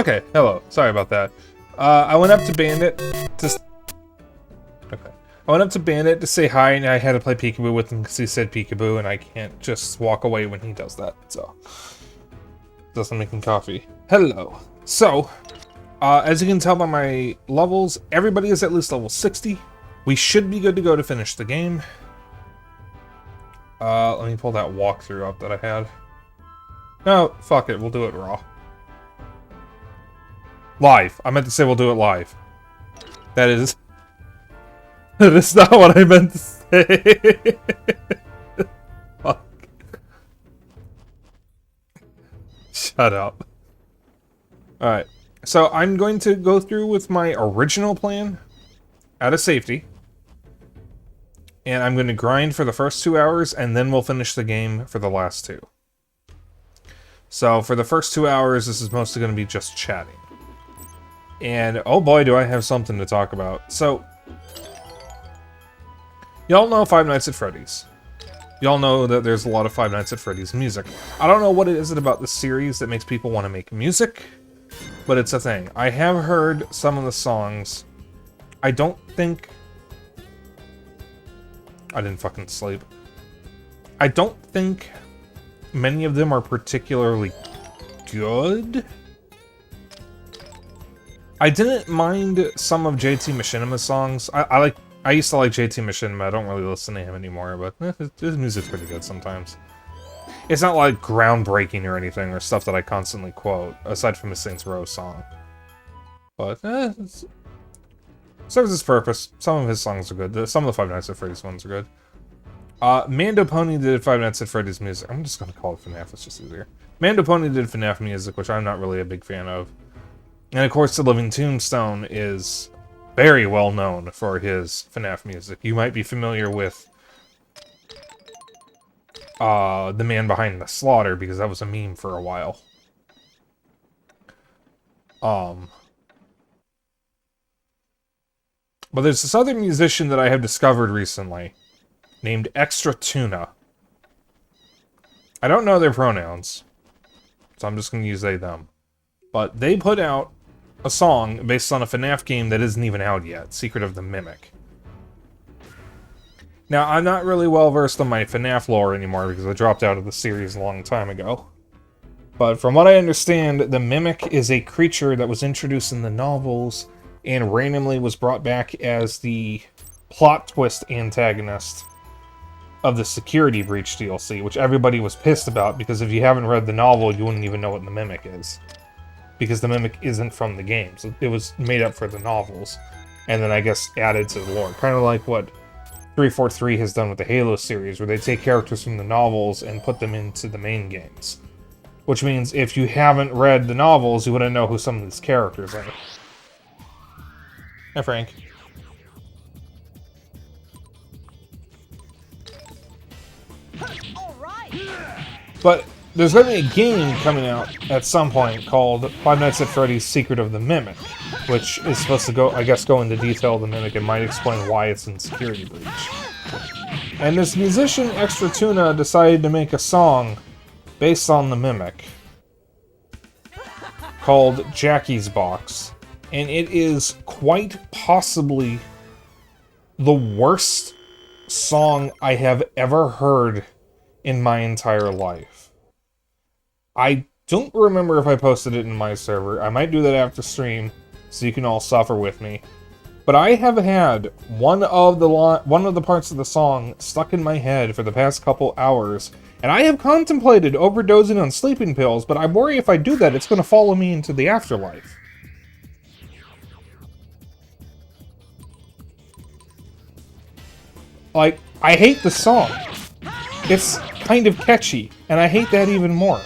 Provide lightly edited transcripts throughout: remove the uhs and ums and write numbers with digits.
Okay, hello. Sorry about that. I went up to Bandit to... Okay. I went up to Bandit to say hi, and I had to play peekaboo with him because he said peekaboo, and I can't just walk away when he does that, so... Just making coffee. Hello. So, as you can tell by my levels, everybody is at least level 60. We should be good to go to finish the game. Let me pull that walkthrough up that I had. No, fuck it, we'll do it raw. Live. I meant to say we'll do it live. That is... That is not what I meant to say. Fuck. Shut up. Alright. So I'm going to go through with my original plan out of safety. And I'm going to grind for the first 2 hours, and then we'll finish the game for the last 2. So for the first 2 hours, this is mostly going to be just chatting. And oh boy, do I have something to talk about. So, y'all know Five Nights at Freddy's. Y'all know that there's a lot of Five Nights at Freddy's music. I don't know what it is about the series that makes people want to make music, but it's a thing. I have heard some of the songs. I don't think... I didn't fucking sleep. I don't think many of them are particularly good. I didn't mind some of JT Machinima's songs. I used to like JT Machinima. I don't really listen to him anymore, but his music's pretty good sometimes. It's not like groundbreaking or anything, or stuff that I constantly quote, aside from his Saints Row song. But it serves its purpose. Some of his songs are good. Some of the Five Nights at Freddy's ones are good. Mando Pony did Five Nights at Freddy's music. I'm just gonna call it FNAF, it's just easier. Mando Pony did FNAF music, which I'm not really a big fan of. And of course, The Living Tombstone is very well known for his FNAF music. You might be familiar with The Man Behind the Slaughter, because that was a meme for a while. But there's this other musician that I have discovered recently, named Extra Tuna. I don't know their pronouns, so I'm just going to use they, them. But they put out a song based on a FNAF game that isn't even out yet, Secret of the Mimic. Now, I'm not really well versed on my FNAF lore anymore because I dropped out of the series a long time ago. But from what I understand, the Mimic is a creature that was introduced in the novels and randomly was brought back as the plot twist antagonist of the Security Breach DLC, which everybody was pissed about, because if you haven't read the novel, you wouldn't even know what the Mimic is. Because the Mimic isn't from the games. It was made up for the novels, and then I guess added to the lore. Kind of like what 343 has done with the Halo series, where they take characters from the novels and put them into the main games. Which means if you haven't read the novels, you wouldn't know who some of these characters are. Hi, Frank. But there's going to be a game coming out at some point called Five Nights at Freddy's Secret of the Mimic, which is supposed to go into detail of the Mimic and might explain why it's in Security Breach. And this musician, Extra Tuna, decided to make a song based on the Mimic called Jackie's Box. And it is quite possibly the worst song I have ever heard in my entire life. I don't remember if I posted it in my server. I might do that after stream, so you can all suffer with me. But I have had one of the parts of the song stuck in my head for the past couple hours, and I have contemplated overdosing on sleeping pills, but I worry if I do that, it's going to follow me into the afterlife. Like, I hate the song. It's kind of catchy, and I hate that even more.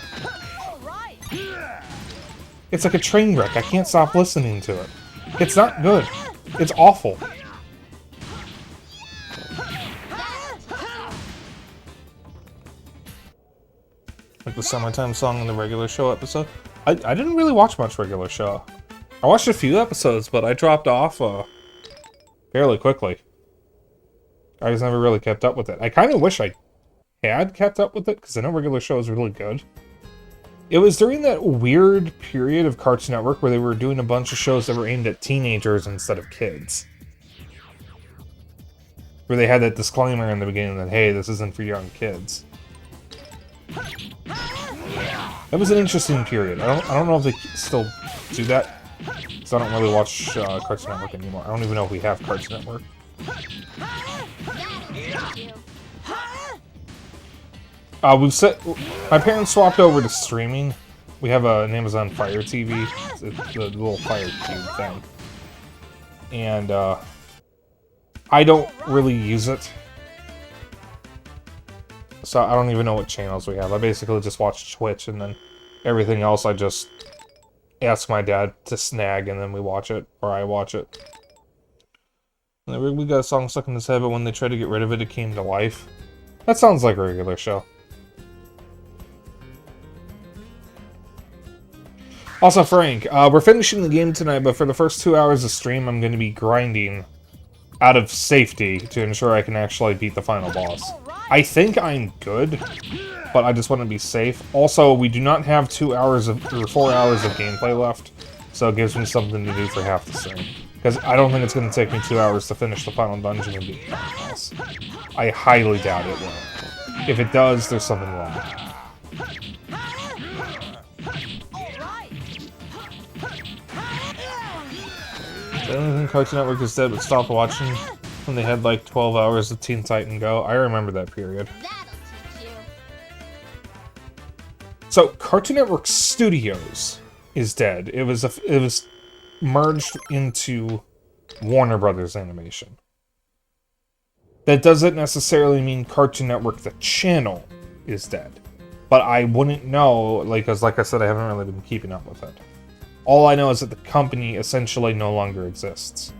It's like a train wreck. I can't stop listening to it. It's not good. It's awful. Like the summertime song in the regular show episode. I didn't really watch much regular show. I watched a few episodes, but I dropped off fairly quickly. I just never really kept up with it. I kind of wish I had kept up with it, because I know regular show is really good. It was during that weird period of Cartoon Network where they were doing a bunch of shows that were aimed at teenagers instead of kids. Where they had that disclaimer in the beginning that, hey, this isn't for young kids. That was an interesting period. I don't know if they still do that, because I don't really watch Cartoon Network anymore. I don't even know if we have Cartoon Network. We've set. My parents swapped over to streaming. We have an Amazon Fire TV. It's the little Fire Cube thing, and I don't really use it, so I don't even know what channels we have. I basically just watch Twitch, and then everything else I just ask my dad to snag, and then we watch it, or I watch it. And we got a song stuck in his head, but when they tried to get rid of it, it came to life. That sounds like a regular show. Also, Frank, we're finishing the game tonight, but for the first 2 hours of stream, I'm going to be grinding out of safety to ensure I can actually beat the final boss. I think I'm good, but I just want to be safe. Also, we do not have 2 hours of, or 4 hours of gameplay left, so it gives me something to do for half the stream. Because I don't think it's going to take me 2 hours to finish the final dungeon and beat the final boss. I highly doubt it will. If it does, there's something wrong. I don't think Cartoon Network is dead, but stopped watching when they had like 12 hours of Teen Titan Go. I remember that period. So, Cartoon Network Studios is dead. It was merged into Warner Brothers Animation. That doesn't necessarily mean Cartoon Network, the channel, is dead. But I wouldn't know, because like I said, I haven't really been keeping up with it. All I know is that the company essentially no longer exists.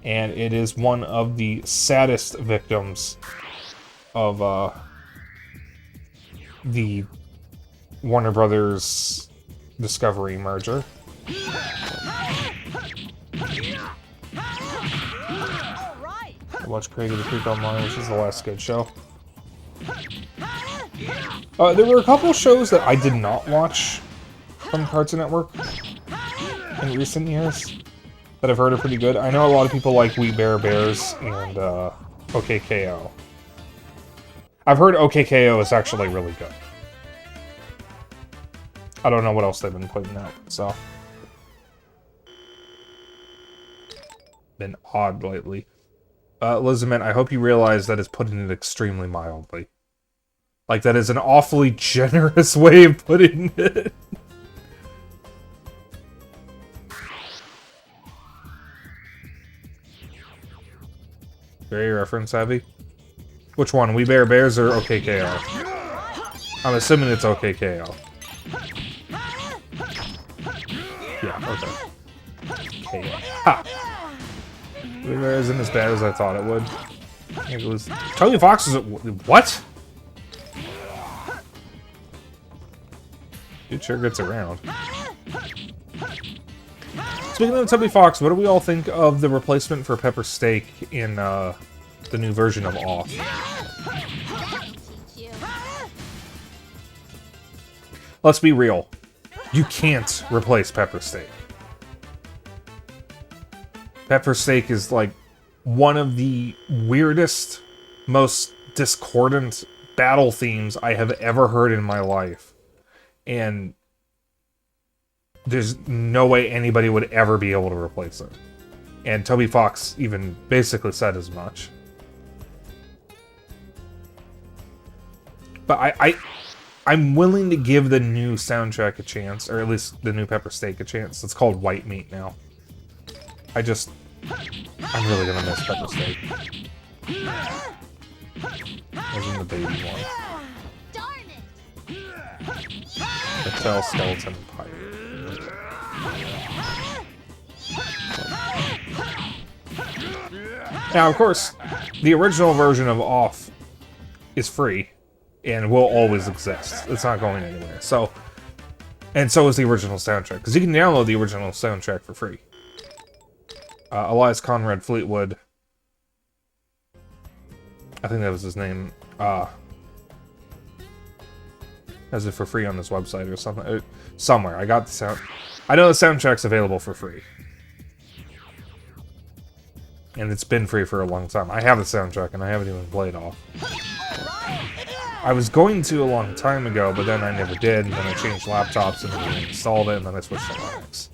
And it is one of the saddest victims of the Warner Brothers Discovery merger. I watched Craig of the Creek Online, which is the last good show. There were a couple shows that I did not watch from Cartoon Network in recent years that I've heard are pretty good. I know a lot of people like We Bare Bears and OKKO. I've heard OKKO is actually really good. I don't know what else they've been putting out, so. Been odd lately. Elizabeth, I hope you realize that is putting it extremely mildly. Like, that is an awfully generous way of putting it. Very reference heavy. Which one? We Bare Bears or OKKO? I'm assuming it's OKKO. Yeah, okay. Ha! We Bare isn't as bad as I thought it would. It was. Toby Fox is. What? Dude sure gets around. Speaking of Toby Fox, what do we all think of the replacement for Pepper Steak in the new version of Off? Let's be real. You can't replace Pepper Steak. Pepper Steak is like one of the weirdest, most discordant battle themes I have ever heard in my life. And there's no way anybody would ever be able to replace it. And Toby Fox even basically said as much. But I'm willing to give the new soundtrack a chance, or at least the new Pepper Steak a chance. It's called White Meat now. I'm really gonna miss Pepper Steak. As in the baby one. Mattel Skeleton Pirate. Now, of course, the original version of Off is free and will always exist. It's not going anywhere. So, and so is the original soundtrack, because you can download the original soundtrack for free. Elias Conrad Fleetwood, I think that was his name, Has it for free on this website or something. Somewhere. I got the sound. I know the soundtrack's available for free. And it's been free for a long time. I have the soundtrack and I haven't even played off. I was going to a long time ago, but then I never did, and then I changed laptops and then installed it, and then I switched to Linux.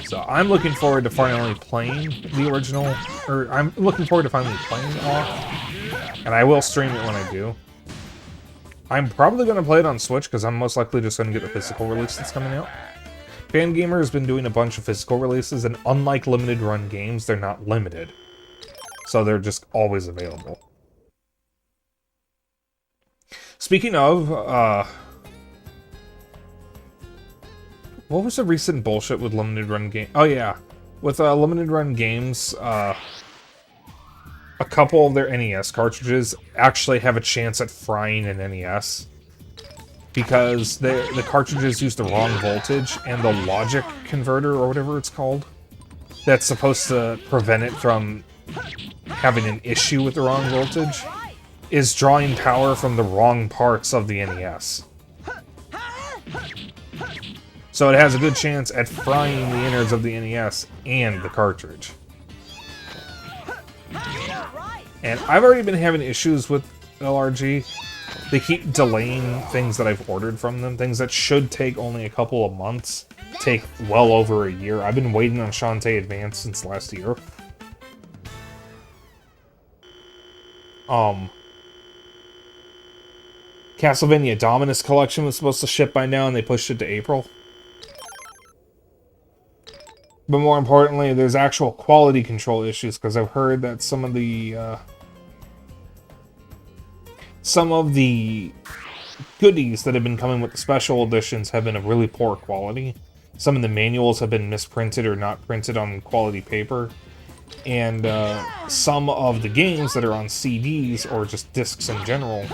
So I'm looking forward to finally playing the original, or I'm looking forward to finally playing off, and I will stream it when I do. I'm probably going to play it on Switch, because I'm most likely just going to get the physical release that's coming out. Fangamer has been doing a bunch of physical releases, and unlike limited run games, they're not limited. So they're just always available. Speaking of, what was the recent bullshit with limited run game? Oh yeah, with limited run games, a couple of their NES cartridges actually have a chance at frying an NES. Because the cartridges use the wrong voltage, and the logic converter, or whatever it's called, that's supposed to prevent it from having an issue with the wrong voltage, is drawing power from the wrong parts of the NES. So it has a good chance at frying the innards of the NES and the cartridge. And I've already been having issues with LRG. They keep delaying things that I've ordered from them. Things that should take only a couple of months take well over a year. I've been waiting on Shantae Advance since last year. Castlevania Dominus Collection was supposed to ship by now, and they pushed it to April. But more importantly, there's actual quality control issues, because I've heard that some of the goodies that have been coming with the special editions have been of really poor quality. Some of the manuals have been misprinted or not printed on quality paper. And some of the games that are on CDs, or just discs in general,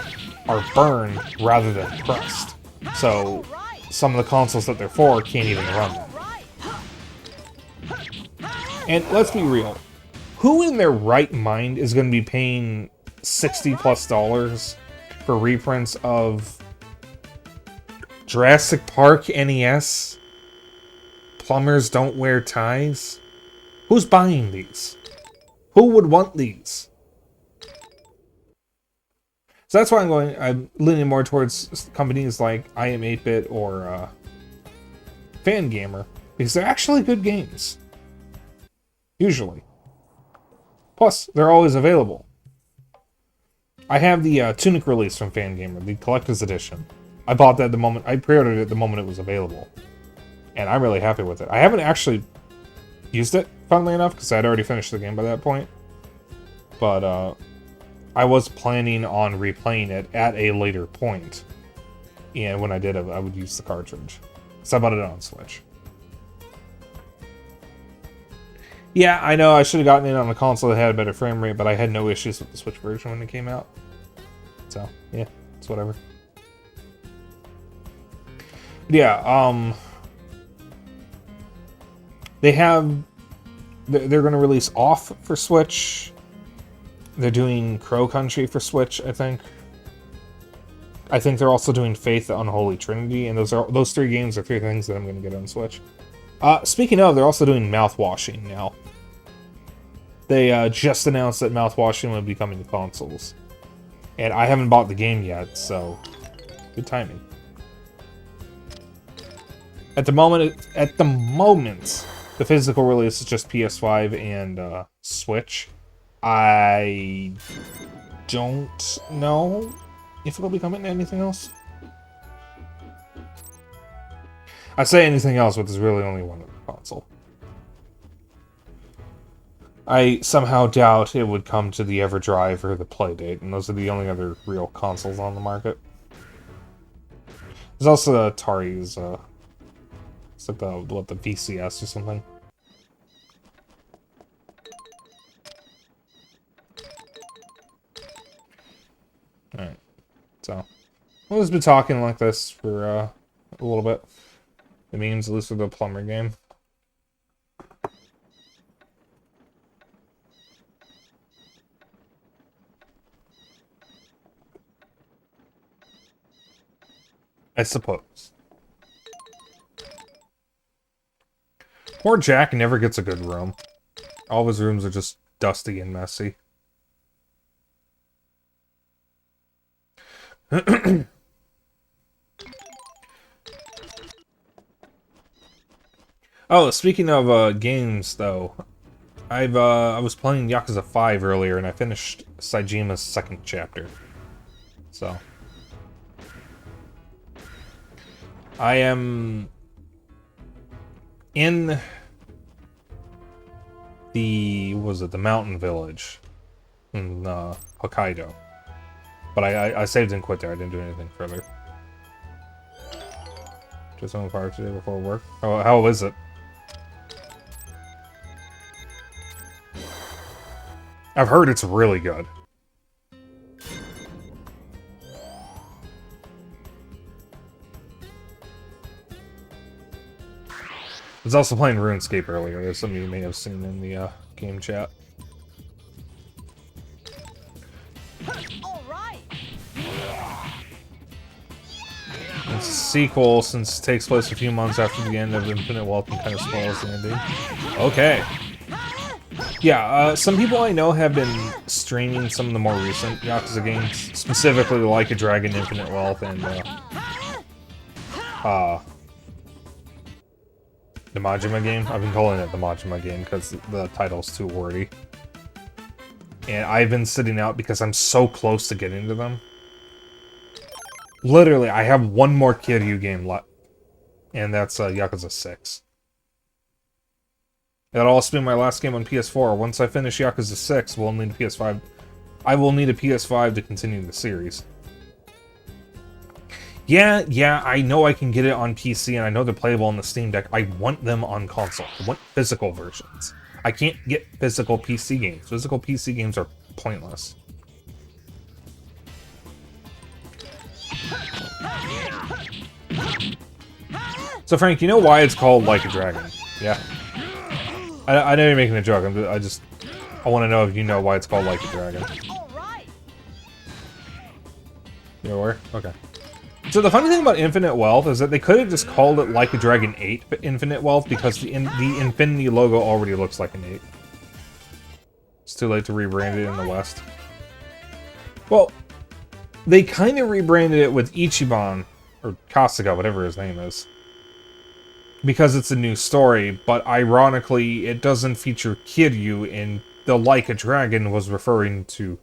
are burned rather than pressed. So some of the consoles that they're for can't even run them. And let's be real. Who in their right mind is going to be paying $60+ for reprints of Jurassic Park NES? Plumbers Don't Wear Ties? Who's buying these? Who would want these? So that's why I'm leaning more towards companies like I Am 8-Bit or Fangamer, because they're actually good games. Usually. Plus, they're always available. I have the Tunic release from Fangamer, the Collector's Edition. I bought that the moment, I pre-ordered it the moment it was available. And I'm really happy with it. I haven't actually used it, funnily enough, because I'd already finished the game by that point. But, I was planning on replaying it at a later point. And when I did, I would use the cartridge. Because I bought it on Switch. Yeah, I know I should have gotten it on a console that had a better frame rate, but I had no issues with the Switch version when it came out. So, yeah, it's whatever. But yeah, they're going to release Off for Switch. They're doing Crow Country for Switch, I think. I think they're also doing Faith the Unholy Trinity, and those three games are three things that I'm going to get on Switch. Speaking of, they're also doing Mouthwashing now. They just announced that Mouthwashing would be coming to consoles. And I haven't bought the game yet, so good timing. At the moment, the physical release is just PS5 and Switch. I don't know if it'll be coming to anything else. I say anything else, but there's really only one console. I somehow doubt it would come to the EverDrive or the Playdate, and those are the only other real consoles on the market. There's also Atari's, it's like the VCS or something. Alright, so we'll just be talking like this for a little bit. The memes, at least with the plumber game. I suppose. Poor Jack never gets a good room. All of his rooms are just dusty and messy. Oh, speaking of games, though, I was playing Yakuza 5 earlier, and I finished Saijima's second chapter. So I am in the the mountain village in Hokkaido, but I saved and quit there. I didn't do anything further. Just on fire today before work. Oh, how is it? I've heard it's really good. I was also playing RuneScape earlier, as some of you may have seen in the game chat. It's a sequel, since it takes place a few months after the end of Infinite Wealth and kind of spoils the ending. Okay. Yeah, some people I know have been streaming some of the more recent Yakuza games, specifically Like a Dragon, Infinite Wealth, and the Majima game. I've been calling it the Majima game because the title's too wordy. And I've been sitting out because I'm so close to getting to them. Literally, I have one more Kiryu game left, and that's Yakuza 6. That'll also be my last game on PS4. Once I finish Yakuza 6, we'll need a PS5. I will need a PS5 to continue the series. Yeah, I know I can get it on PC, and I know they're playable on the Steam Deck. I want them on console. I want physical versions. I can't get physical PC games. Physical PC games are pointless. So Frank, you know why it's called Like a Dragon? Yeah. I know you're making a joke. I want to know if you know why it's called Like a Dragon. You're aware? Okay. So the funny thing about Infinite Wealth is that they could have just called it Like a Dragon 8 Infinite Wealth, because the Infinity logo already looks like an 8. It's too late to rebrand it in the West. Well, they kind of rebranded it with Ichiban, or Kasuga, whatever his name is, because it's a new story, but ironically, it doesn't feature Kiryu, and the Like a Dragon was referring to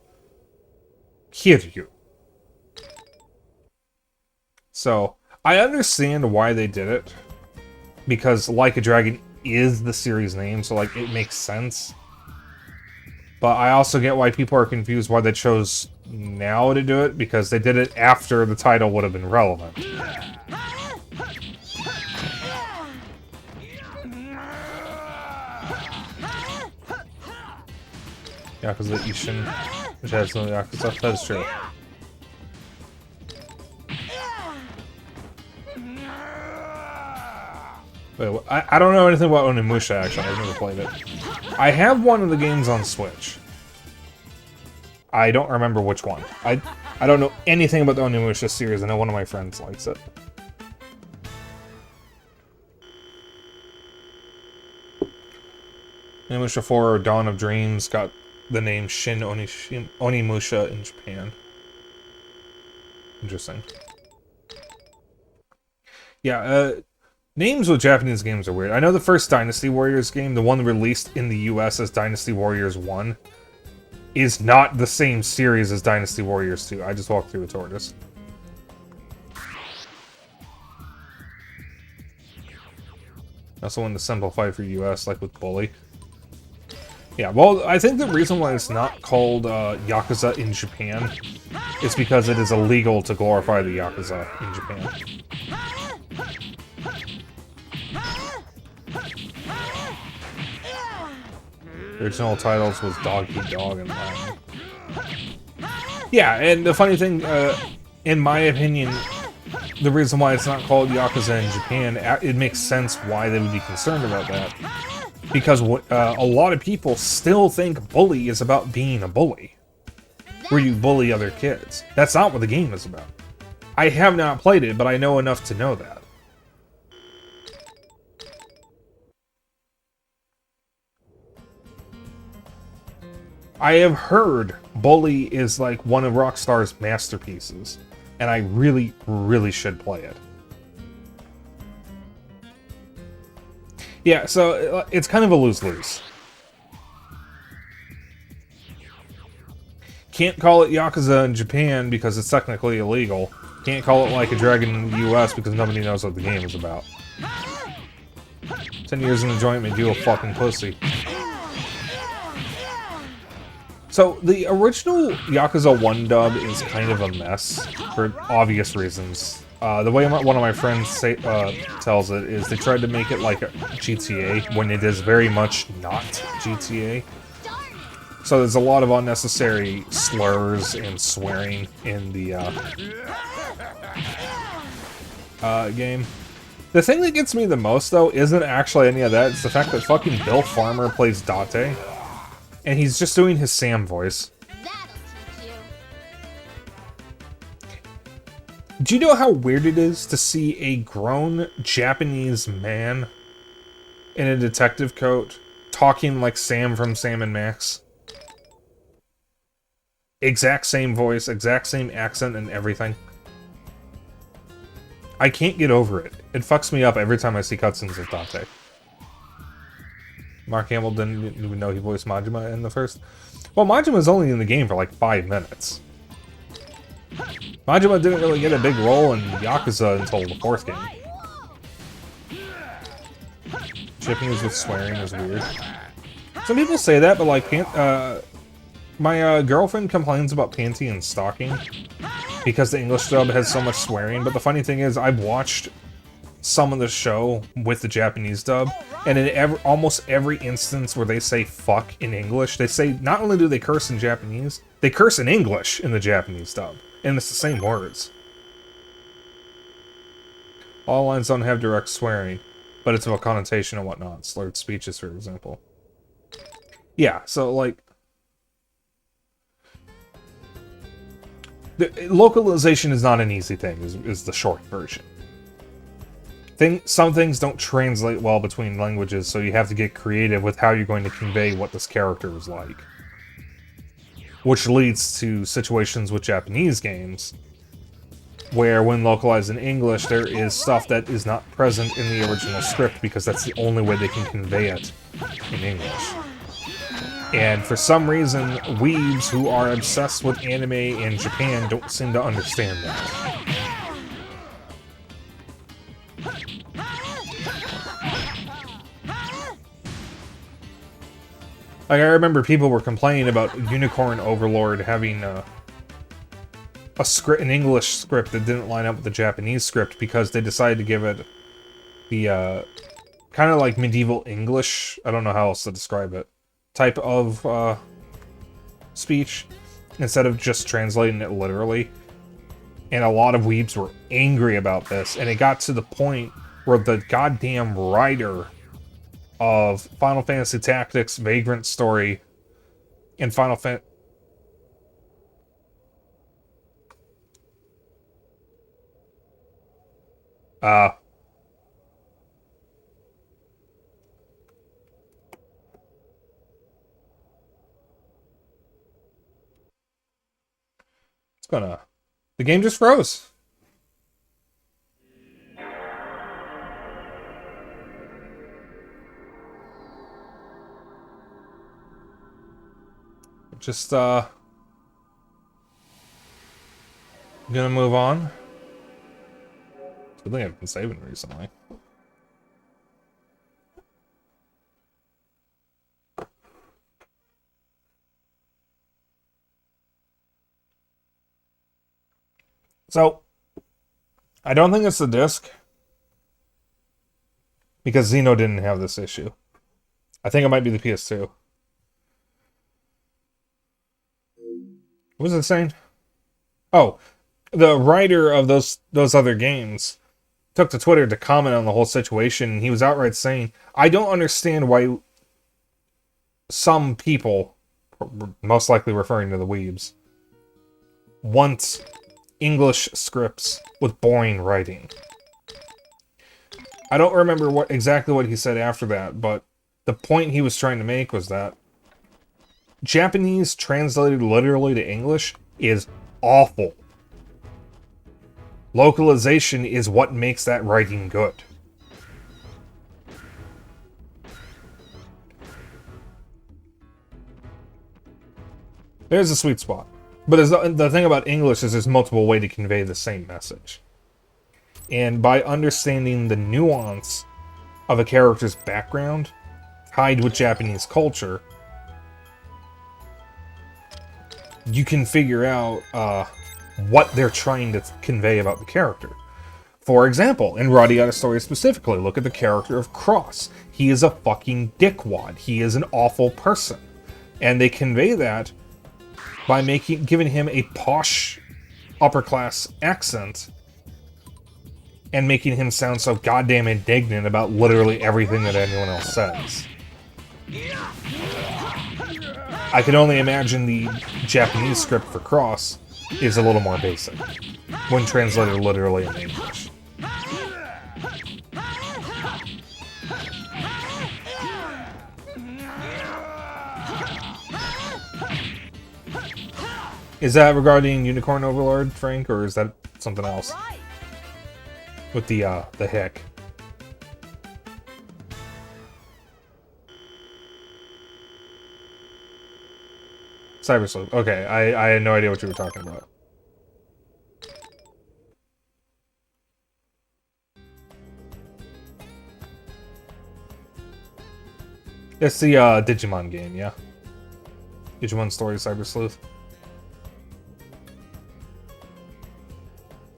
Kiryu. So, I understand why they did it, because Like a Dragon is the series name, so like it makes sense. But I also get why people are confused why they chose now to do it, because they did it after the title would have been relevant. Yakuza Ishin, which has no Yakuza, that is true. Wait, I don't know anything about Onimusha, actually. I've never played it. I have one of the games on Switch. I don't remember which one. I don't know anything about the Onimusha series. I know one of my friends likes it. Onimusha 4 Dawn of Dreams got the name Onimusha in Japan. Interesting. Yeah, names with Japanese games are weird. I know the first Dynasty Warriors game, the one released in the US as Dynasty Warriors 1, is not the same series as Dynasty Warriors 2. I just walked through a tortoise. I also wanted to simplify for US, like with Bully. Yeah, well, I think the reason why it's not called Yakuza in Japan is because it is illegal to glorify the Yakuza in Japan. The original titles was Dog Eat Dog and Latin. Yeah, and the funny thing, in my opinion, the reason why it's not called Yakuza in Japan, it makes sense why they would be concerned about that. Because a lot of people still think Bully is about being a bully, where you bully other kids. That's not what the game is about. I have not played it, but I know enough to know that. I have heard Bully is like one of Rockstar's masterpieces, and I really, really should play it. Yeah, so it's kind of a lose-lose. Can't call it Yakuza in Japan because it's technically illegal. Can't call it Like a Dragon in the US because nobody knows what the game is about. 10 years in the joint made you a fucking pussy. So, the original Yakuza 1 dub is kind of a mess, for obvious reasons. The way one of my friends tells it is they tried to make it like a GTA, when it is very much not GTA. So there's a lot of unnecessary slurs and swearing in the game. The thing that gets me the most, though, isn't actually any of that. It's the fact that fucking Bill Farmer plays Date. And he's just doing his Sam voice. Do you know how weird it is to see a grown Japanese man in a detective coat talking like Sam from Sam and Max? Exact same voice, exact same accent and everything. I can't get over it. It fucks me up every time I see cutscenes of Date. Mark Hamill didn't even know he voiced Majima in the first. Well, Majima's only in the game for like 5 minutes. Majima didn't really get a big role in Yakuza until the 4th game. Japanese with swearing is weird. Some people say that, but like, my girlfriend complains about panty and stocking because the English dub has so much swearing, but the funny thing is, I've watched some of the show with the Japanese dub, and in almost every instance where they say fuck in English, they say, not only do they curse in Japanese, they curse in English in the Japanese dub, and it's the same words. All lines don't have direct swearing, but it's about connotation and whatnot, slurred speeches, for example. Yeah, so, like, localization is not an easy thing, is the short version. Some things don't translate well between languages, so you have to get creative with how you're going to convey what this character is like. Which leads to situations with Japanese games, where when localized in English, there is stuff that is not present in the original script because that's the only way they can convey it in English. And for some reason, weebs who are obsessed with anime in Japan don't seem to understand that. Like, I remember people were complaining about Unicorn Overlord having an English script that didn't line up with the Japanese script because they decided to give it the kind of like medieval English, I don't know how else to describe it, type of speech instead of just translating it literally. And a lot of weebs were angry about this, and it got to the point where the goddamn writer of Final Fantasy Tactics, Vagrant Story, and Final Fantasy... It's gonna... The game just froze. Just, gonna move on. Good thing I've been saving recently. So, I don't think it's the disc, because Xeno didn't have this issue. I think it might be the PS2. What was it saying? Oh, the writer of those other games took to Twitter to comment on the whole situation, and he was outright saying, I don't understand why some people, most likely referring to the weebs, want English scripts with boring writing. I don't remember exactly what he said after that, but the point he was trying to make was that Japanese translated literally to English is awful. Localization is what makes that writing good. There's a sweet spot. But the thing about English is there's multiple ways to convey the same message. And by understanding the nuance of a character's background, tied with Japanese culture, you can figure out what they're trying to convey about the character. For example, in Radiata Stories specifically, look at the character of Cross. He is a fucking dickwad. He is an awful person. And they convey that by giving him a posh upper-class accent and making him sound so goddamn indignant about literally everything that anyone else says. I can only imagine the Japanese script for Cross is a little more basic when translated literally in English. Is that regarding Unicorn Overlord, Frank, or is that something else? With the hick. Cyber Sleuth. Okay, I had no idea what you were talking about. It's the Digimon game, yeah? Digimon Story Cyber Sleuth.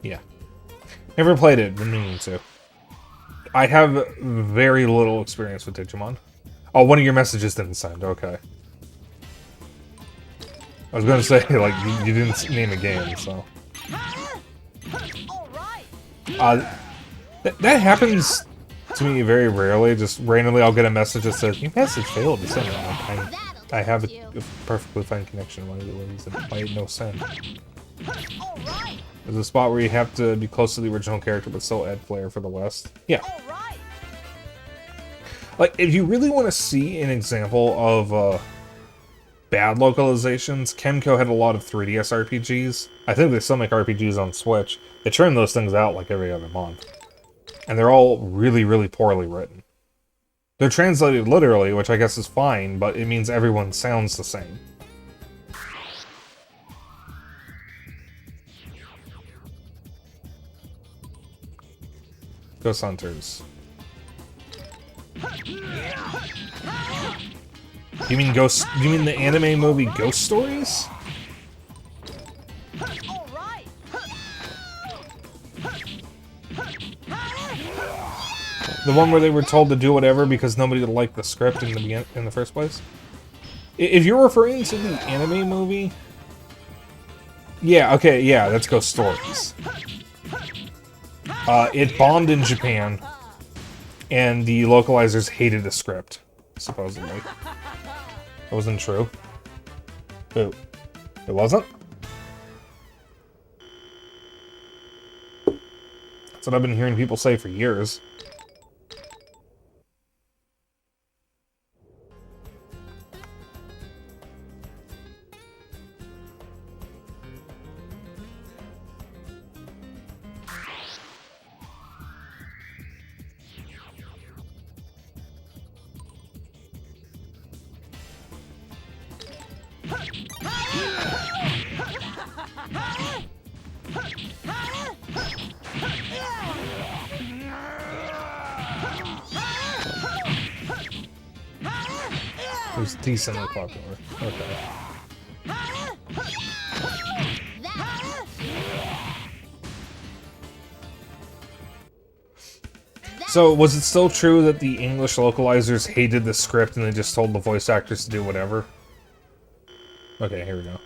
Yeah. Never played it, been meaning to. I have very little experience with Digimon. Oh, one of your messages didn't send, okay. I was gonna say, like, you didn't name a game, so... that happens to me very rarely. Just randomly I'll get a message that says, your message failed to send. I have a perfectly fine connection. Why no send? There's a spot where you have to be close to the original character but still add flair for the West. Yeah. Like, if you really want to see an example of bad localizations, Kenko had a lot of 3DS RPGs. I think they still make RPGs on Switch. They trim those things out like every other month. And they're all really, really poorly written. They're translated literally, which I guess is fine, but it means everyone sounds the same. Ghost Hunters. You mean the anime movie Ghost Stories? The one where they were told to do whatever because nobody liked the script in the first place? If you're referring to the anime movie... Yeah, okay, yeah, that's Ghost Stories. It bombed in Japan, and the localizers hated the script, supposedly. That wasn't true. It wasn't? That's what I've been hearing people say for years. It was decently popular. Okay. So, was it still true that the English localizers hated the script and they just told the voice actors to do whatever? Okay, here we go.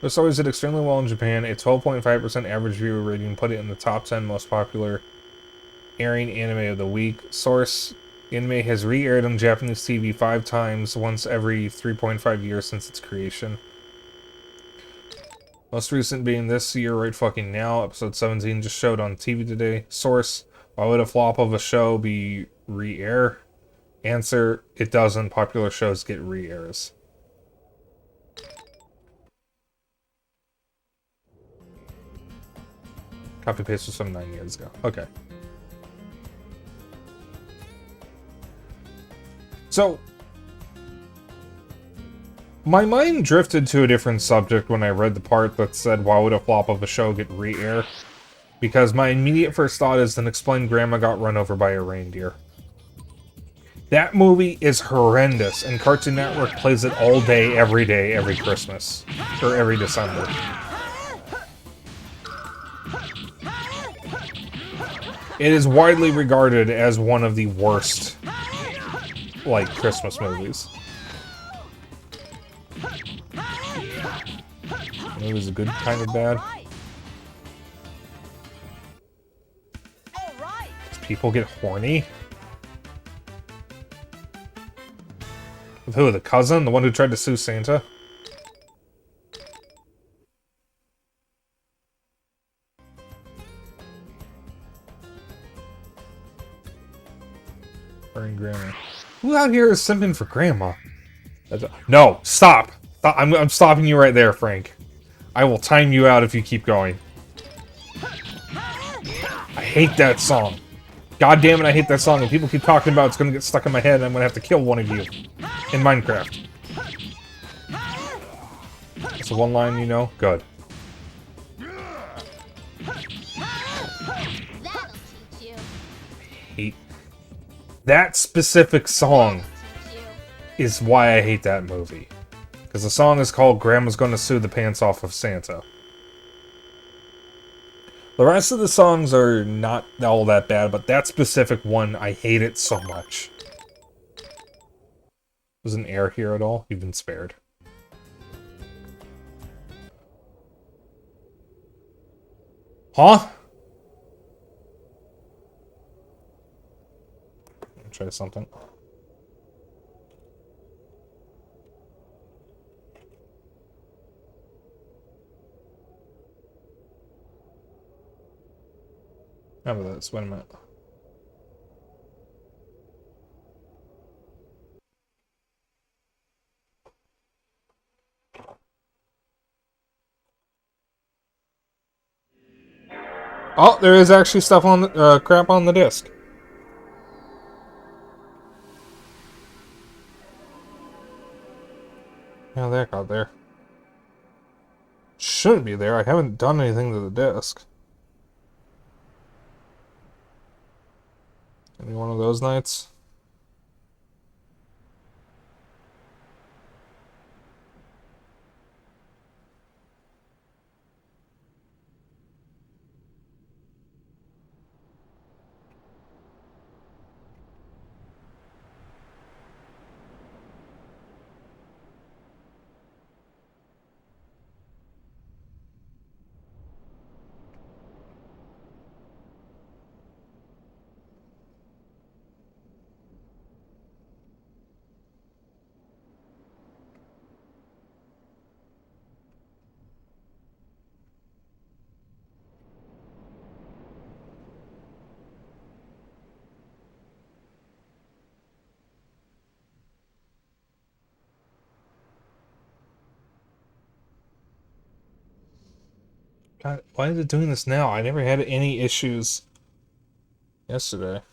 This story did extremely well in Japan. A 12.5% average viewer rating put it in the top 10 most popular airing anime of the week. Source: anime has re-aired on Japanese TV 5 times, once every 3.5 years since its creation. Most recent being this year right fucking now. Episode 17 just showed on TV today. Source: why would a flop of a show be re-air? Answer: it doesn't. Popular shows get re-airs. Copy paste was from 9 years ago. Okay. So, my mind drifted to a different subject when I read the part that said, why would a flop of a show get re-air? Because my immediate first thought is, then explain Grandma got run over by a reindeer. That movie is horrendous, and Cartoon Network plays it all day, every Christmas. Or every December. It is widely regarded as one of the worst, like, Christmas movies. It was a good kind of bad. Does people get horny? With who? The cousin? The one who tried to sue Santa? Grandma. Who out here is simping for Grandma? No, stop! I'm stopping you right there, Frank. I will time you out if you keep going. I hate that song. God damn it, I hate that song. And people keep talking about it's gonna get stuck in my head and I'm gonna have to kill one of you. In Minecraft. It's the one line you know? Good. Hate. That specific song is why I hate that movie. Because the song is called Grandma's Gonna Sue the Pants Off of Santa. The rest of the songs are not all that bad, but that specific one, I hate it so much. Was an error here at all? You've been spared. Huh? Try something. How about this? Wait a minute. Oh, there is actually stuff on the crap on the disc. How that got there? Shouldn't be there. I haven't done anything to the disc. Any one of those nights? God, why is it doing this now? I never had any issues yesterday.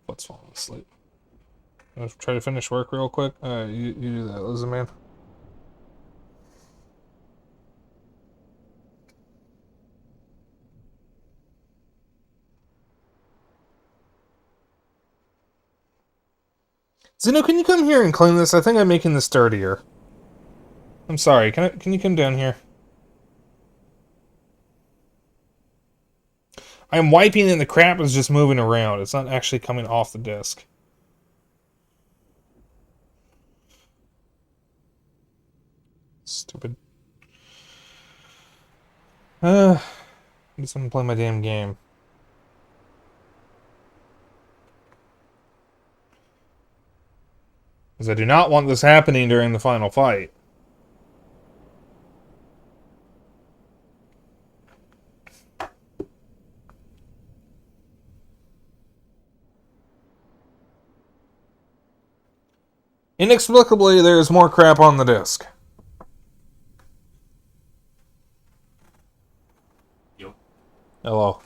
What's falling asleep? I'll try to finish work real quick. You do that, listen, man. Zeno, can you come here and clean this? I think I'm making this dirtier. I'm sorry. Can you come down here? I'm wiping and the crap is just moving around. It's not actually coming off the disc. Stupid. I just want to play my damn game. Because I do not want this happening during the final fight. Inexplicably, there's more crap on the disc. Yo. Hello.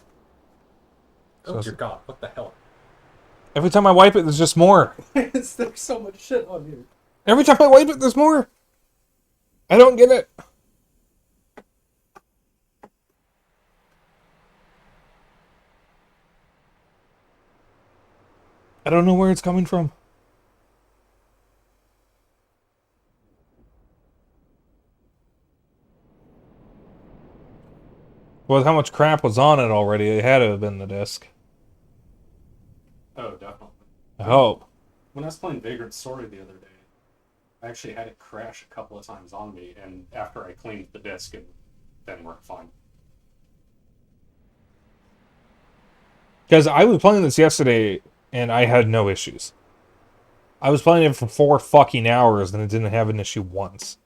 Oh dear God, what the hell? Every time I wipe it, there's just more. There's so much shit on here. Every time I wipe it, there's more. I don't get it. I don't know where it's coming from. Well, how much crap was on it already, it had to have been the disc. Oh, definitely. I hope. When I was playing Vagrant Story the other day, I actually had it crash a couple of times on me, and after I cleaned the disc, it then worked fine. Because I was playing this yesterday, and I had no issues. I was playing it for 4 fucking hours, and it didn't have an issue once.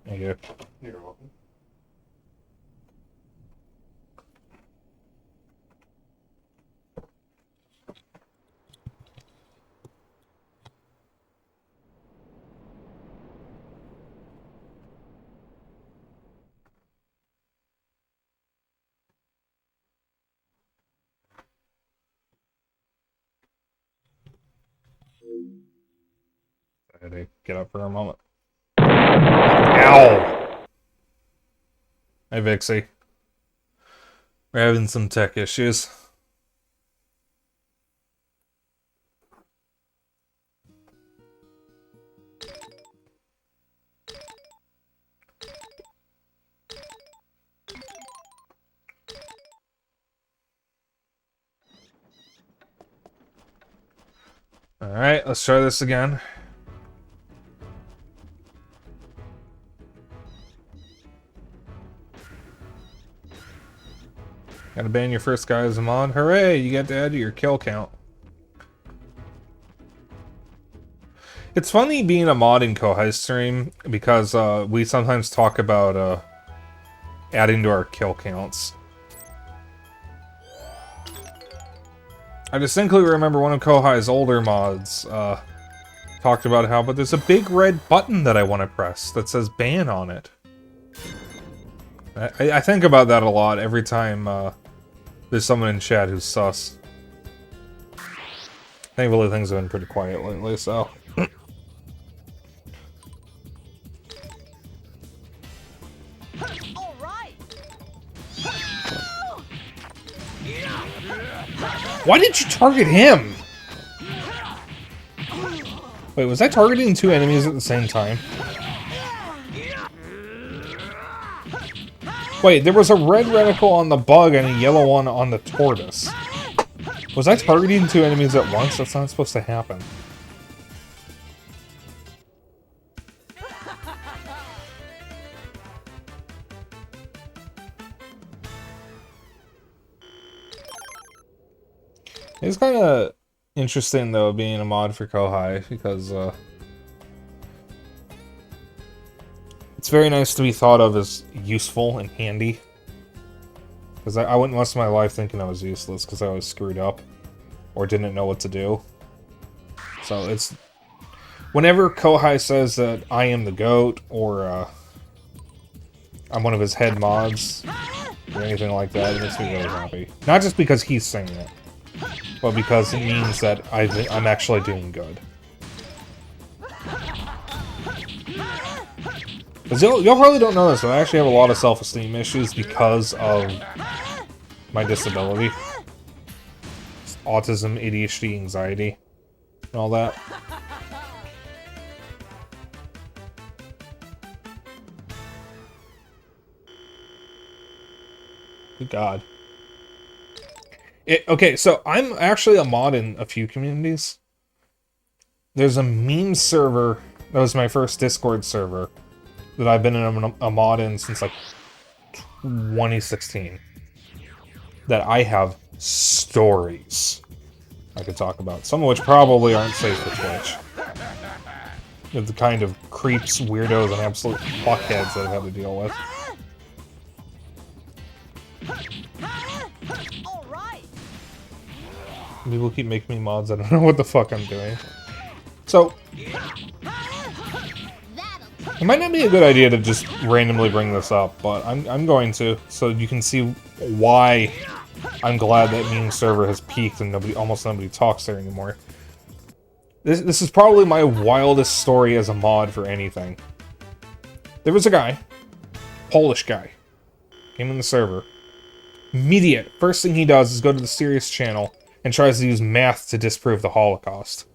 Thank you. You're welcome. I had to get up for a moment. Ow! Hey, Vixie. We're having some tech issues. Alright, let's try this again. Gotta ban your first guy as a mod. Hooray! You get to add to your kill count. It's funny being a mod in Kohai's stream because we sometimes talk about adding to our kill counts. I distinctly remember one of Kohai's older mods talked about how, but there's a big red button that I want to press that says ban on it. I think about that a lot every time there's someone in chat who's sus. Thankfully things have been pretty quiet lately, so... Why did you target him? Wait, was I targeting 2 enemies at the same time? Wait, there was a red reticle on the bug and a yellow one on the tortoise. Was I targeting 2 enemies at once? That's not supposed to happen. It's kind of interesting, though, being a mod for Kohai, because it's very nice to be thought of as useful and handy. Because I went most of my life thinking I was useless because I was screwed up or didn't know what to do. So it's... Whenever Kohai says that I am the GOAT, or I'm one of his head mods, or anything like that, it makes me really happy. Not just because he's saying it, but because it means that I'm actually doing good. Because y'all probably don't know this, but I actually have a lot of self-esteem issues because of my disability. Autism, ADHD, anxiety, and all that. Good God. Okay, so I'm actually a mod in a few communities. There's a meme server that was my first Discord server that I've been in a mod in since like 2016. that I have stories I could talk about, some of which probably aren't safe for Twitch. The kind of creeps, weirdos, and absolute fuckheads that I've had to deal with. People keep making me mods, I don't know what the fuck I'm doing. So, it might not be a good idea to just randomly bring this up, but I'm going to, so you can see why I'm glad that meme server has peaked and almost nobody talks there anymore. This is probably my wildest story as a mod for anything. There was a guy, Polish guy, came in the server. Immediate, first thing he does is go to the Serious channel and tries to use math to disprove the Holocaust.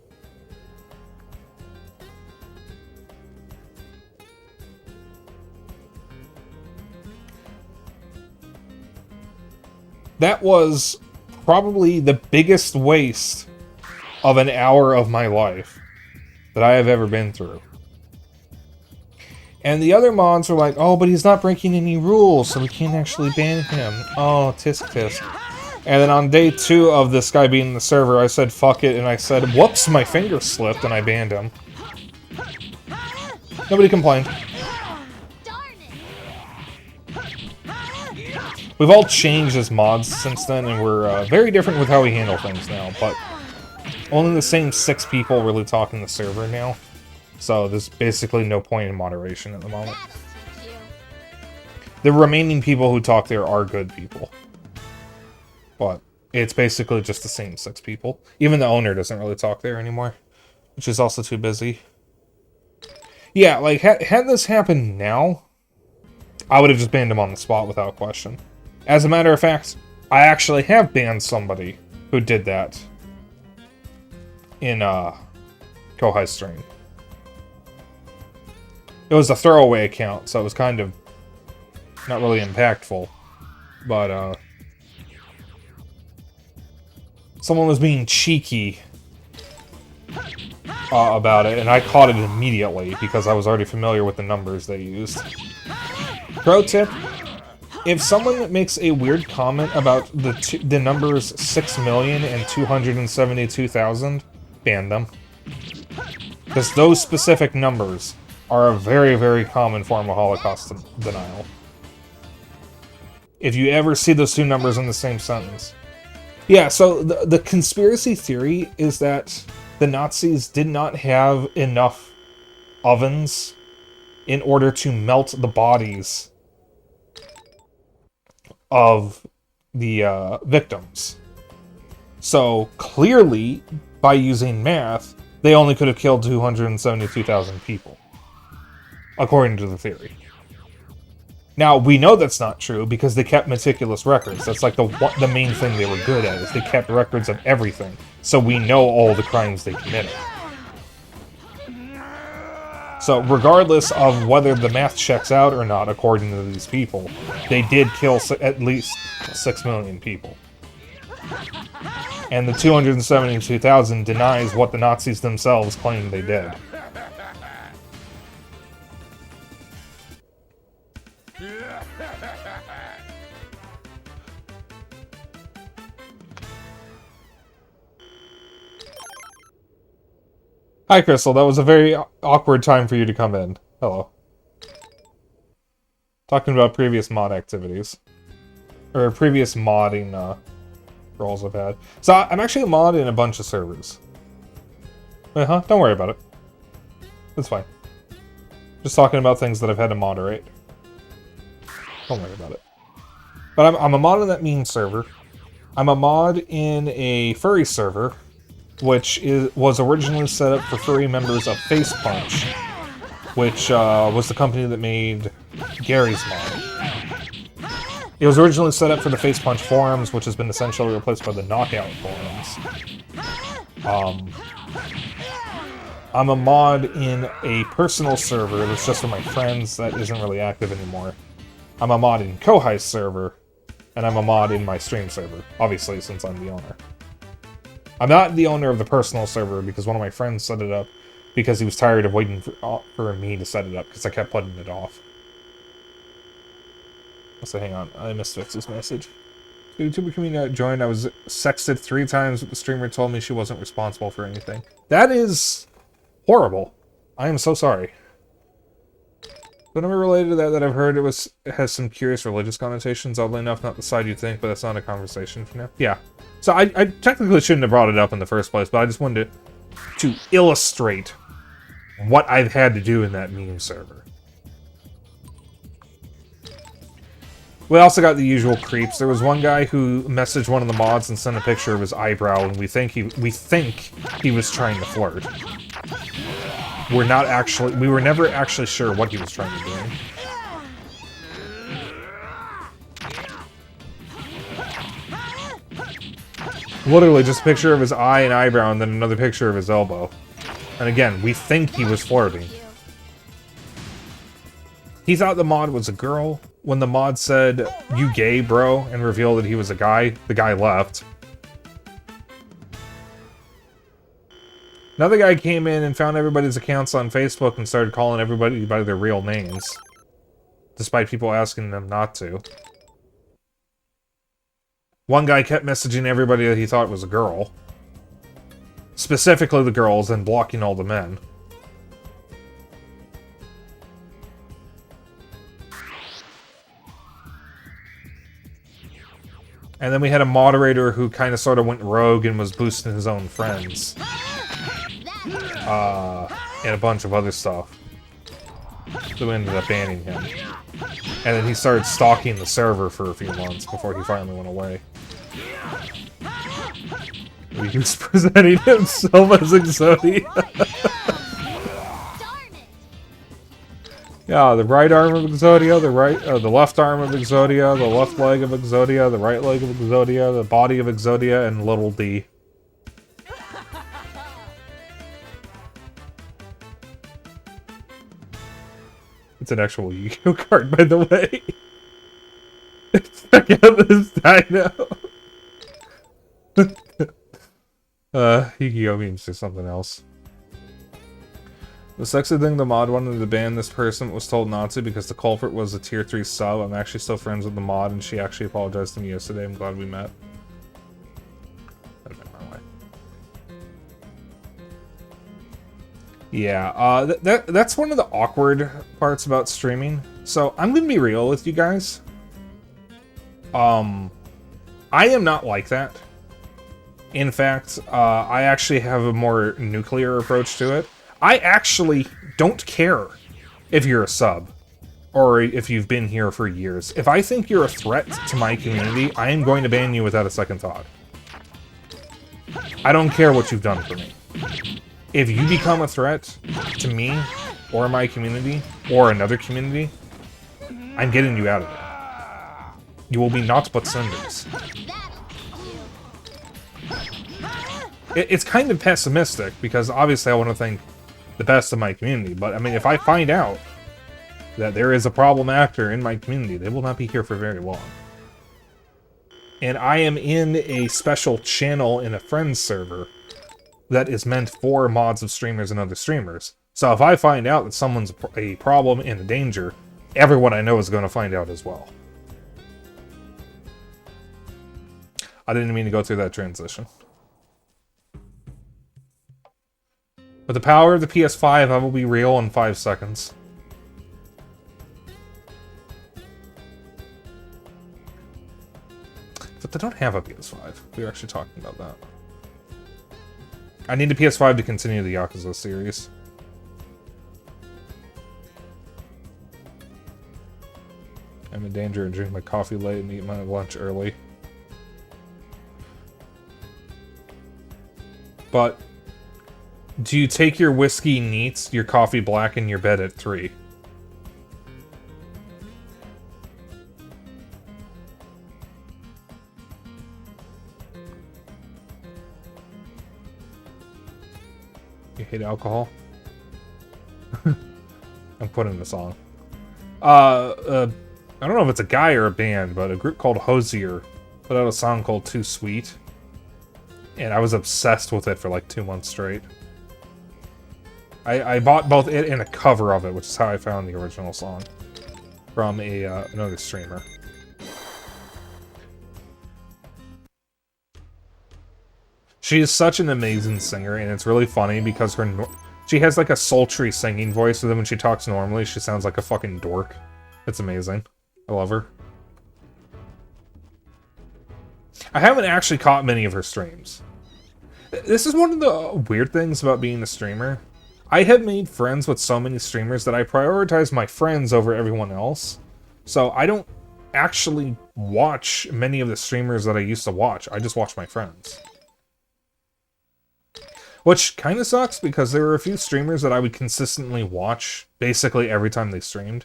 That was probably the biggest waste of an hour of my life that I have ever been through. And the other mods were like, oh, but he's not breaking any rules, so we can't actually ban him. Oh, tisk tisk. And then on day 2 of this guy being in the server, I said, fuck it, and I said, whoops, my finger slipped, and I banned him. Nobody complained. We've all changed as mods since then, and we're very different with how we handle things now, but only the same 6 people really talk in the server now, so there's basically no point in moderation at the moment. The remaining people who talk there are good people, but it's basically just the same 6 people. Even the owner doesn't really talk there anymore, which is also too busy. Yeah, like, had this happened now, I would have just banned him on the spot without question. As a matter of fact, I actually have banned somebody who did that in Kohai's stream. It was a throwaway account, so it was kind of not really impactful, but someone was being cheeky about it, and I caught it immediately because I was already familiar with the numbers they used. Pro tip: if someone makes a weird comment about the numbers 6,000,000 and 272,000, ban them. Because those specific numbers are a very, very common form of Holocaust denial. If you ever see those 2 numbers in the same sentence. Yeah, so the conspiracy theory is that the Nazis did not have enough ovens in order to melt the bodies of the victims. So, clearly, by using math, they only could have killed 272,000 people, according to the theory. Now, we know that's not true because they kept meticulous records. That's like the main thing they were good at, is they kept records of everything. So we know all the crimes they committed. So regardless of whether the math checks out or not, according to these people, they did kill at least 6,000,000 people. And the 272,000 denies what the Nazis themselves claimed they did. Hi, Crystal. That was a very awkward time for you to come in. Hello. Talking about previous mod activities. Or previous modding roles I've had. So, I'm actually a mod in a bunch of servers. Uh-huh, don't worry about it. It's fine. Just talking about things that I've had to moderate. Don't worry about it. But I'm a mod in that meme server. I'm a mod in a furry server, which was originally set up for furry members of Face Punch, which was the company that made Gary's mod. It was originally set up for the Face Punch forums, which has been essentially replaced by the Knockout forums. I'm a mod in a personal server that's just for my friends that isn't really active anymore. I'm a mod in Kohai's server, and I'm a mod in my stream server, obviously, since I'm the owner. I'm not the owner of the personal server because one of my friends set it up because he was tired of waiting for me to set it up because I kept putting it off. So hang on, I missed Vix's message. YouTuber community I joined, I was sexted 3 times, but the streamer told me she wasn't responsible for anything. That is horrible. I am so sorry. But never related to that I've heard it has some curious religious connotations. Oddly enough, not the side you'd think, but that's not a conversation for now. Yeah. So I technically shouldn't have brought it up in the first place, but I just wanted to illustrate what I've had to do in that meme server. We also got the usual creeps. There was one guy who messaged one of the mods and sent a picture of his eyebrow, and we think he was trying to flirt. We were never actually sure what he was trying to do. Literally just a picture of his eye and eyebrow and then another picture of his elbow. And again, we think he was flirting. He thought the mod was a girl. When the mod said, "You gay, bro," and revealed that he was a guy, the guy left. Another guy came in and found everybody's accounts on Facebook and started calling everybody by their real names. Despite people asking them not to. One guy kept messaging everybody that he thought was a girl. Specifically the girls, and blocking all the men. And then we had a moderator who kind of sort of went rogue and was boosting his own friends. And a bunch of other stuff. So we ended up banning him. And then he started stalking the server for a few months before he finally went away. He was presenting himself as Exodia. Yeah, the right arm of Exodia, the left arm of Exodia, the left leg of Exodia, the right leg of Exodia, the body of Exodia, and little D. It's an actual Yu-Gi-Oh card, by the way. Check out this dino. Yu-Gi-Oh memes or something else. The sexy thing, the mod wanted to ban this person, but was told not to because the culprit was a tier 3 sub. I'm actually still friends with the mod, and she actually apologized to me yesterday. I'm glad we met. That went my way. Yeah, that's one of the awkward parts about streaming. So, I'm gonna be real with you guys. I am not like that. In fact, I actually have a more nuclear approach to it. I actually don't care if you're a sub, or if you've been here for years. If I think you're a threat to my community, I am going to ban you without a second thought. I don't care what you've done for me. If you become a threat to me, or my community, or another community, I'm getting you out of there. You will be naught but cinders. It's kind of pessimistic, because obviously I want to think the best of my community, but I mean, if I find out that there is a problem actor in my community, they will not be here for very long. And I am in a special channel in a friends server that is meant for mods of streamers and other streamers. So if I find out that someone's a problem and a danger, everyone I know is going to find out as well. I didn't mean to go through that transition. With the power of the PS5, I will be real in 5 seconds. But they don't have a PS5. We were actually talking about that. I need a PS5 to continue the Yakuza series. I'm in danger of drinking my coffee late and eat my lunch early. But do you take your whiskey neat, your coffee black, and your bed at 3? You hate alcohol? I'm putting the song. I don't know if it's a guy or a band, but a group called Hosier put out a song called Too Sweet. And I was obsessed with it for like 2 months straight. I bought both it and a cover of it, which is how I found the original song. From another streamer. She is such an amazing singer, and it's really funny because she has like a sultry singing voice, and then when she talks normally, she sounds like a fucking dork. It's amazing. I love her. I haven't actually caught many of her streams. This is one of the weird things about being a streamer. I have made friends with so many streamers that I prioritize my friends over everyone else. So I don't actually watch many of the streamers that I used to watch. I just watch my friends. Which kind of sucks because there were a few streamers that I would consistently watch basically every time they streamed.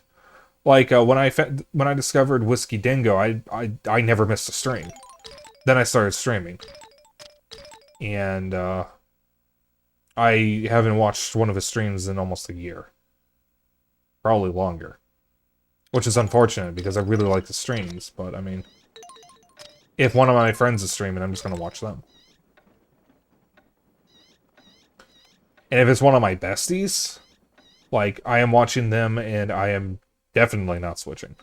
Like when I discovered Whiskey Dingo, I never missed a stream. Then I started streaming. And I haven't watched one of his streams in almost a year. Probably longer. Which is unfortunate, because I really like the streams, but I mean... If one of my friends is streaming, I'm just gonna watch them. And if it's one of my besties, like, I am watching them, and I am definitely not switching.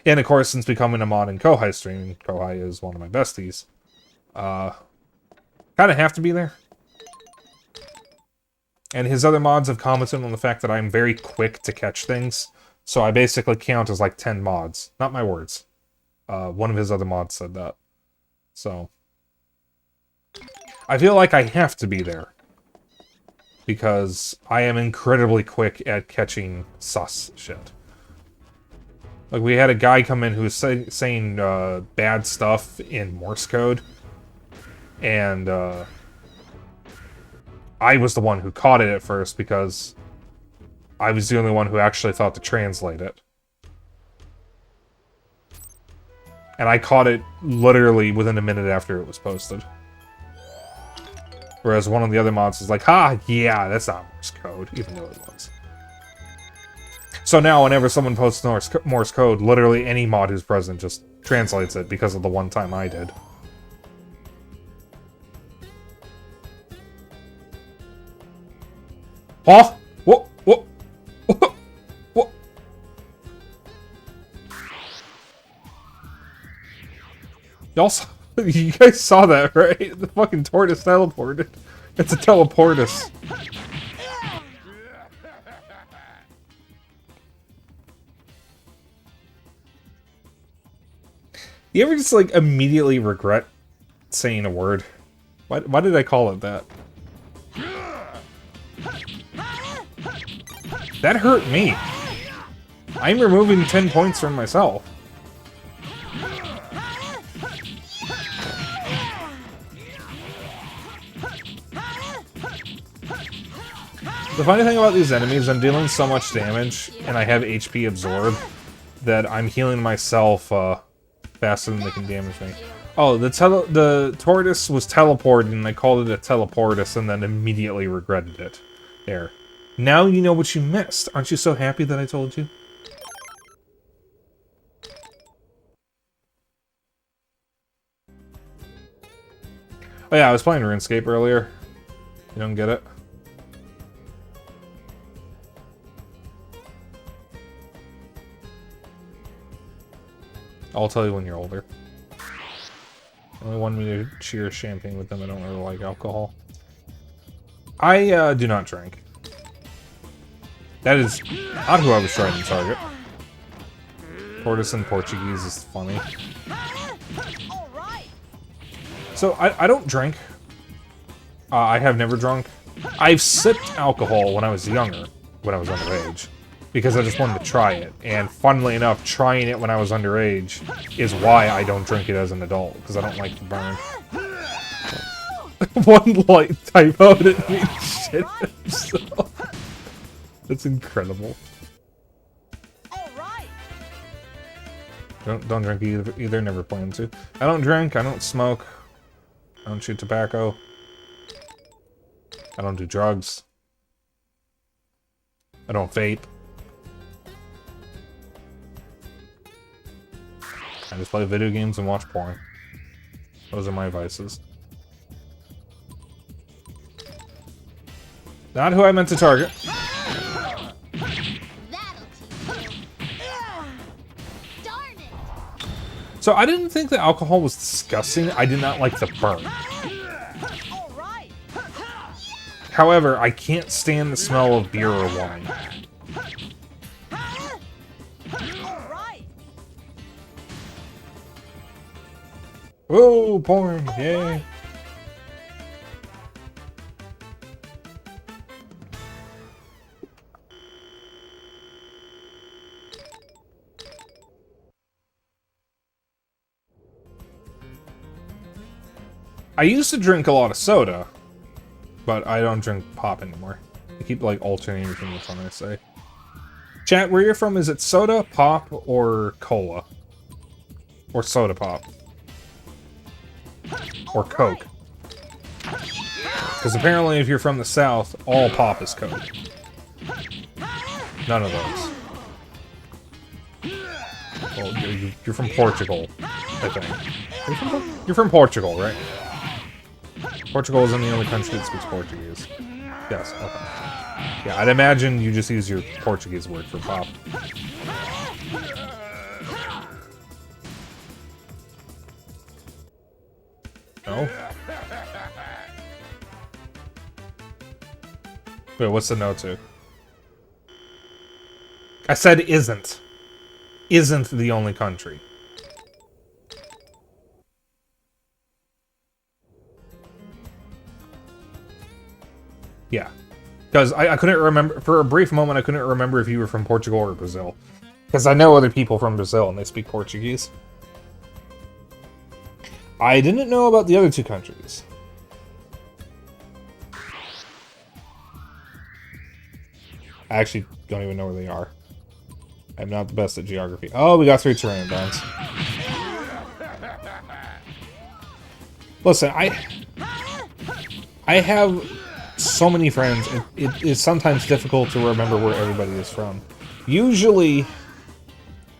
And of course, since becoming a mod in Kohai streaming, Kohai is one of my besties, kind of have to be there. And his other mods have commented on the fact that I'm very quick to catch things, so I basically count as like 10 mods. Not my words. One of his other mods said that. So, I feel like I have to be there. Because I am incredibly quick at catching sus shit. Like, we had a guy come in who was saying bad stuff in Morse code. And, I was the one who caught it at first because I was the only one who actually thought to translate it. And I caught it literally within a minute after it was posted. Whereas one of the other mods is like, ha, yeah, that's not Morse code, even though it was. So now whenever someone posts Morse code, literally any mod who's present just translates it because of the one time I did. Oh! What? What? What? What? You guys saw that, right? The fucking tortoise teleported. It's a teleportus. You ever just, like, immediately regret saying a word? Why did I call it that? That hurt me. I'm removing 10 points from myself. The funny thing about these enemies, I'm dealing so much damage, and I have HP absorb, that I'm healing myself faster than they can damage me. Oh, the tortoise was teleporting, and I called it a teleportus, and then immediately regretted it. There. Now you know what you missed. Aren't you so happy that I told you? Oh yeah, I was playing RuneScape earlier. You don't get it? I'll tell you when you're older. Only wanted me to cheer champagne with them. I don't really like alcohol. I do not drink. That is not who I was trying to target. Tortoise in Portuguese is funny. So, I don't drink. I have never drunk. I've sipped alcohol when I was younger, when I was underage. Because I just wanted to try it. And funnily enough, trying it when I was underage is why I don't drink it as an adult. Because I don't like to burn. One light typo didn't mean shit. So. That's incredible. Don't drink either, never plan to. I don't drink, I don't smoke. I don't chew tobacco. I don't do drugs. I don't vape. I just play video games and watch porn. Those are my vices. Not who I meant to target. So I didn't think that alcohol was disgusting. I did not like the burn. However, I can't stand the smell of beer or wine. Oh, porn! Yay! I used to drink a lot of soda, but I don't drink pop anymore. I keep, like, alternating between which one I say. Chat, where you're from, is it soda, pop, or cola? Or soda pop? Or Coke? Because apparently if you're from the South, all pop is Coke. None of those. Well, you're from Portugal, I think. You're from Portugal, right? Portugal isn't the only country that speaks Portuguese. Yes, okay. Yeah, I'd imagine you just use your Portuguese word for pop. No? Wait, what's the no to? I said isn't. Isn't the only country. Yeah. Because I couldn't remember, for a brief moment, I couldn't remember if you were from Portugal or Brazil. Because I know other people from Brazil and they speak Portuguese. I didn't know about the other two countries. I actually don't even know where they are. I'm not the best at geography. Oh, we got 3 terrain bands. Listen, I have so many friends. It is sometimes difficult to remember where everybody is from. Usually,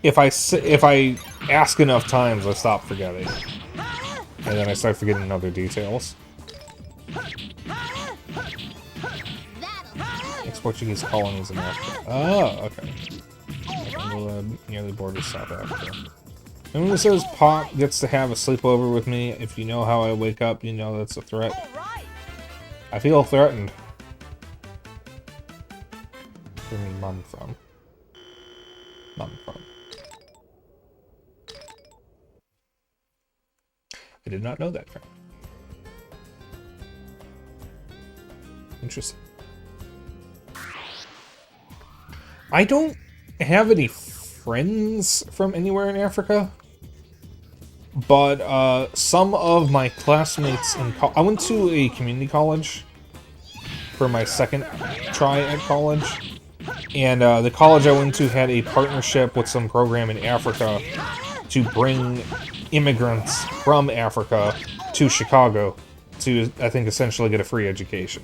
if I ask enough times, I stop forgetting, and then I start forgetting other details. Ex-Portuguese colonies in Africa. Oh, okay. Near the border of South Africa. And when it says Pop gets to have a sleepover with me, if you know how I wake up, you know that's a threat. I feel threatened. Where me mum from? Mum from. I did not know that, friend. Interesting. I don't have any friends from anywhere in Africa, but some of my classmates in I went to a community college for my second try at college, and the college I went to had a partnership with some program in Africa to bring immigrants from Africa to Chicago to, I think, essentially get a free education.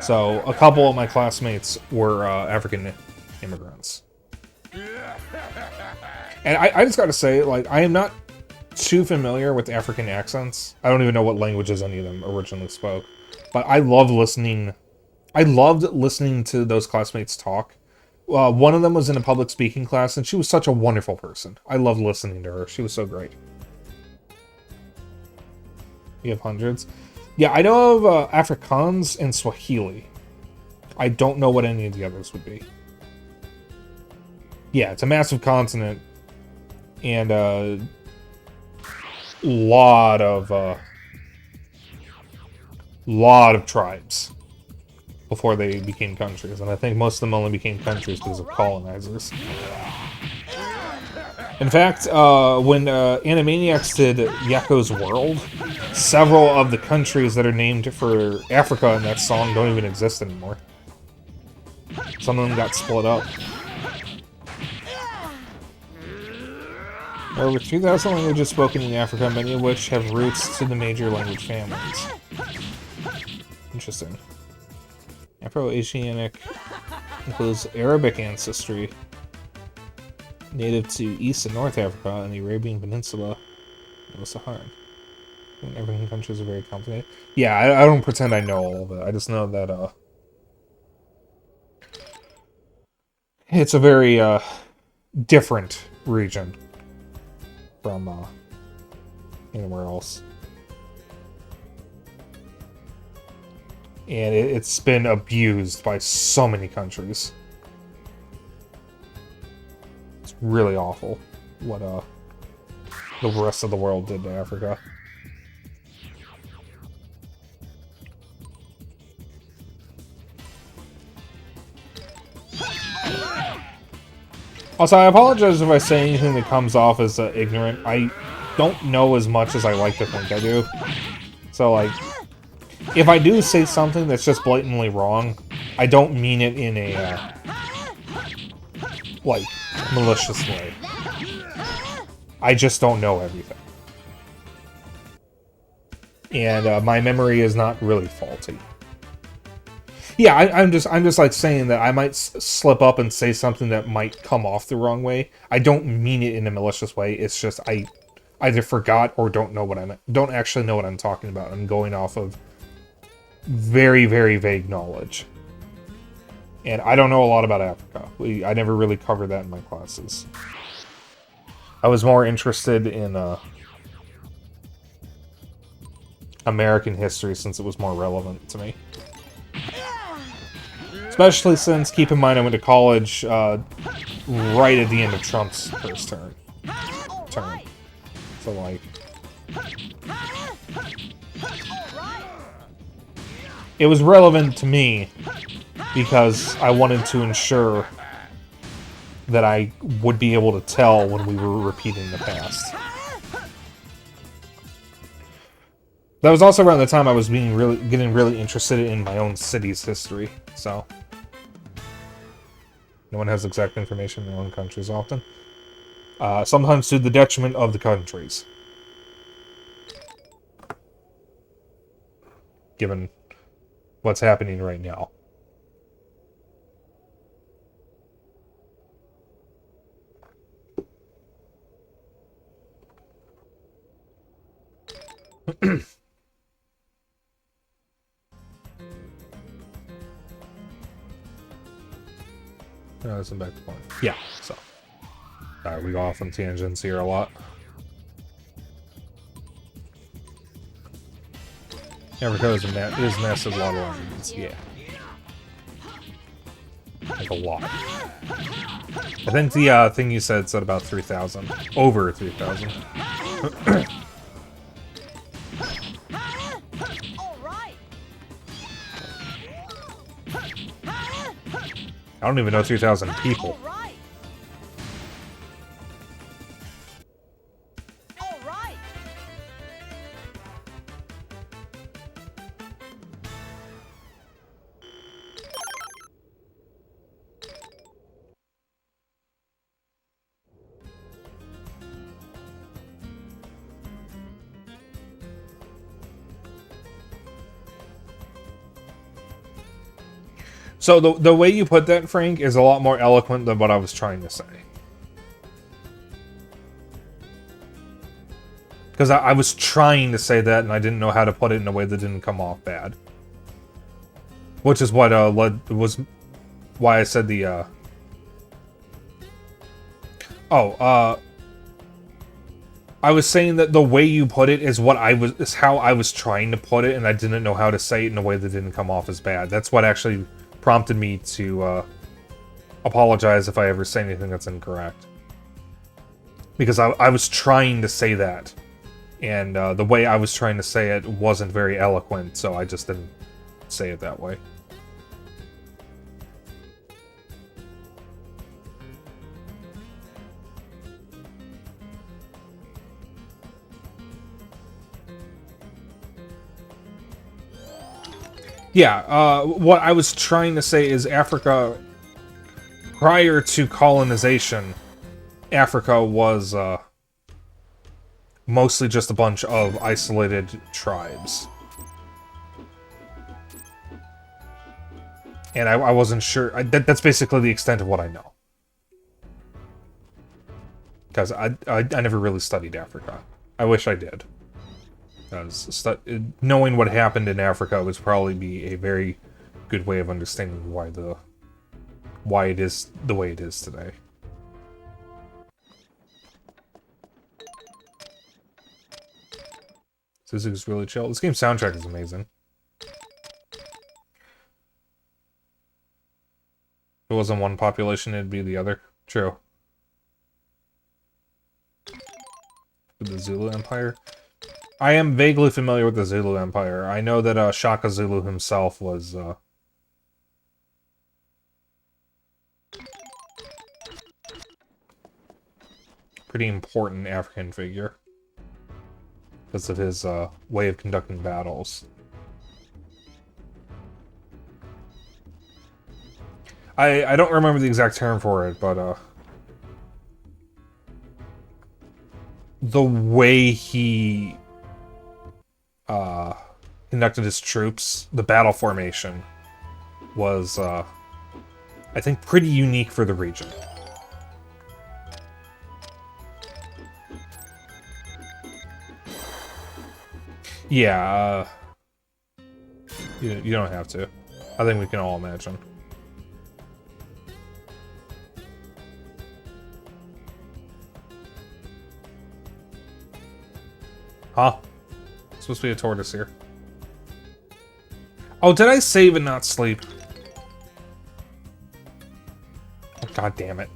So, a couple of my classmates were African immigrants. And I just gotta say, like, I am not too familiar with African accents. I don't even know what languages any of them originally spoke. But I loved listening to those classmates talk. One of them was in a public speaking class, and she was such a wonderful person. I loved listening to her. She was so great. You have hundreds? Yeah, I know of Afrikaans and Swahili. I don't know what any of the others would be. Yeah, it's a massive continent, and a lot of tribes before they became countries, and I think most of them only became countries because of colonizers. In fact, when Animaniacs did Yakko's World, several of the countries that are named for Africa in that song don't even exist anymore. Some of them got split up. There are over 2,000 languages spoken in Africa, many of which have roots to the major language families. Interesting. Afro-Asiatic includes Arabic ancestry, native to East and North Africa and the Arabian Peninsula and the Sahara. African countries are very complicated. Yeah, I don't pretend I know all of it. I just know that it's a very different region from anywhere else. And it's been abused by so many countries. It's really awful what the rest of the world did to Africa. Also, I apologize if I say anything that comes off as ignorant. I don't know as much as I like to think I do. So, like, if I do say something that's just blatantly wrong, I don't mean it in a, like, malicious way. I just don't know everything. And my memory is not really faulty. Yeah, I'm just like saying that I might slip up and say something that might come off the wrong way. I don't mean it in a malicious way. It's just I either forgot or don't know what don't actually know what I'm talking about. I'm going off of very, very vague knowledge. And I don't know a lot about Africa. I never really covered that in my classes. I was more interested in American history since it was more relevant to me. Especially since, keep in mind, I went to college right at the end of Trump's first term. So, like... It was relevant to me because I wanted to ensure that I would be able to tell when we were repeating the past. That was also around the time I was getting really interested in my own city's history, so... No one has exact information in their own countries often. Sometimes to the detriment of the countries. Given what's happening right now. Listen back to point. Yeah, so. Alright, we go off on tangents here a lot. Africa is massive lot of lands, yeah. Like a lot. I think the thing you said about 3,000. Over 3,000. I don't even know 2,000 people. So the way you put that, Frank, is a lot more eloquent than what I was trying to say. Because I was trying to say that, and I didn't know how to put it in a way that didn't come off bad. Which is what was why I said the I was saying that the way you put it is how I was trying to put it, and I didn't know how to say it in a way that didn't come off as bad. That's what actually prompted me to apologize if I ever say anything that's incorrect. Because I was trying to say that, and the way I was trying to say it wasn't very eloquent, so I just didn't say it that way. Yeah, what I was trying to say is Africa, prior to colonization, Africa was mostly just a bunch of isolated tribes. And I wasn't sure. That's basically the extent of what I know. Because I never really studied Africa. I wish I did. Because knowing what happened in Africa would probably be a very good way of understanding why it is the way it is today. This is really chill. This game's soundtrack is amazing. it wasn't one population, it'd be the other. True. With the Zulu Empire? I am vaguely familiar with the Zulu Empire. I know that Shaka Zulu himself was pretty important African figure because of his way of conducting battles. I don't remember the exact term for it, but the way he conducted his troops, the battle formation, was I think pretty unique for the region. Yeah, you don't have to. I think we can all imagine. Huh? It's supposed to be a tortoise here. Oh, did I save and not sleep? Oh, God damn it.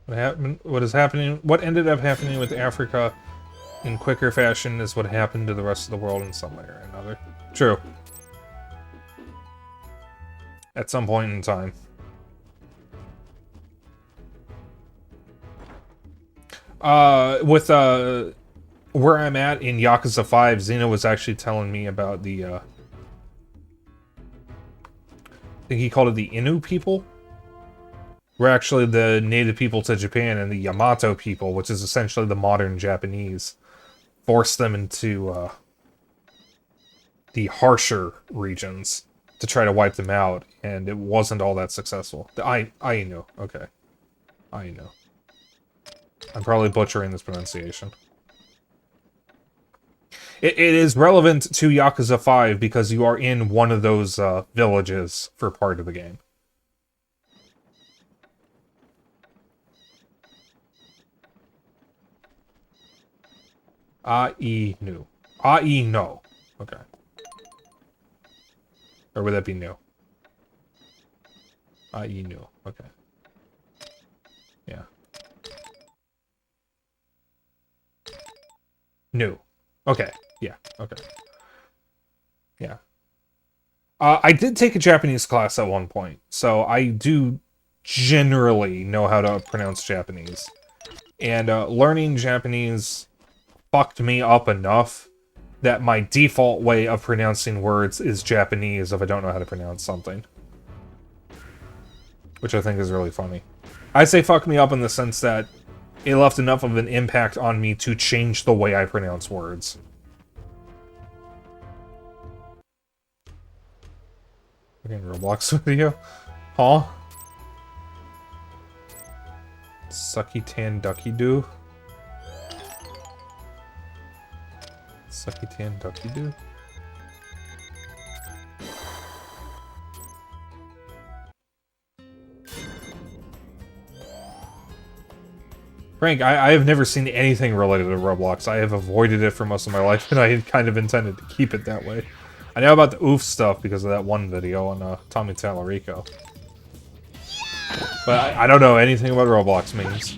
What happened? What is happening? What ended up happening with Africa in quicker fashion is what happened to the rest of the world in some way or another. True. At some point in time. With where I'm at in Yakuza 5, Xena was actually telling me about the I think he called it the Innu people. We're actually the native people to Japan, and the Yamato people, which is essentially the modern Japanese, forced them into the harsher regions to try to wipe them out, and it wasn't all that successful. The Ainu, okay. Ainu. I'm probably butchering this pronunciation. It is relevant to Yakuza 5 because you are in one of those villages for part of the game. Ainu. Aino. Okay. Or would that be new? Ainu. Okay. Yeah. New. Okay. Yeah. Okay. Yeah. I did take a Japanese class at one point, so I do generally know how to pronounce Japanese. And learning Japanese fucked me up enough that my default way of pronouncing words is Japanese if I don't know how to pronounce something. Which I think is really funny. I say fuck me up in the sense that it left enough of an impact on me to change the way I pronounce words. Fucking Roblox video? Huh? Sucky tan ducky doo? Sucky tan ducky doo? Frank, I have never seen anything related to Roblox. I have avoided it for most of my life, and I had kind of intended to keep it that way. I know about the oof stuff because of that one video on Tommy Tallarico. But I don't know anything about Roblox memes.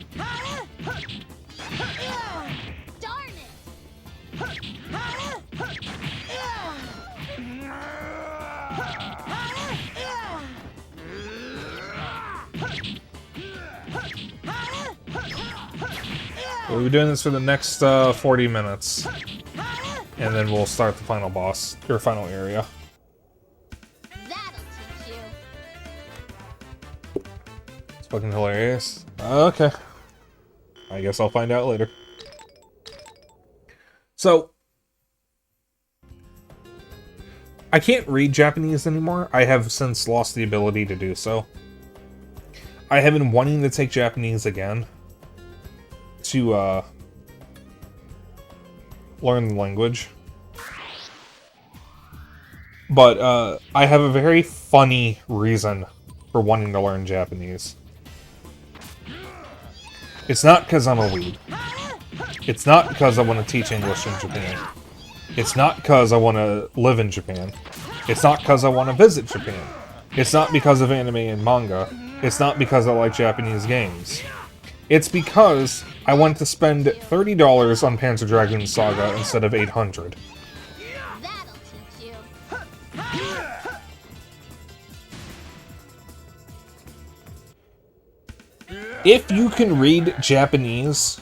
We'll be doing this for the next 40 minutes. And then we'll start the final boss, or final area. That'll teach you. It's fucking hilarious. Okay. I guess I'll find out later. So, I can't read Japanese anymore. I have since lost the ability to do so. I have been wanting to take Japanese again to learn the language. But I have a very funny reason for wanting to learn Japanese. It's not because I'm a weeb. It's not because I want to teach English in Japan. It's not because I want to live in Japan. It's not because I want to visit Japan. It's not because of anime and manga. It's not because I like Japanese games. It's because I want to spend $30 on Panzer Dragoon Saga instead of $800. That'll teach you. If you can read Japanese...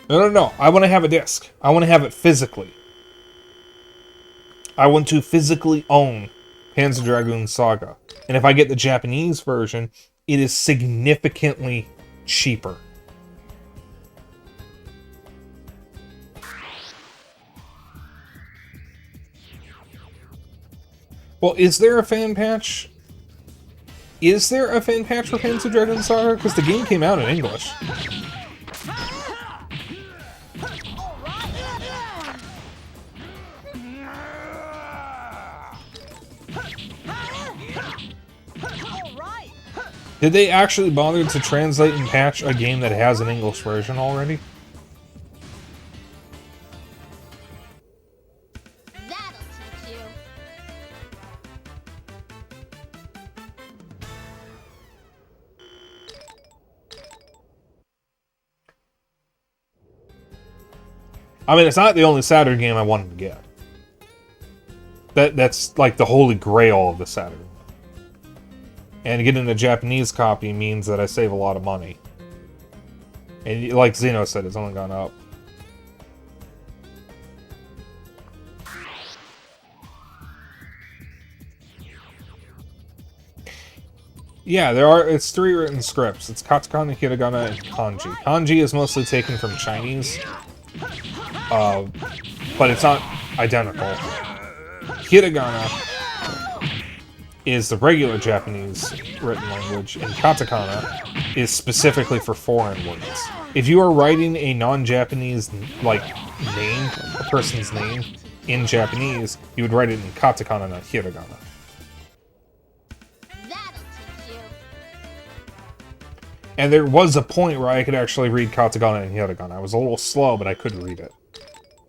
No. I want to have a disc. I want to have it physically. I want to physically own Panzer Dragoon Saga. And if I get the Japanese version, it is significantly cheaper. Well, is there a fan patch? Is there a fan patch for Panzer Dragoon Saga? Because the game came out in English. Did they actually bother to translate and patch a game that has an English version already? That'll teach you. I mean, it's not the only Saturn game I wanted to get. That's like the holy grail of the Saturn. And getting a Japanese copy means that I save a lot of money. And like Xeno said, it's only gone up. Yeah, it's 3 written scripts. It's katakana, hiragana, and kanji. Kanji is mostly taken from Chinese. But it's not identical. Hiragana is the regular Japanese written language, and katakana is specifically for foreign words. If you are writing a non-Japanese, like, name, a person's name, in Japanese, you would write it in katakana, not hiragana. That'll teach you. And there was a point where I could actually read katakana and hiragana. I was a little slow, but I could read it.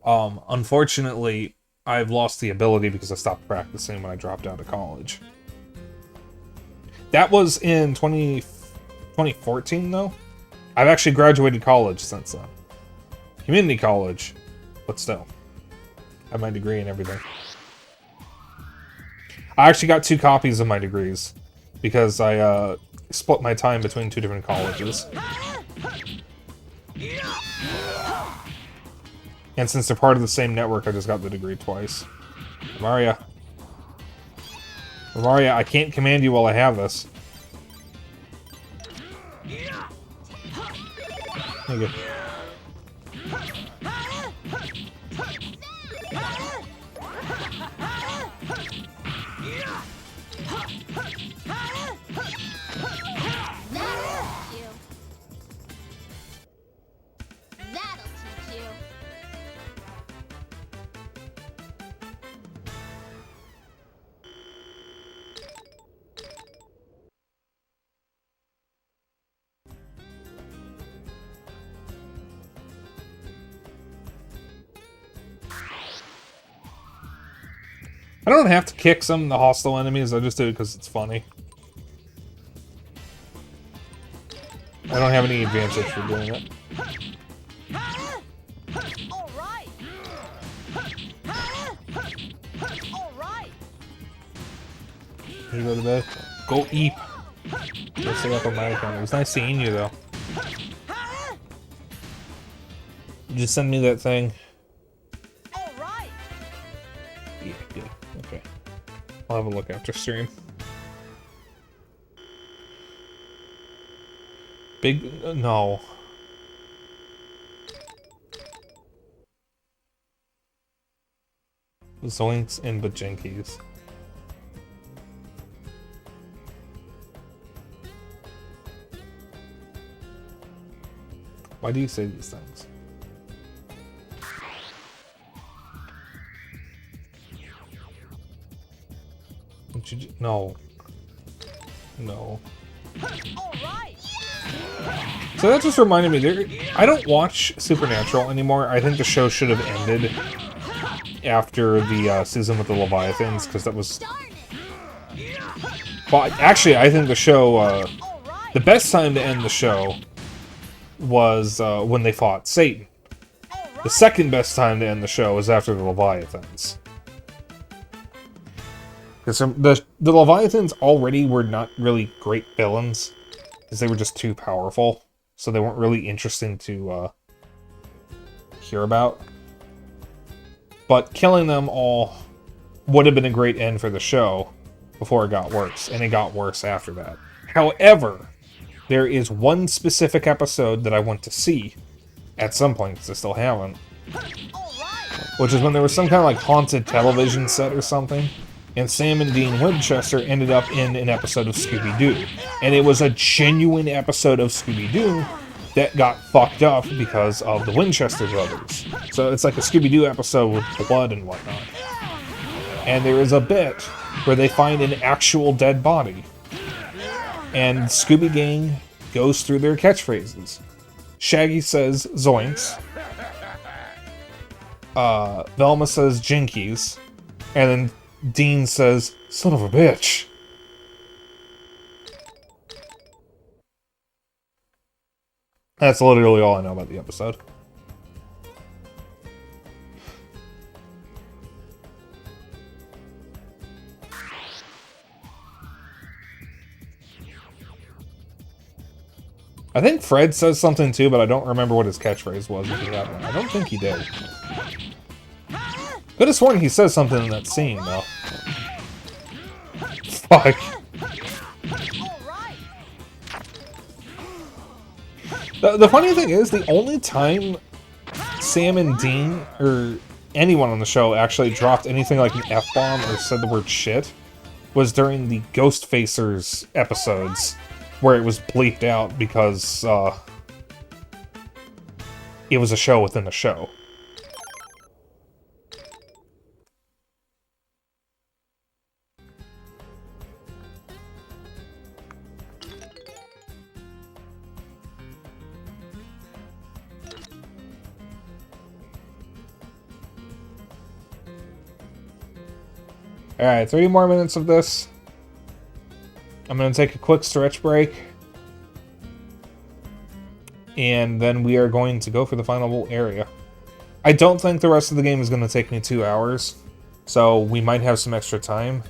Unfortunately, I've lost the ability because I stopped practicing when I dropped out of college. That was in 2014, though. I've actually graduated college since then. Community college, but still. I have my degree and everything. I actually got 2 copies of my degrees because I split my time between 2 different colleges. And since they're part of the same network, I just got the degree twice. Maria. Maria, I can't command you while I have this. There you go. That'll teach you. I don't have to kick some of the hostile enemies, I just do it because it's funny. I don't have any advantage for doing it. Alright. Alright. You go to bed? Go eep. Go stay up on my account. It was nice seeing you, though. Just send me that thing. Alright. Yeah, good. Okay. I'll have a look after stream. Big... no. Zoinks and Bajinkis. Why do you say these things? No. No. Alright. So that just reminded me, I don't watch Supernatural anymore. I think the show should have ended after the season with the Leviathans, because that was... Darn it! Well, actually, I think the show, All the right. best time to end the show was when they fought Satan. All The right. second best time to end the show was after the Leviathans. Because the Leviathans already were not really great villains, because they were just too powerful, so they weren't really interesting to hear about. But killing them all would have been a great end for the show before it got worse, and it got worse after that. However, there is one specific episode that I want to see at some point, because I still haven't, All right. which is when there was some kind of like haunted television set or something, and Sam and Dean Winchester ended up in an episode of Scooby-Doo. And it was a genuine episode of Scooby-Doo that got fucked up because of the Winchester brothers. So it's like a Scooby-Doo episode with blood and whatnot. And there is a bit where they find an actual dead body. And Scooby Gang goes through their catchphrases. Shaggy says zoinks. Velma says jinkies. And then Dean says, son of a bitch. That's literally all I know about the episode. I think Fred says something too, but I don't remember what his catchphrase was if he had one. I don't think he did. Could have sworn he says something in that scene, though. Fuck. All right. The funny thing is, the only time Sam and Dean, or anyone on the show, actually dropped anything like an F-bomb or said the word shit was during the Ghostfacers episodes, where it was bleeped out because it was a show within a show. Alright, 3 more minutes of this. I'm going to take a quick stretch break. And then we are going to go for the final area. I don't think the rest of the game is going to take me 2 hours. So we might have some extra time.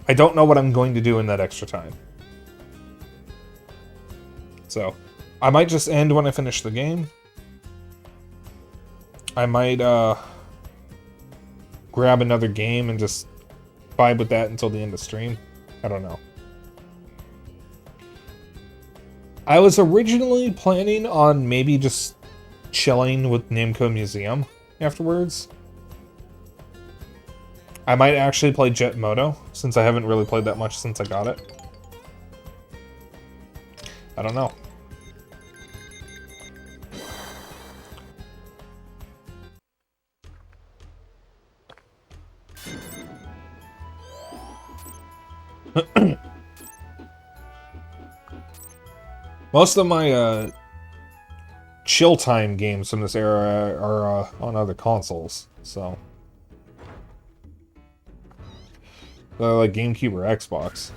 I don't know what I'm going to do in that extra time. So, I might just end when I finish the game. I might, grab another game and just vibe with that until the end of stream. I don't know. I was originally planning on maybe just chilling with Namco Museum afterwards. I might actually play Jet Moto, since I haven't really played that much since I got it. I don't know. Most of my chill time games from this era are on other consoles, so like GameCube or Xbox.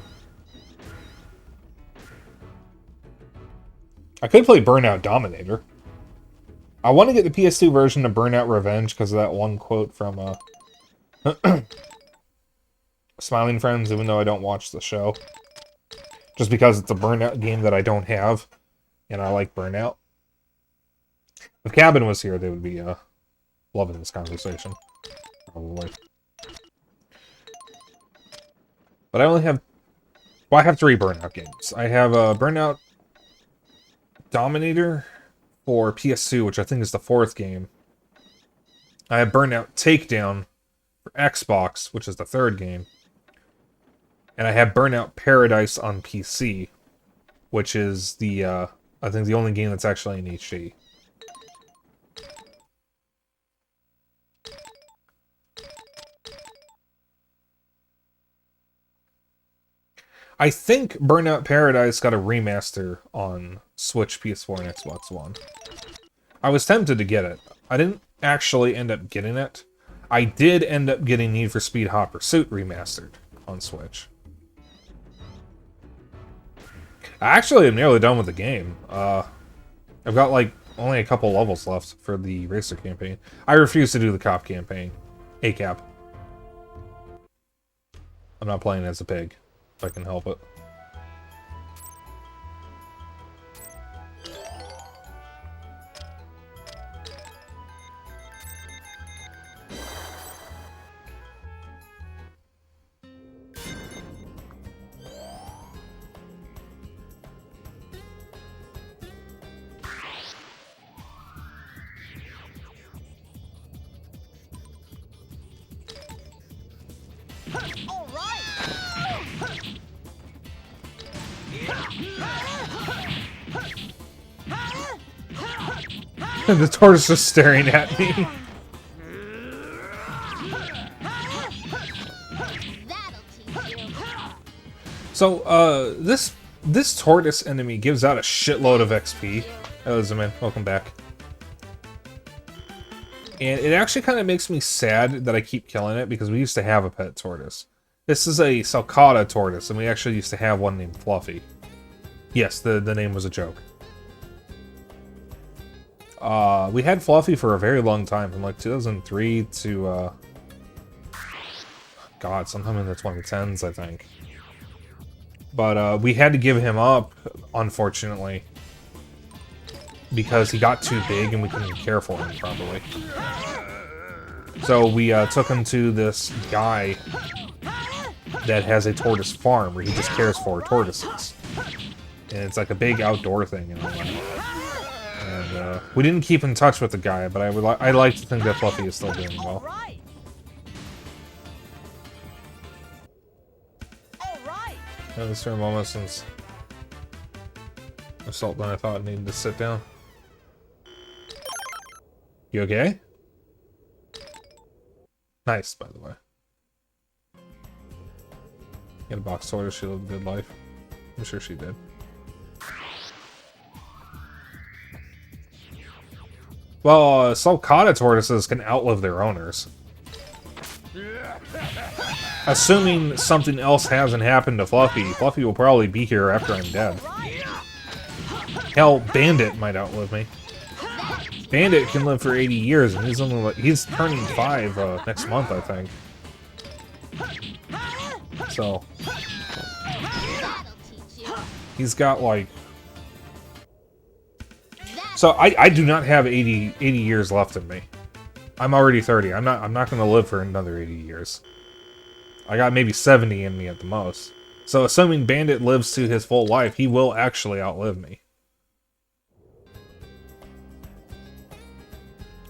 I could play Burnout Dominator. I want to get the PS2 version of Burnout Revenge because of that one quote from Smiling Friends, even though I don't watch the show. Just because it's a Burnout game that I don't have, and I like Burnout. If Cabin was here, they would be loving this conversation. Probably. But I only have... Well, I have 3 Burnout games. I have Burnout Dominator for PS2, which I think is the 4th game. I have Burnout Takedown for Xbox, which is the 3rd game. And I have Burnout Paradise on PC, which is the, I think the only game that's actually in HD. I think Burnout Paradise got a remaster on Switch, PS4, and Xbox One. I was tempted to get it. I didn't actually end up getting it. I did end up getting Need for Speed Hot Pursuit remastered on Switch. I actually am nearly done with the game. I've got like only a couple levels left for the racer campaign. I refuse to do the cop campaign. ACAP. I'm not playing as a pig, if I can help it. All right. The tortoise is staring at me. That'll teach you. So, this tortoise enemy gives out a shitload of XP. Hello, Zaman. Welcome back. And it actually kind of makes me sad that I keep killing it, because we used to have a pet tortoise. This is a sulcata tortoise, and we actually used to have one named Fluffy. Yes, the name was a joke. We had Fluffy for a very long time, from like 2003 to, God, sometime in the 2010s, I think. But we had to give him up, unfortunately, because he got too big and we couldn't care for him properly. So we took him to this guy that has a tortoise farm where he just cares for tortoises. And it's like a big outdoor thing and all that. And we didn't keep in touch with the guy, but I like to think that Fluffy is still doing All well. right. All right. It was for a moment since Assault when I thought I needed to sit down. You okay? Nice, by the way. Get a box tortoise, she lived a good life. I'm sure she did. Well, sulcata tortoises can outlive their owners. Assuming something else hasn't happened to Fluffy, Fluffy will probably be here after I'm dead. Hell, Bandit might outlive me. Bandit can live for 80 years, and he's only like, he's turning 5 next month, I think. So That'll teach you. he's got like. So I do not have 80 years left in me. I'm already 30. I'm not going to live for another 80 years. I got maybe 70 in me at the most. So assuming Bandit lives to his full life, he will actually outlive me.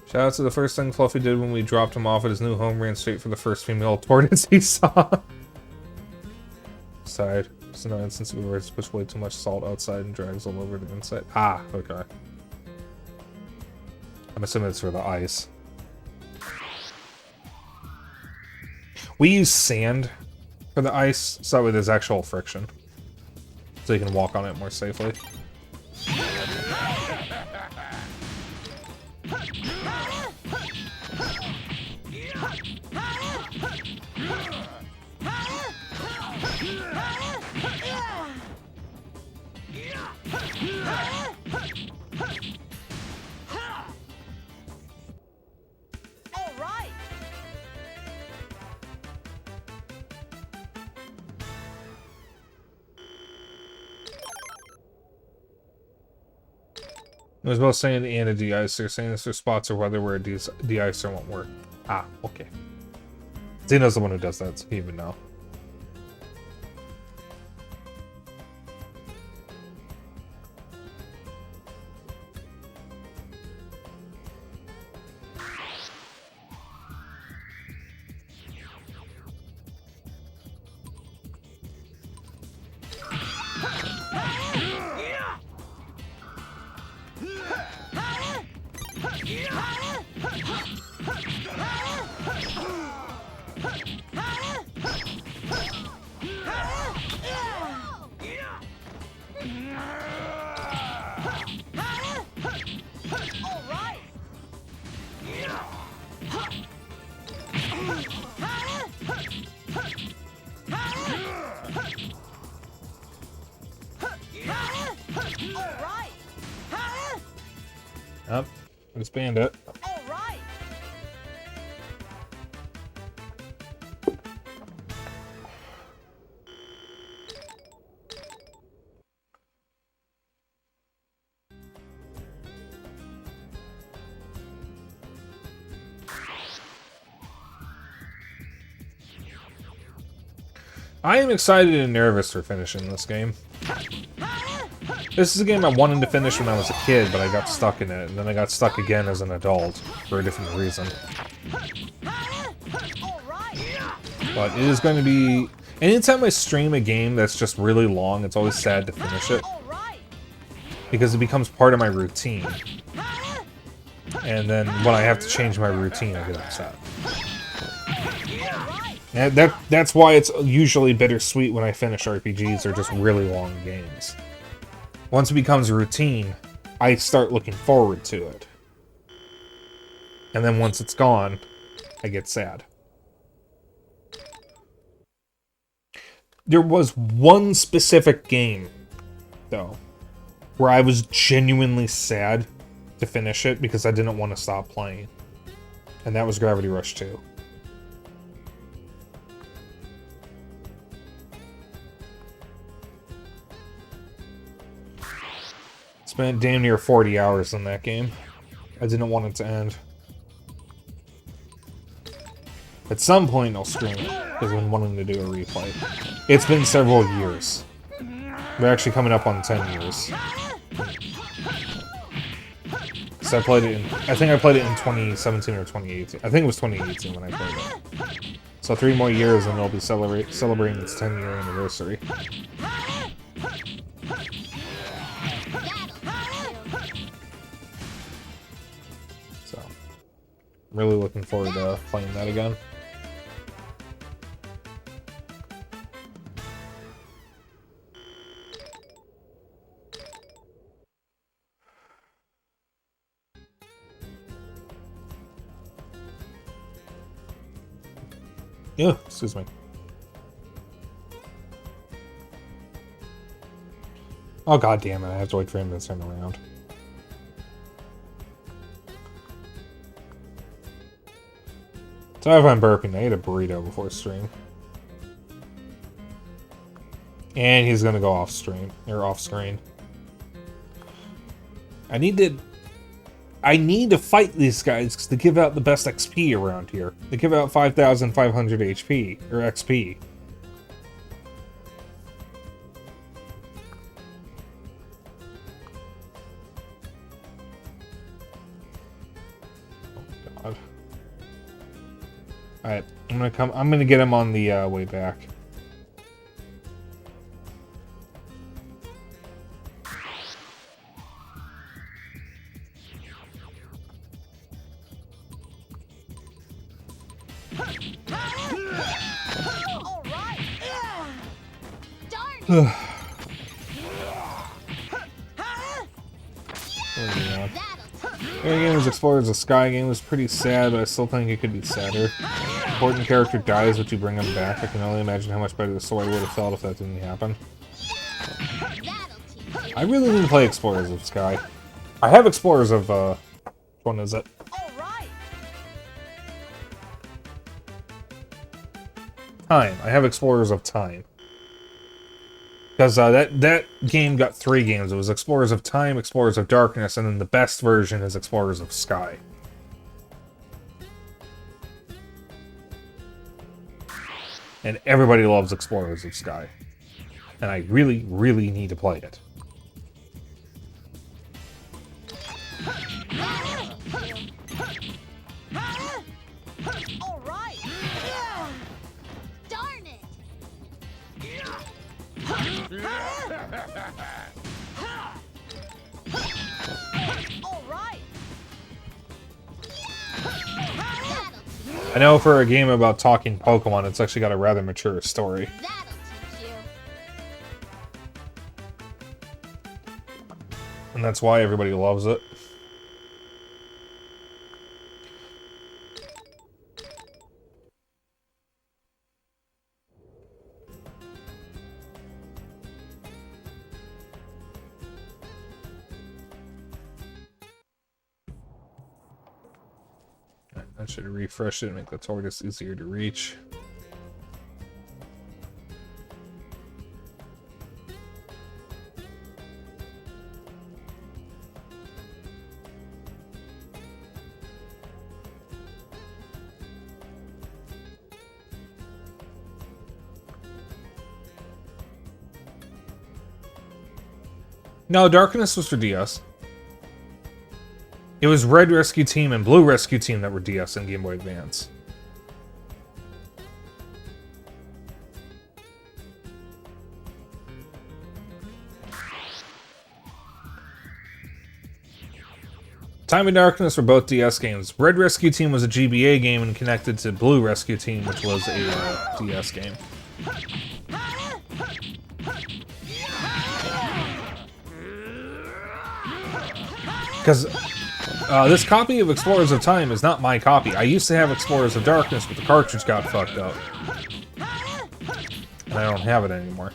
Shout out to the first thing Fluffy did when we dropped him off at his new home, ran straight for the first female tortoise he saw. Side. It's no instance where it's pushed way too much salt outside and drags all over the inside. Ah, okay. I'm assuming it's for the ice. We use sand for the ice, so that way there's actual friction. So you can walk on it more safely. All right. It was both sand and a de-icer. Saying this for spots or weather where a de-icer won't work. Ah, okay. Xeno's the one who does that, so he would know. All right. Huh? Up. Expand it. All right. I am excited and nervous for finishing this game. This is a game I wanted to finish when I was a kid, but I got stuck in it, and then I got stuck again as an adult for a different reason. All right. But it is going to be... Anytime I stream a game that's just really long, it's always sad to finish it, All right. because it becomes part of my routine. And then when I have to change my routine, I get upset. And that's why it's usually bittersweet when I finish RPGs or just really long games. Once it becomes a routine, I start looking forward to it. And then once it's gone, I get sad. There was one specific game, though, where I was genuinely sad to finish it because I didn't want to stop playing. And that was Gravity Rush 2. Spent damn near 40 hours in that game. I didn't want it to end. At some point I'll stream it, because I've been wanting to do a replay. It's been several years. We're actually coming up on 10 years. So I played it in... I think I played it in 2017 or 2018. I think it was 2018 when I played it. So 3 more years and they'll be celebrating its 10-year anniversary. So, I'm really looking forward to playing that again. Yeah, excuse me. Oh god damn it, I have to wait for him to turn around. Sorry if I'm burping, I ate a burrito before stream. And he's gonna go off stream, or off screen. I need to fight these guys to give out the best XP around here. They give out 5,500 HP, or XP. Oh god. Alright, I'm gonna get him on the way back. All right. Darn it! Yeah. That'll teach you. The game was Explorers of Sky game was pretty sad, but I still think it could be sadder. Important character dies, but you bring him back. I can only imagine how much better the story would have felt if that didn't happen. That'll teach you. I really need to play Explorers of Sky. I have Explorers of, which one is it? All right. Time. I have Explorers of Time. Because that game got 3 games. It was Explorers of Time, Explorers of Darkness, and then the best version is Explorers of Sky. And everybody loves Explorers of Sky. And I really, really need to play it. All right. Darn it! All right. That'll teach you. I know for a game about talking Pokemon, it's actually got a rather mature story. That'll teach you. And that's why everybody loves it. I should refresh it and make the tortoise easier to reach. No, Darkness was for DS. It was Red Rescue Team and Blue Rescue Team that were DS and Game Boy Advance. Time and Darkness were both DS games. Red Rescue Team was a GBA game and connected to Blue Rescue Team, which was a DS game. Because this copy of Explorers of Time is not my copy. I used to have Explorers of Darkness, but the cartridge got fucked up. And I don't have it anymore.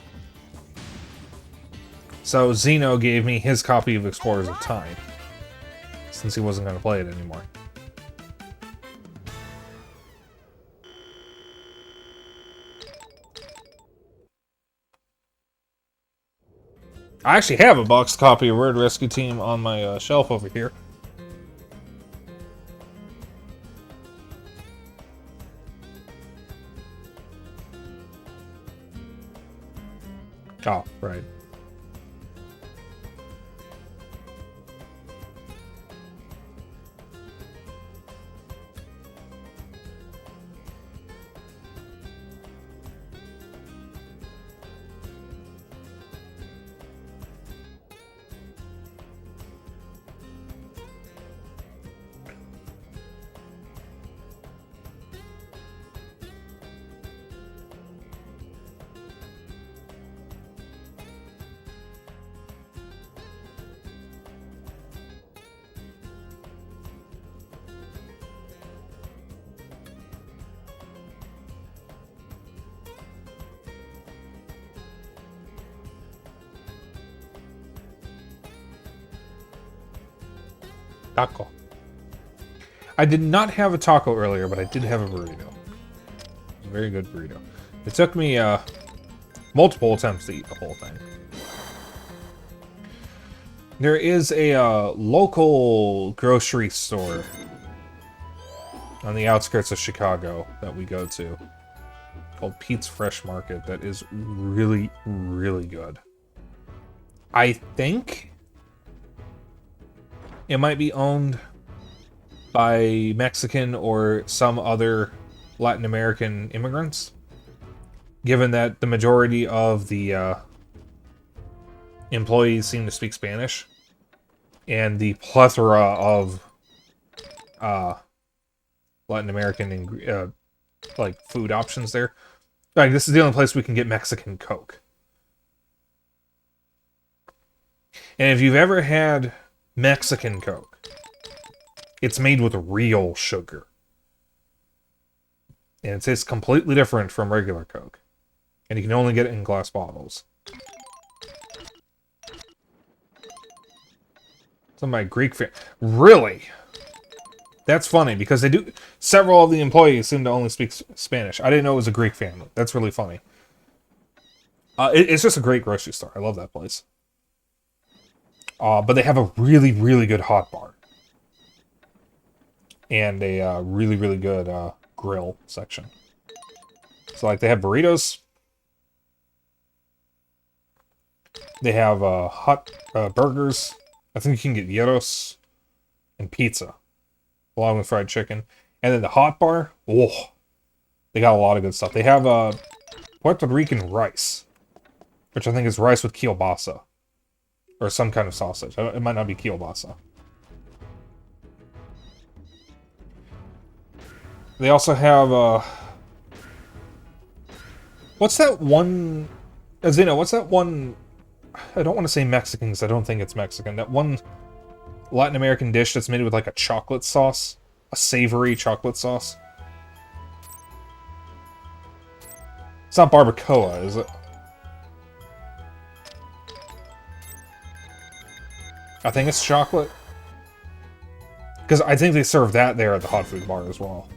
So Zeno gave me his copy of Explorers of Time, since he wasn't going to play it anymore. I actually have a boxed copy of Red Rescue Team on my shelf over here. Oh, right. Taco. I did not have a taco earlier, but I did have a burrito. It was a very good burrito. It took me multiple attempts to eat the whole thing. There is a local grocery store on the outskirts of Chicago that we go to called Pete's Fresh Market that is really, really good. I think it might be owned by Mexican or some other Latin American immigrants, given that the majority of the employees seem to speak Spanish, and the plethora of Latin American like food options there. Like, this is the only place we can get Mexican Coke. And if you've ever had Mexican Coke, it's made with real sugar. And it tastes completely different from regular Coke. And you can only get it in glass bottles. Some of my Greek fan... Really? That's funny, because they do... Several of the employees seem to only speak Spanish. I didn't know it was a Greek family. That's really funny. It's just a great grocery store. I love that place. But they have a really, really good hot bar. And a really, really good grill section. So, like, they have burritos. They have hot burgers. I think you can get gyros and pizza, along with fried chicken. And then the hot bar, oh, they got a lot of good stuff. They have Puerto Rican rice, which I think is rice with kielbasa. Or some kind of sausage. It might not be kielbasa. They also have, what's that one... Zeno, what's that one... I don't want to say Mexican, because I don't think it's Mexican. That one Latin American dish that's made with, like, a chocolate sauce. A savory chocolate sauce. It's not barbacoa, is it? I think it's chocolate. Because I think they serve that there at the hot food bar as well.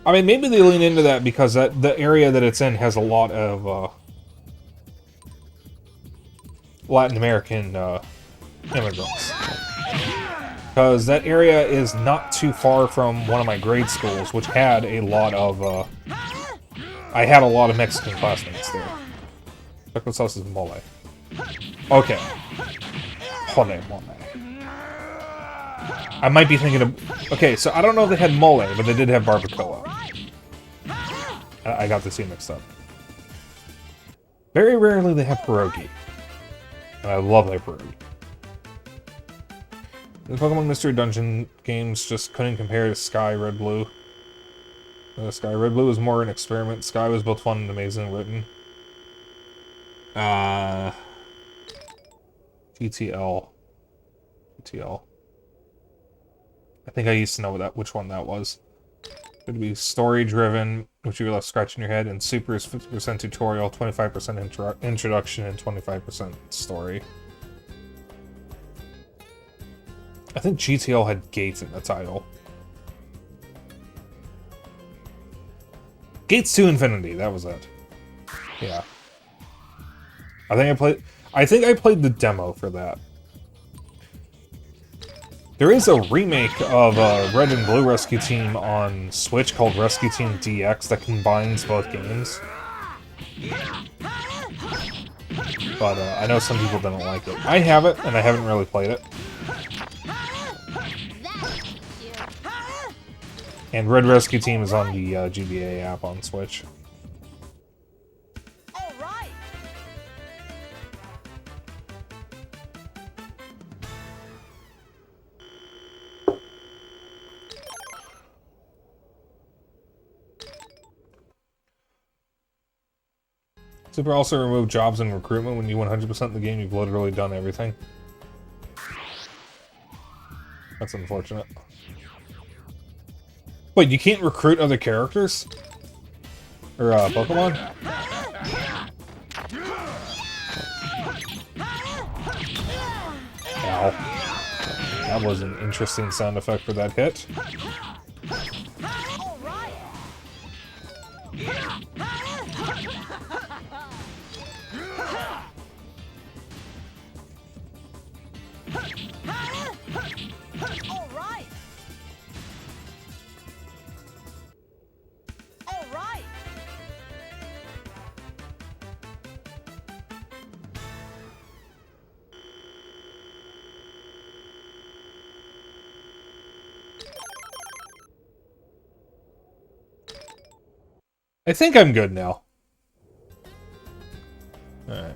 I mean, maybe they lean into that because the area that it's in has a lot of Latin American immigrants. Because that area is not too far from one of my grade schools, which had a lot of, I had a lot of Mexican classmates there. Chocolate sauce is mole. Okay. Mole. I might be thinking of... Okay, so I don't know if they had mole, but they did have barbacoa. I got the two mixed up. Very rarely they have pierogi. And I love their pierogi. The Pokemon Mystery Dungeon games just couldn't compare to Sky Red Blue. Sky Red Blue was more an experiment. Sky was both fun and amazing written. GTL. GTL. I think I used to know which one that was. It would be story-driven, which you were left scratching your head, and Super is 50% tutorial, 25% introduction, and 25% story. I think GTL had Gates in the title. Gates to Infinity, that was it. Yeah. I think I played the demo for that. There is a remake of Red and Blue Rescue Team on Switch called Rescue Team DX that combines both games. But I know some people don't like it. I have it, and I haven't really played it. And Red Rescue Team is on the GBA app on Switch. All right. Super also removed jobs and recruitment. When you 100% the game, you've literally done everything. That's unfortunate. Wait, you can't recruit other characters? Or, Pokemon? Ow. That was an interesting sound effect for that hit. All right. All right. All right. I think I'm good now. Alright.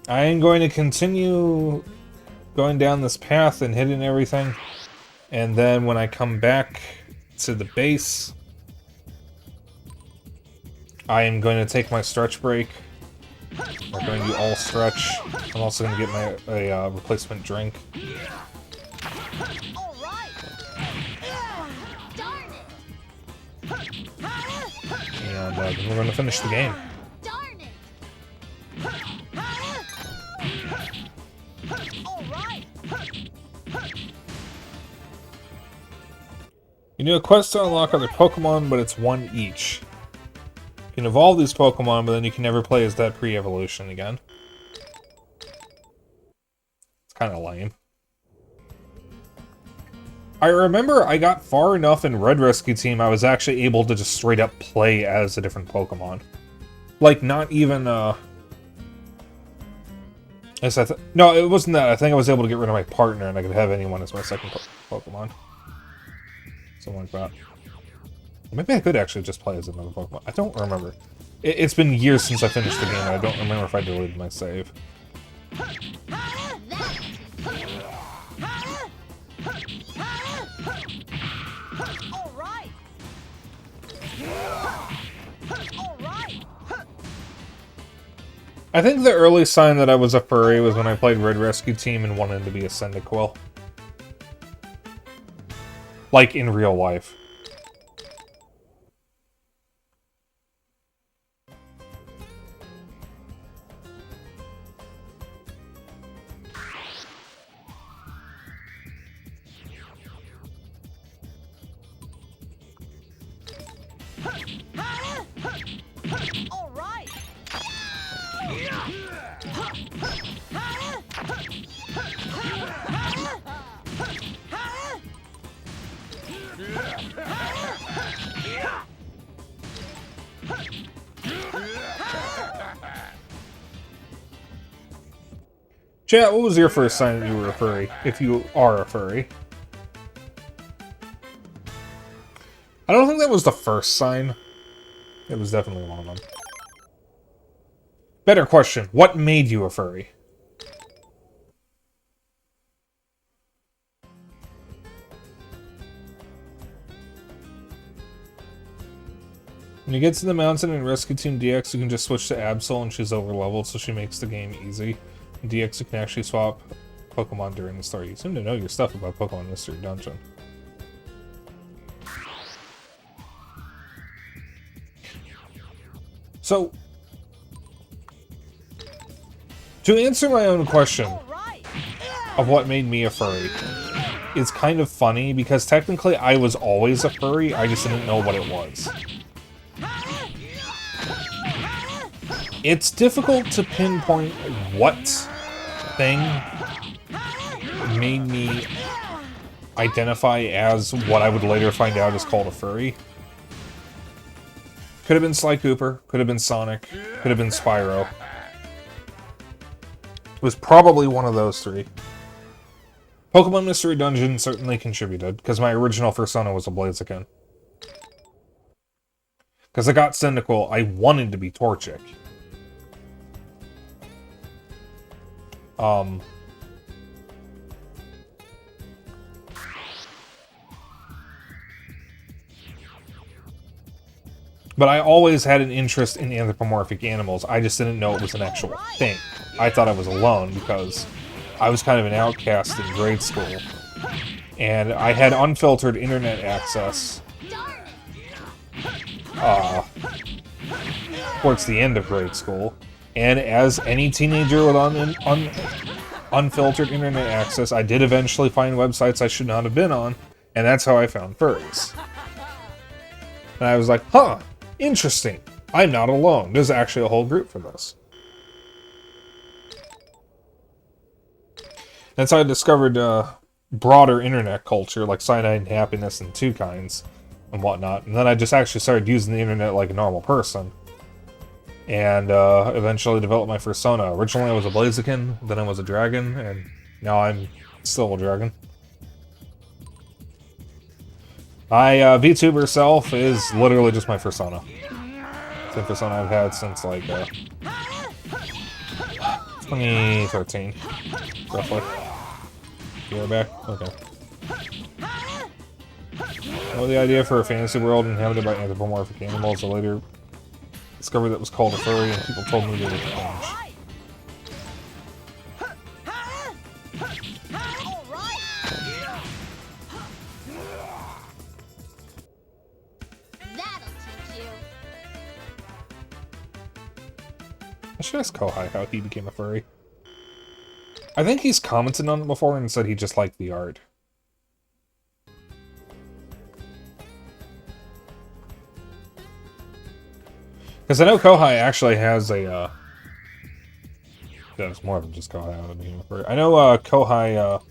I am going to continue going down this path and hitting everything. And then when I come back to the base, I am going to take my stretch break. We're going to do all stretch. I'm also going to get my replacement drink. All right. Darn it! And then we're going to finish the game. Darn it! All right. You do a quest to unlock other Pokemon, but it's one each. You can evolve these Pokemon, but then you can never play as that pre-evolution again. It's kind of lame. I remember I got far enough in Red Rescue Team, I was actually able to just straight up play as a different Pokemon. Like, not even, no, it wasn't that. I think I was able to get rid of my partner, and I could have anyone as my second Pokemon. Something like that. Maybe I could actually just play as another Pokemon. I don't remember. It's been years since I finished the game, and I don't remember if I deleted my save. All right. All right. I think the early sign that I was a furry was when I played Red Rescue Team and wanted to be a Cyndaquil. Like, in real life. Chat, what was your first sign that you were a furry? If you are a furry. I don't think that was the first sign. It was definitely one of them. Better question, what made you a furry? When you get to the mountain in Rescue Team DX, you can just switch to Absol and she's over-leveled, so she makes the game easy. In DX, you can actually swap Pokemon during the story. You seem to know your stuff about Pokemon Mystery Dungeon. So, to answer my own question of what made me a furry, it's kind of funny because technically I was always a furry, I just didn't know what it was. It's difficult to pinpoint what thing made me identify as what I would later find out is called a furry. Could have been Sly Cooper, could have been Sonic, could have been Spyro. It was probably one of those three. Pokemon Mystery Dungeon certainly contributed, because my original persona was a Blaziken. Because I got cynical, I wanted to be Torchic. But I always had an interest in anthropomorphic animals. I just didn't know it was an actual thing. I thought I was alone because I was kind of an outcast in grade school. And I had unfiltered internet access towards the end of grade school. And as any teenager with unfiltered internet access, I did eventually find websites I should not have been on. And that's how I found furries. And I was like, huh, interesting. I'm not alone. There's actually a whole group for this. That's how I discovered broader internet culture, like Cyanide and Happiness and Two Kinds and whatnot. And then I just actually started using the internet like a normal person. And eventually developed my persona. Originally I was a Blaziken, then I was a dragon, and now I'm still a dragon. My VTuber self is literally just my persona. Same persona I've had since like 2013, roughly. You're back? Okay. Well, the idea for a fantasy world inhabited by anthropomorphic animals, I later discovered that was called a furry, and people told me they were cringe. I should ask Kohai how he became a furry. I think he's commented on it before and said he just liked the art. Because I know Kohai actually has a, it's more than just Kohai. I know Kohai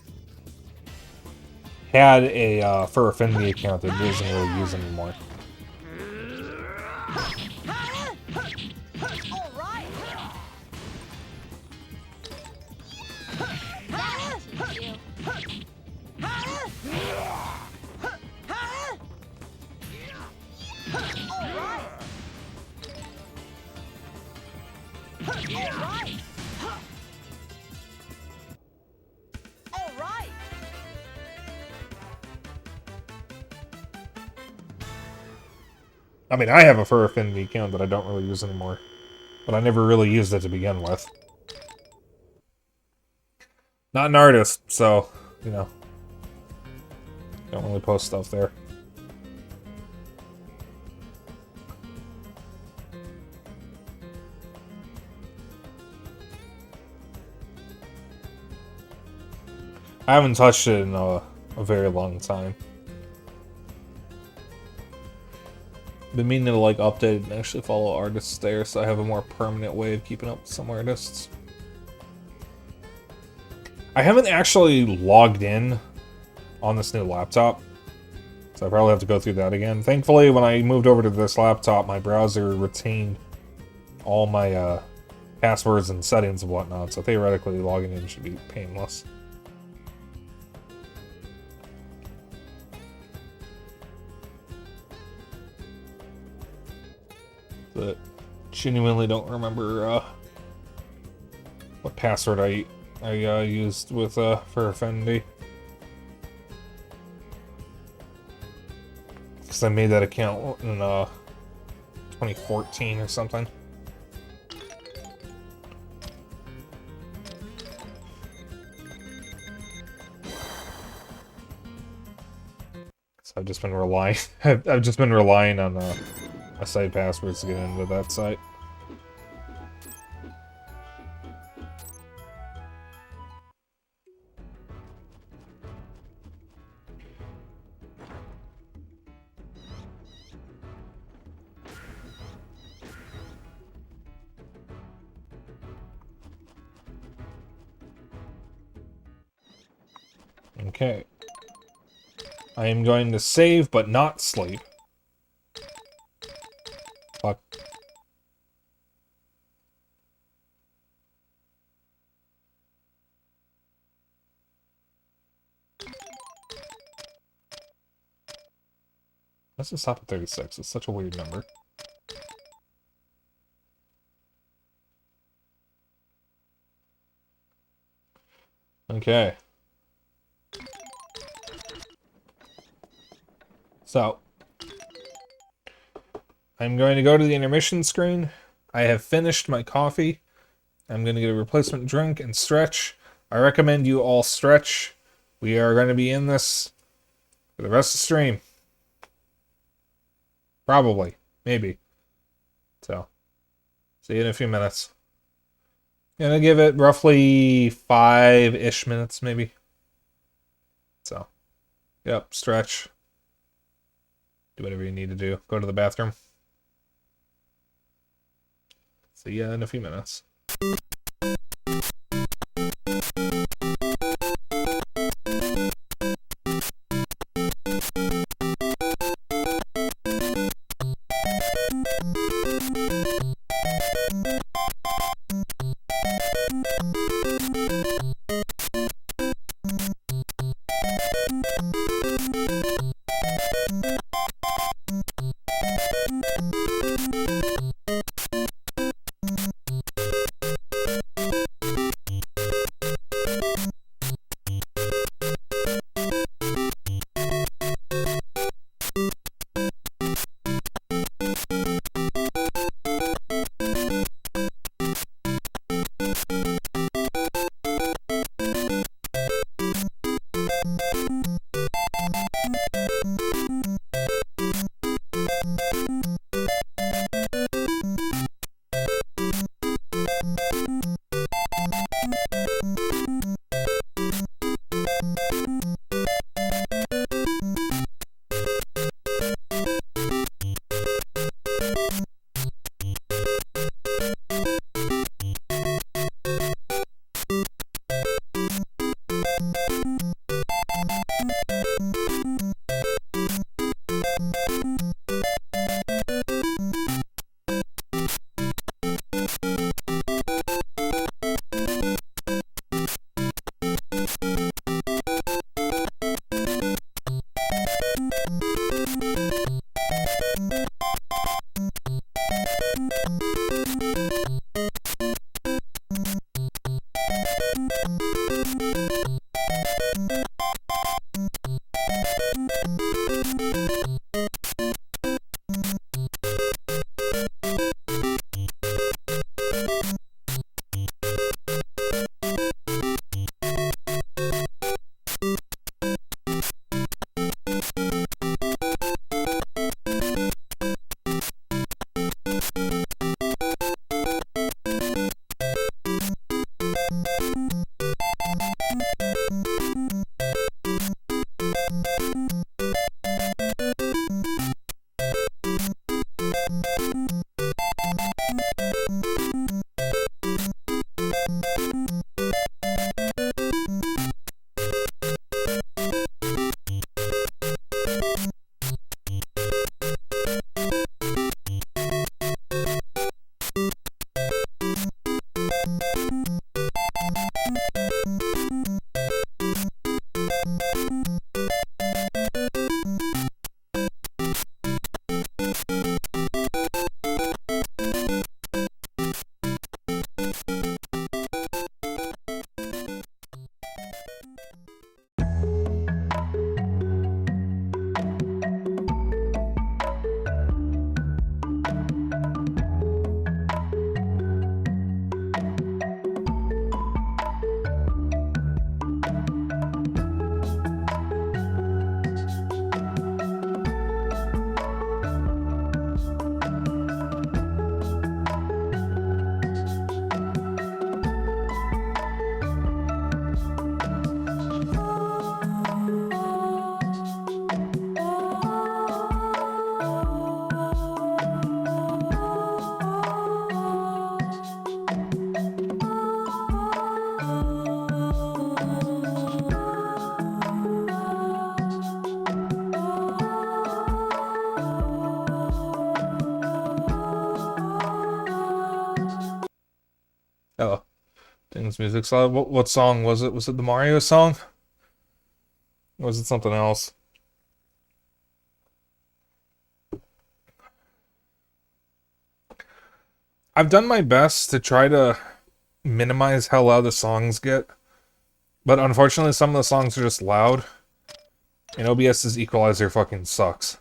had a Fur Affinity account that he doesn't really use anymore. I mean, I have a Fur Affinity account that I don't really use anymore. But I never really used it to begin with. Not an artist, so, you know. Don't really post stuff there. I haven't touched it in a very long time. Been meaning to like update and actually follow artists there, so I have a more permanent way of keeping up with some artists. I haven't actually logged in on this new laptop, so I probably have to go through that again. Thankfully, when I moved over to this laptop, my browser retained all my passwords and settings and whatnot, so theoretically logging in should be painless. But genuinely don't remember what password I used with for Affinity. Because I made that account in 2014 or something. So I've just been relying. I've just been relying on my site passwords to get into that site. Okay. I am going to save, but not sleep. Fuck. Let's just stop at 36. It's such a weird number. Okay. So, I'm going to go to the intermission screen. I have finished my coffee. I'm going to get a replacement drink and stretch. I recommend you all stretch. We are going to be in this for the rest of the stream. Probably. Maybe. So, see you in a few minutes. Gonna give it roughly 5-ish minutes, maybe. So, yep, stretch. Do whatever you need to do. Go to the bathroom. See ya in a few minutes. Oh, things music's loud. What song was it? Was it the Mario song? Or was it something else? I've done my best to try to minimize how loud the songs get, but unfortunately some of the songs are just loud, and OBS's equalizer fucking sucks.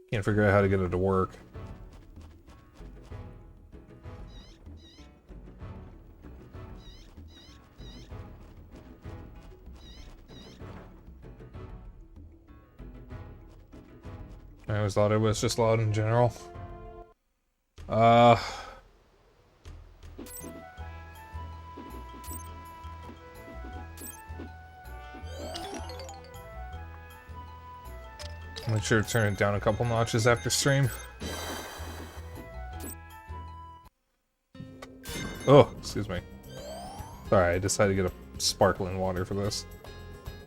Can't figure out how to get it to work. I always thought it was just loud in general. Make sure to turn it down a couple notches after stream. Oh, excuse me. Sorry, I decided to get a sparkling water for this.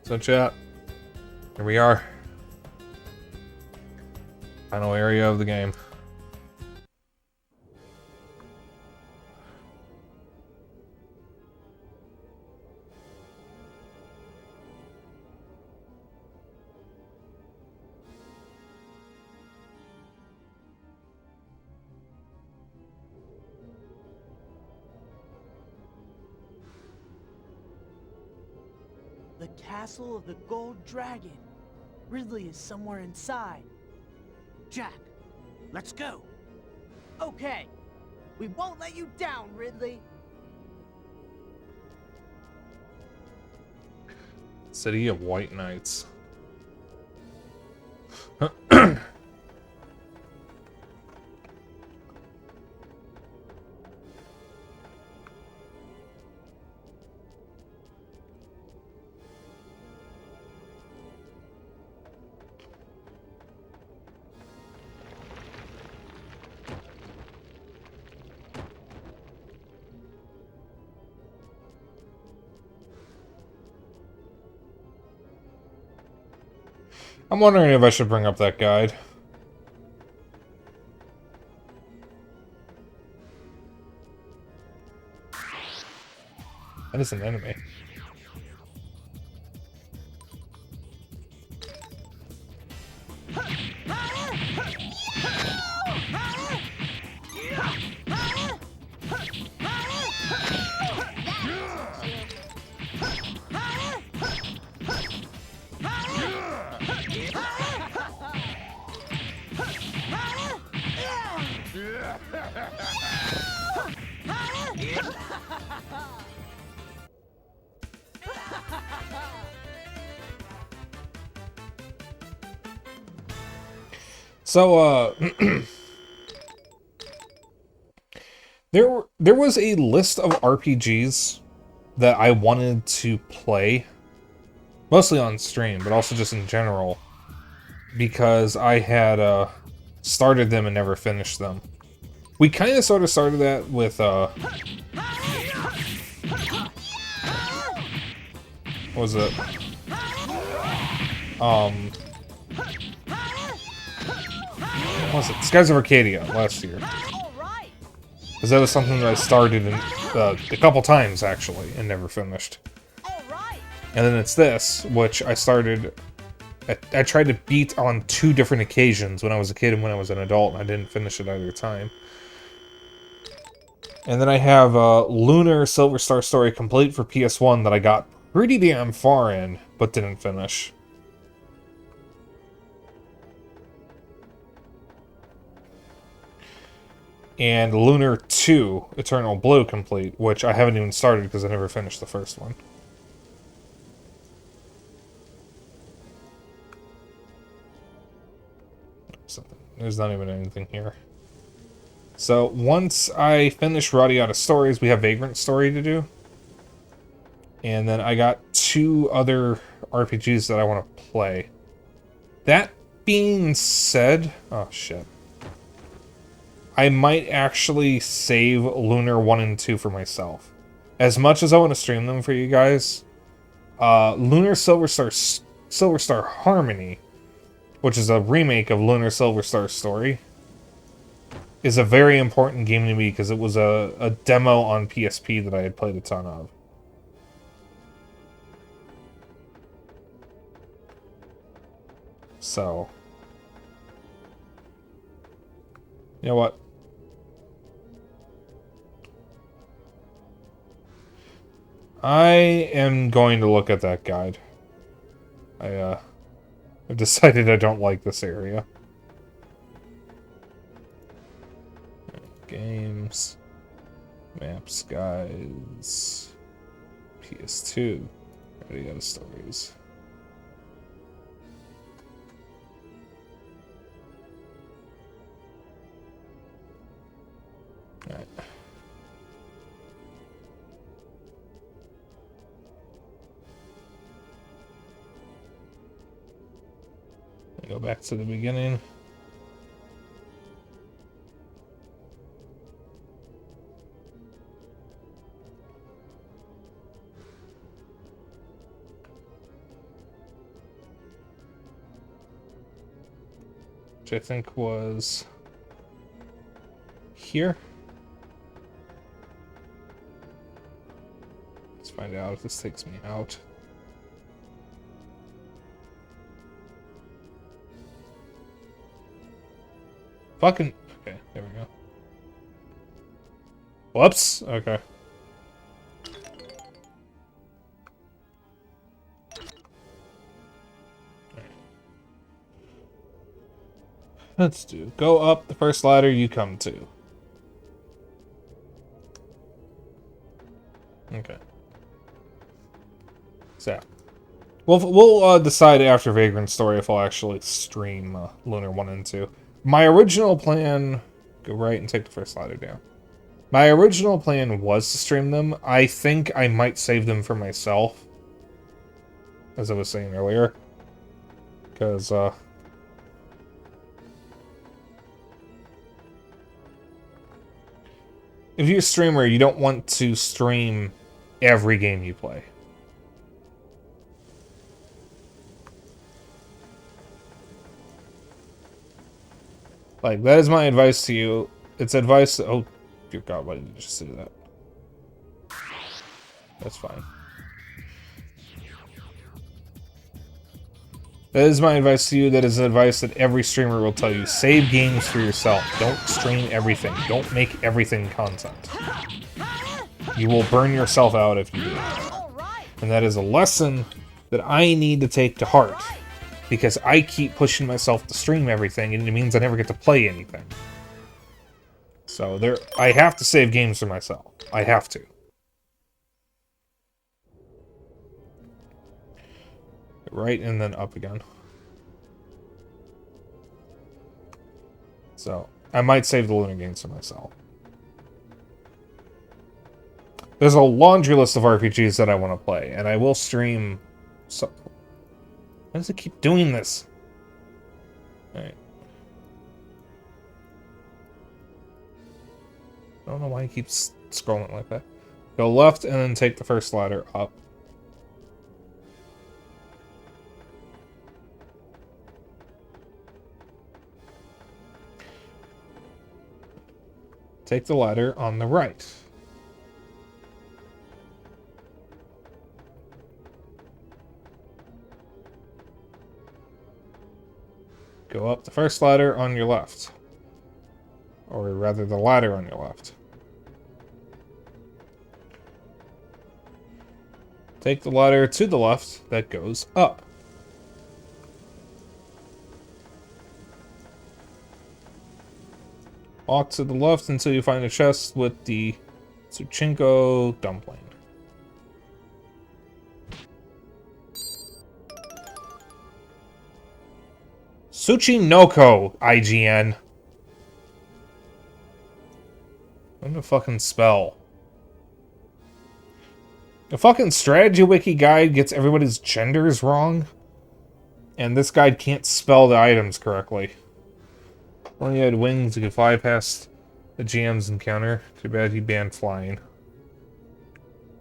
So chat, here we are. Final area of the game. The castle of the gold dragon. Ridley is somewhere inside. Jack, let's go. Okay. We won't let you down, Ridley. City of White Knights. I'm wondering if I should bring up that guide. That is an enemy. So, there was a list of RPGs that I wanted to play, mostly on stream, but also just in general, because I had started them and never finished them. We kind of sort of started that with what was it? What was it? Skies of Arcadia last year. Because that was something that I started in, a couple times, actually, and never finished. And then it's this, which I started... I tried to beat on 2 different occasions, when I was a kid and when I was an adult, and I didn't finish it either time. And then I have Lunar Silver Star Story Complete for PS1 that I got pretty damn far in, but didn't finish. And Lunar 2, Eternal Blue Complete, which I haven't even started because I never finished the first one. There's not even anything here. So, once I finish Radiata Stories, we have Vagrant Story to do. And then I got 2 other RPGs that I want to play. That being said... Oh, shit. I might actually save Lunar 1 and 2 for myself. As much as I want to stream them for you guys, Lunar Silver Star Harmony, which is a remake of Lunar Silver Star Story, is a very important game to me because it was a demo on PSP that I had played a ton of. So, you know what? I am going to look at that guide. I've decided I don't like this area. Games, maps, guides, PS2, Radiata Stories. Alright. Go back to the beginning. Which I think was here. Let's find out if this takes me out. Fucking... Okay, there we go. Whoops! Okay. Let's do. Go up the first ladder you come to. Okay. So, we'll decide after Vagrant Story if I'll actually stream Lunar 1 and 2. My original plan... Go right and take the first ladder down. My original plan was to stream them. I think I might save them for myself. As I was saying earlier. Because, if you're a streamer, you don't want to stream every game you play. Like, that is my advice to you. It's advice... Oh, dear God, why did you just do that? That's fine. That is my advice to you. That is advice that every streamer will tell you. Save games for yourself. Don't stream everything. Don't make everything content. You will burn yourself out if you do that. And that is a lesson that I need to take to heart. Because I keep pushing myself to stream everything, and it means I never get to play anything. So I have to save games for myself. I have to. Right, and then up again. So, I might save the Lunar games for myself. There's a laundry list of RPGs that I want to play, and I will stream... Why does it keep doing this? Alright. I don't know why it keeps scrolling like that. Go left and then take the first ladder up. Take the ladder on the right. Go up the first ladder on your left. Or rather, the ladder on your left. Take the ladder to the left that goes up. Walk to the left until you find a chest with the Tsuchinko dumpling. Tsuchinoko, IGN. What the fucking spell? The fucking strategy wiki guide gets everybody's genders wrong. And this guide can't spell the items correctly. When you had wings, you could fly past the GM's encounter. Too bad he banned flying.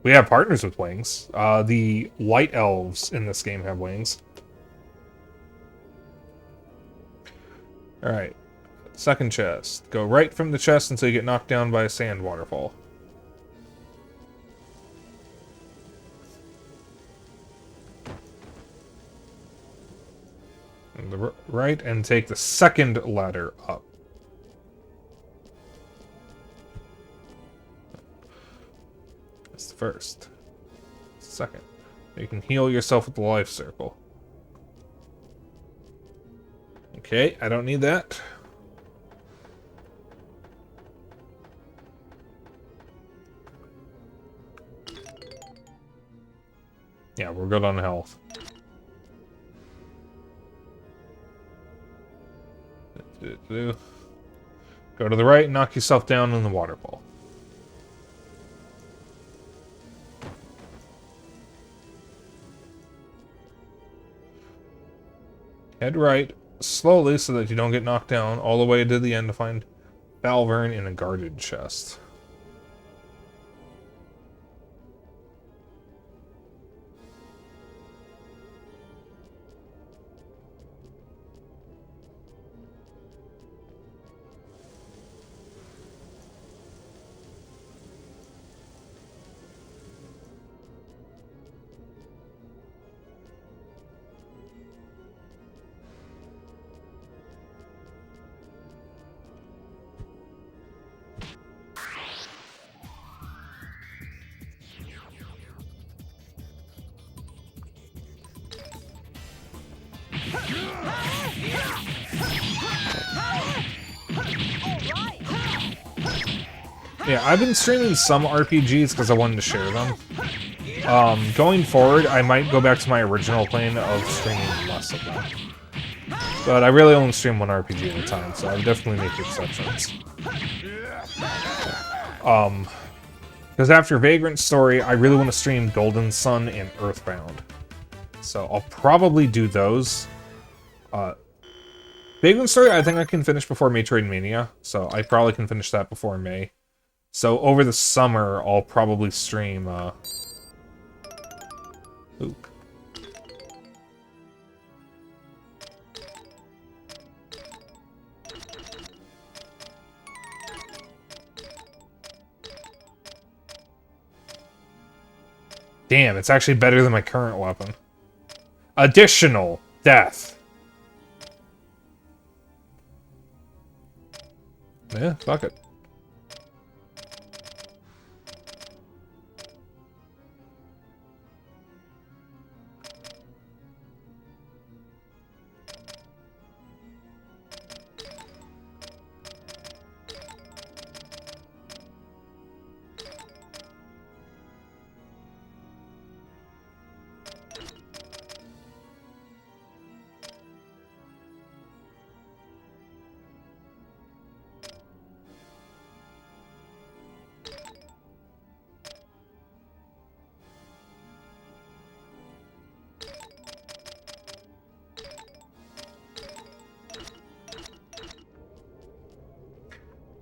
We have partners with wings. The light elves in this game have wings. Alright. Second chest. Go right from the chest until you get knocked down by a sand waterfall. And the right, and take the second ladder up. That's the first. Second. You can heal yourself with the life circle. Okay, I don't need that. Yeah, we're good on health. Go to the right and knock yourself down in the waterfall. Head right, slowly, so that you don't get knocked down, all the way to the end to find Valvern in a guarded chest. Yeah, I've been streaming some RPGs because I wanted to share them. Going forward, I might go back to my original plan of streaming less of them. But I really only stream one RPG at a time, so I would definitely make exceptions. Because after Vagrant Story, I really want to stream Golden Sun and Earthbound. So I'll probably do those. Vagrant Story, I think I can finish before Metroidvania, so I probably can finish that before May. So over the summer, I'll probably stream, Ooh. Damn, it's actually better than my current weapon. Additional death. Yeah, fuck it.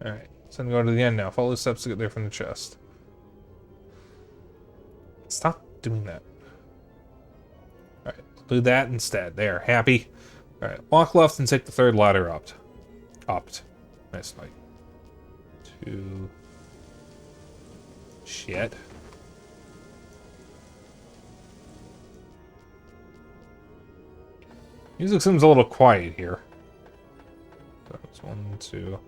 Alright, so I'm going to the end now. Follow the steps to get there from the chest. Stop doing that. Alright, do that instead. There, happy. Alright, walk left and take the third ladder up. Upped. Nice fight. 2. Shit. Music seems a little quiet here. So it's 1, 2.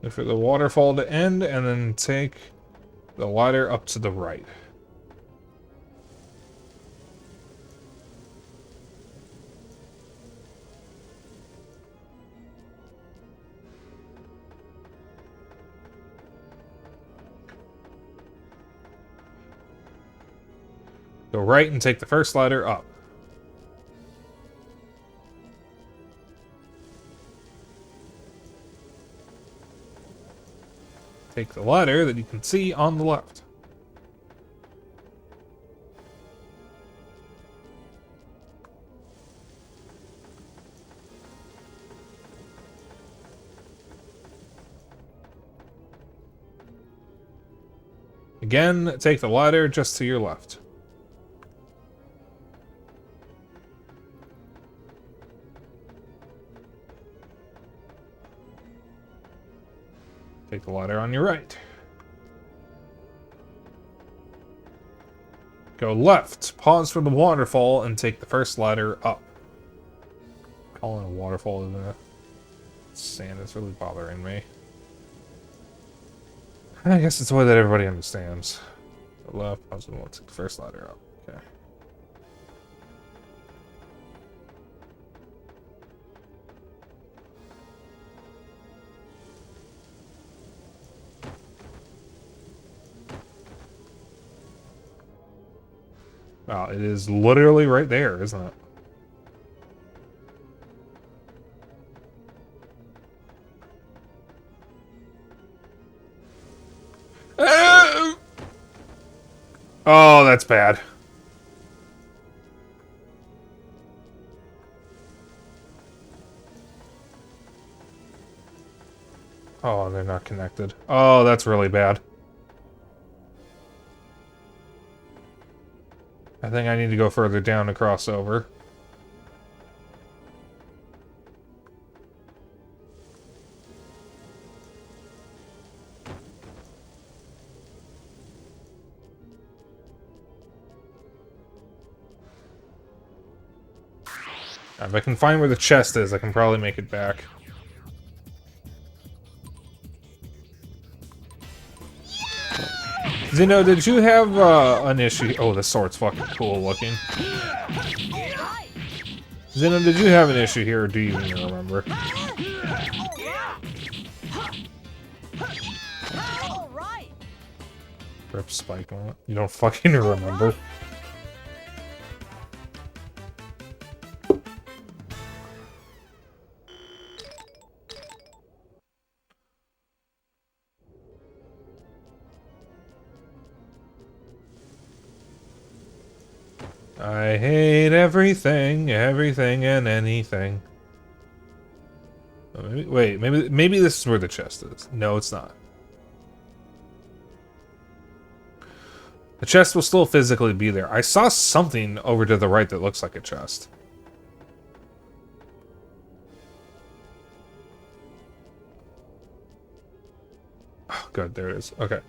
Wait for the waterfall to end, and then take the ladder up to the right. Go right and take the first ladder up. Take the ladder that you can see on the left. Again, take the ladder just to your left. Take the ladder on your right. Go left, pause for the waterfall, and take the first ladder up. Calling it a waterfall, isn't it? Sand is really bothering me. I guess it's the way that everybody understands. Go left, pause for the waterfall, take the first ladder up. Okay. Wow, it is literally right there, isn't it? Oh, that's bad. Oh, they're not connected. Oh, that's really bad. I think I need to go further down to cross over. If I can find where the chest is, I can probably make it back. Zeno, did you have an issue? Oh, the sword's fucking cool looking. Zeno, did you have an issue here, or do you even remember? Rip Spike on it. You don't fucking remember. I hate everything, everything and anything. Oh, maybe this is where the chest is. No, it's not. The chest will still physically be there. I saw something over to the right that looks like a chest. Oh, good, there it is. Okay.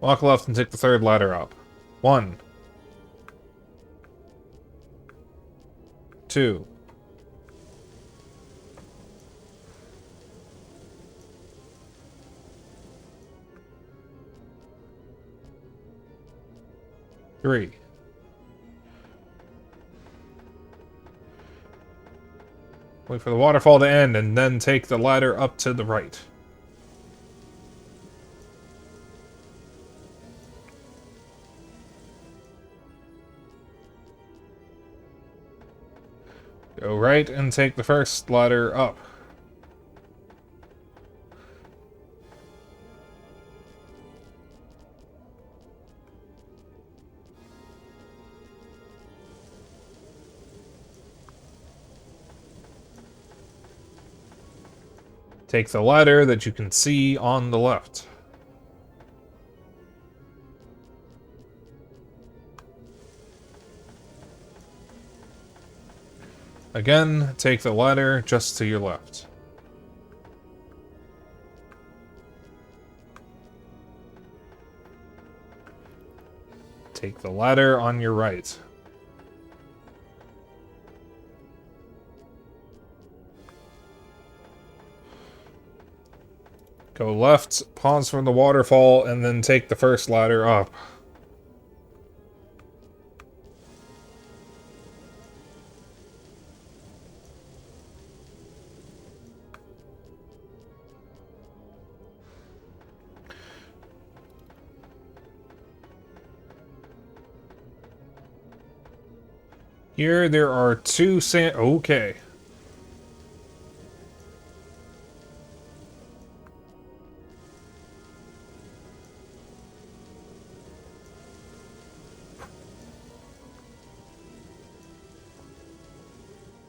Walk left and take the third ladder up. 1. 2. 3. Wait for the waterfall to end and then take the ladder up to the right. Go right and take the first ladder up. Take the ladder that you can see on the left. Again, take the ladder just to your left. Take the ladder on your right. Go left, pause from the waterfall, and then take the first ladder up. Here, there are 2 sand... Okay.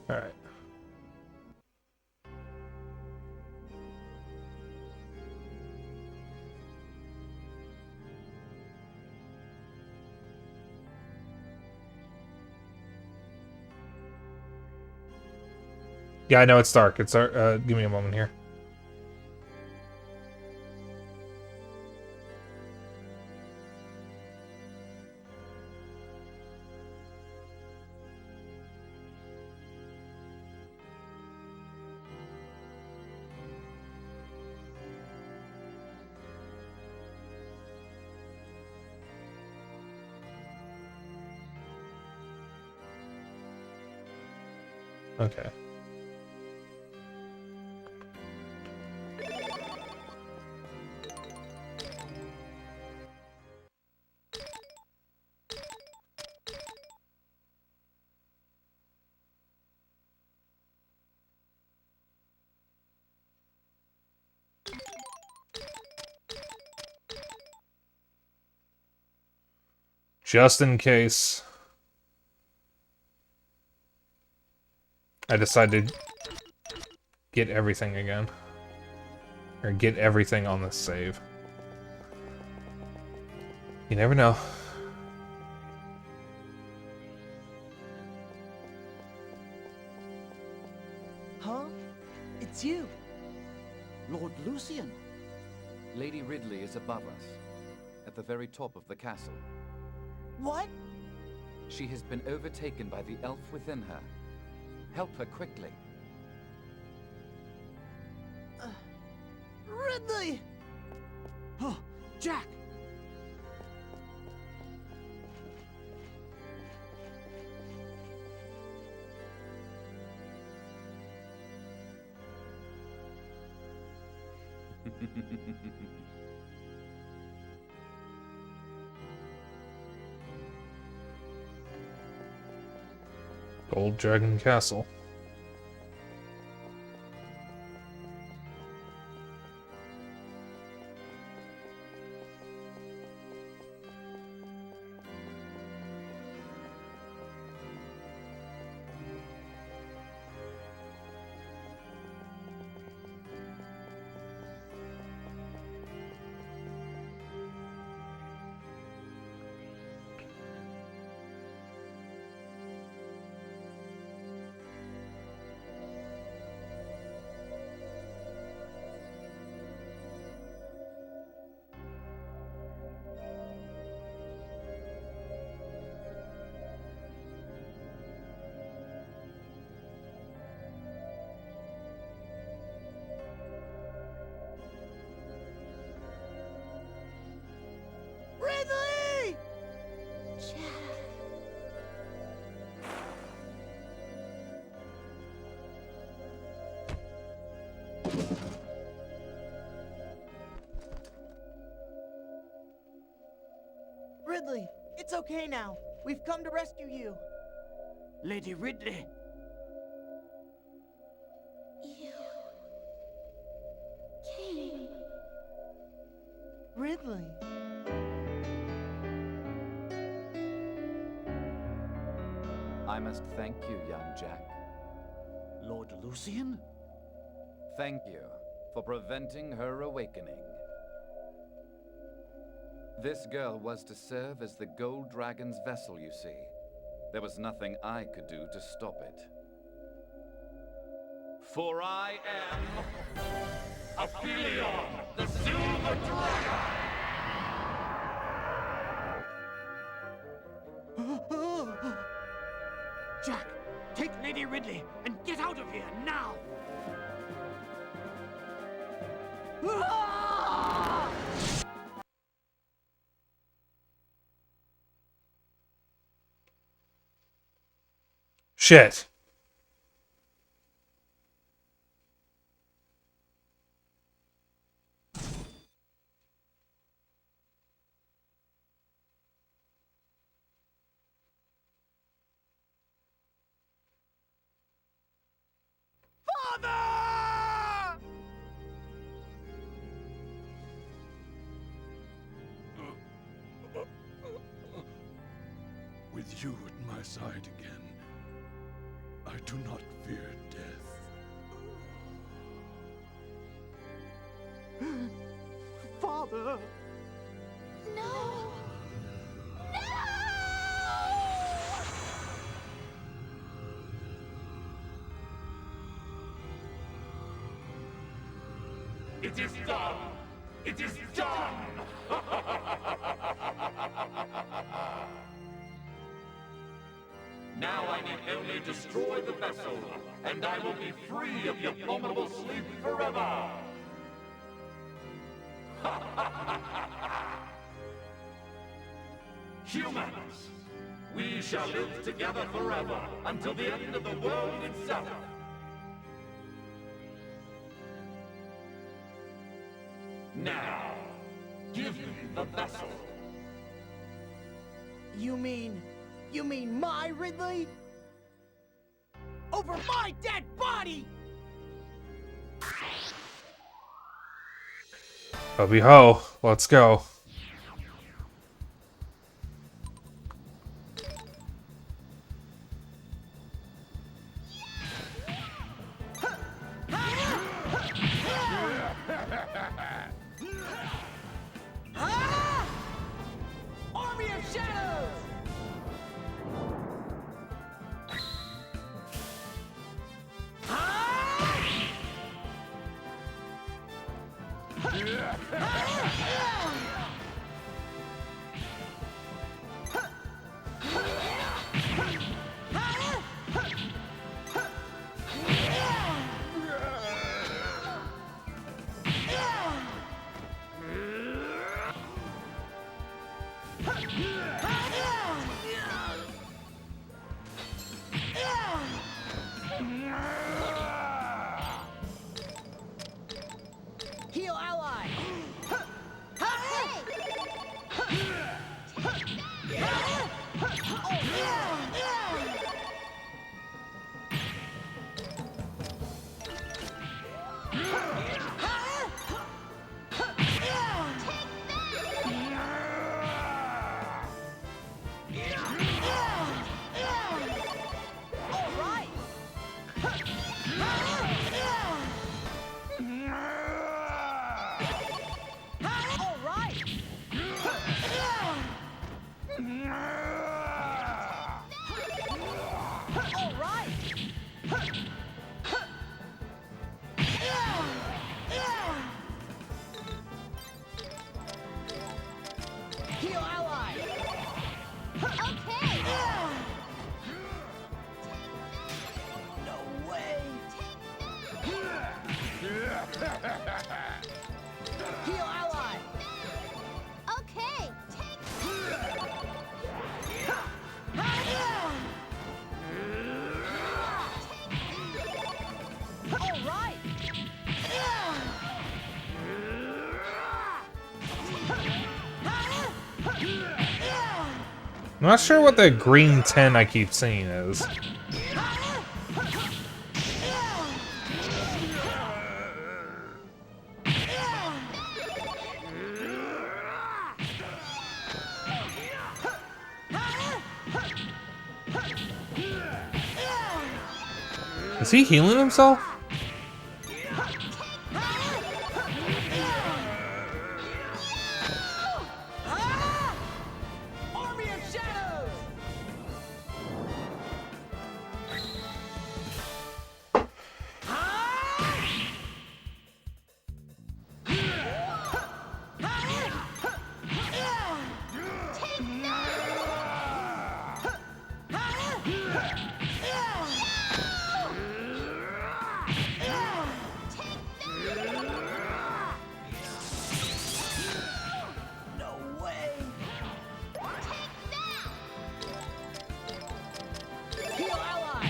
Alright. Yeah, I know it's dark. It's give me a moment here. Okay. Just in case I decide to get everything again. Or get everything on this save. You never know. Huh? It's you. Lord Lucian. Lady Ridley is above us, at the very top of the castle. What? She has been overtaken by the elf within her. Help her quickly. Ridley! Oh, Jack! Gold Dragon Castle. Ridley! Ridley, it's okay now. We've come to rescue you. Lady Ridley. You came. Ridley. I must thank you, young Jack. Lord Lucian? Thank you for preventing her awakening. This girl was to serve as the Gold Dragon's vessel, you see. There was nothing I could do to stop it. For I am Aphelion, the Silver Dragon! Jack, take Lady Ridley and get out of here now! Shit. Father! With you at my side again, I do not fear death. Father! No! No! It is done! It is done! Now I need only destroy the vessel, and I will be free of the abominable sleep forever! Humans! We shall live together forever, until the end of the world itself! Now, give me the vessel! You mean my Ridley? Over my dead body! Hubby ho, let's go. Army of Shadows! Heal ally! Heal ally! Okay! No way! Heal ally! Okay! All right! I'm not sure what that green 10 I keep seeing is. Is he healing himself? Army of Shadows! No way! Heal ally!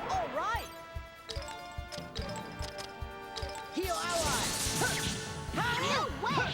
All right! Heal ally! No way!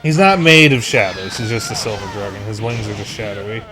He's not made of shadows. He's just a silver dragon. His wings are just shadowy.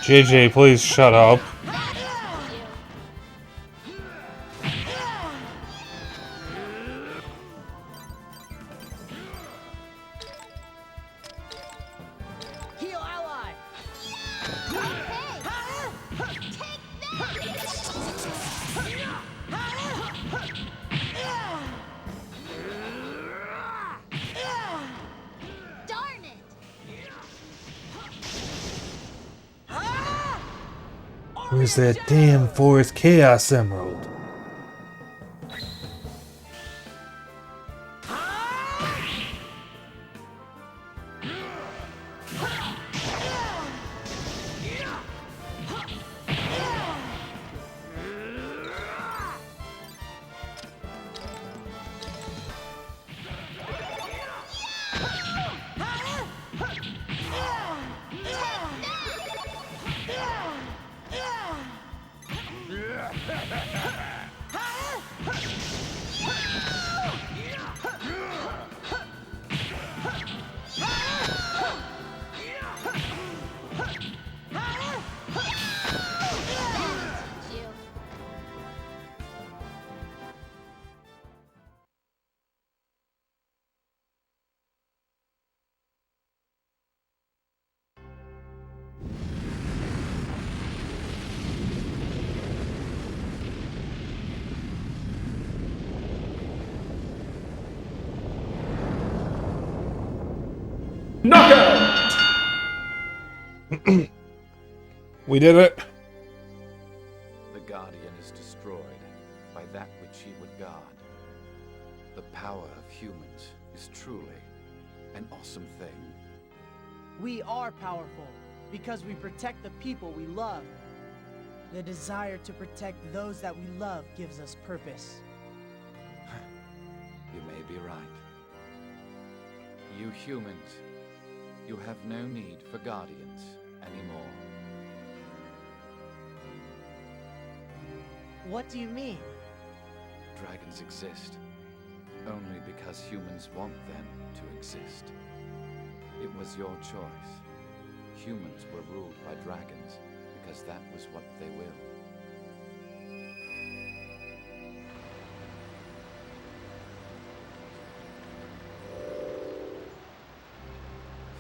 JJ, please shut up. Heal ally! Darn it! Where's that damn fourth Chaos Emerald? You. Knockout! We did it. The Guardian is destroyed by that which he would guard. The power of humans is truly an awesome thing. We are powerful because we protect the people we love. The desire to protect those that we love gives us purpose. You may be right. You humans, you have no need for guardians anymore. What do you mean? Dragons exist only because humans want them to exist. It was your choice. Humans were ruled by dragons because that was what they will.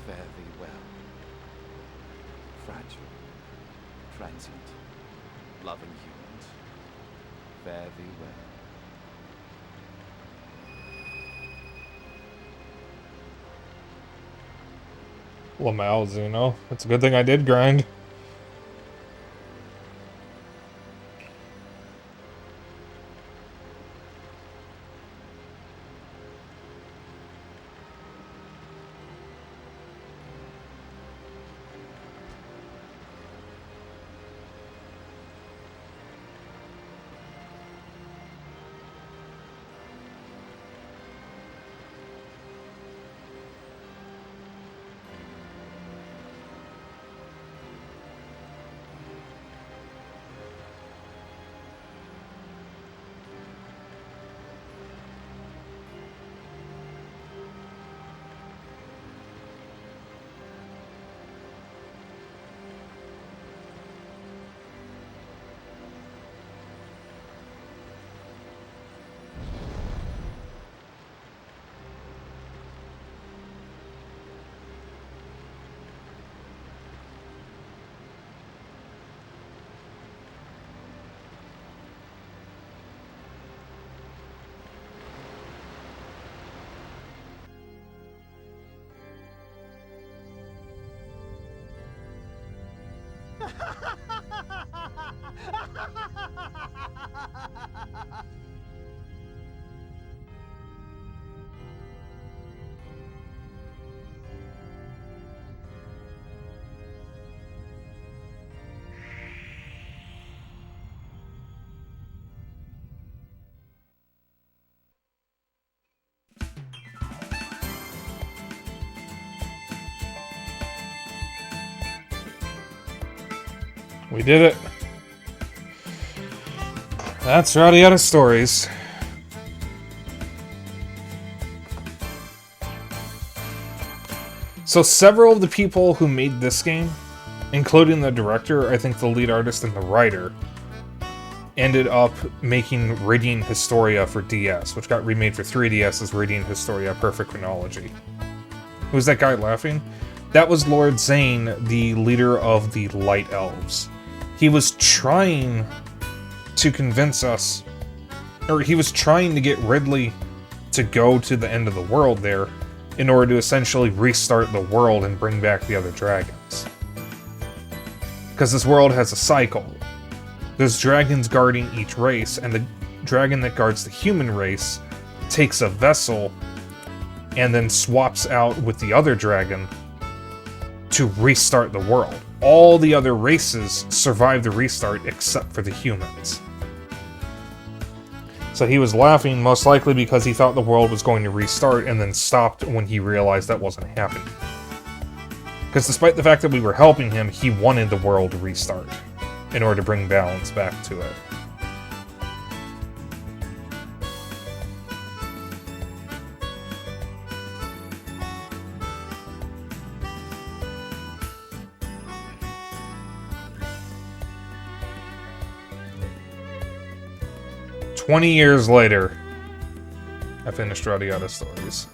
Fare thee well. Fragile, transient, loving humans. Fare thee well. Lamels, you know? It's a good thing I did grind. We did it. That's Radiata Stories. So several of the people who made this game, including the director, I think the lead artist and the writer, ended up making Radiant Historia for DS, which got remade for 3DS as Radiant Historia Perfect Chronology. Who's that guy laughing? That was Lord Zane, the leader of the Light Elves. He was trying to convince us, or he was trying to get Ridley to go to the end of the world there in order to essentially restart the world and bring back the other dragons. Because this world has a cycle. There's dragons guarding each race, and the dragon that guards the human race takes a vessel and then swaps out with the other dragon to restart the world. All the other races survive the restart except for the humans. So he was laughing, most likely because he thought the world was going to restart and then stopped when he realized that wasn't happening. Because despite the fact that we were helping him, he wanted the world to restart in order to bring balance back to it. "20 years later, I finished Radiata Stories."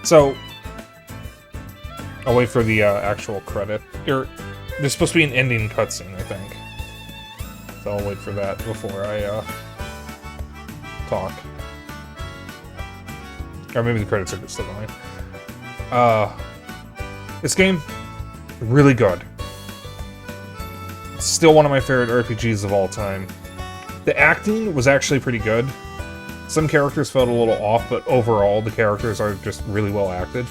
So, I'll wait for the actual credit. There's supposed to be an ending cutscene, I think. So I'll wait for that before I talk. Or maybe the credits are just still going. This game, really good. Still one of my favorite RPGs of all time. The acting was actually pretty good. Some characters felt a little off, but overall, the characters are just really well acted.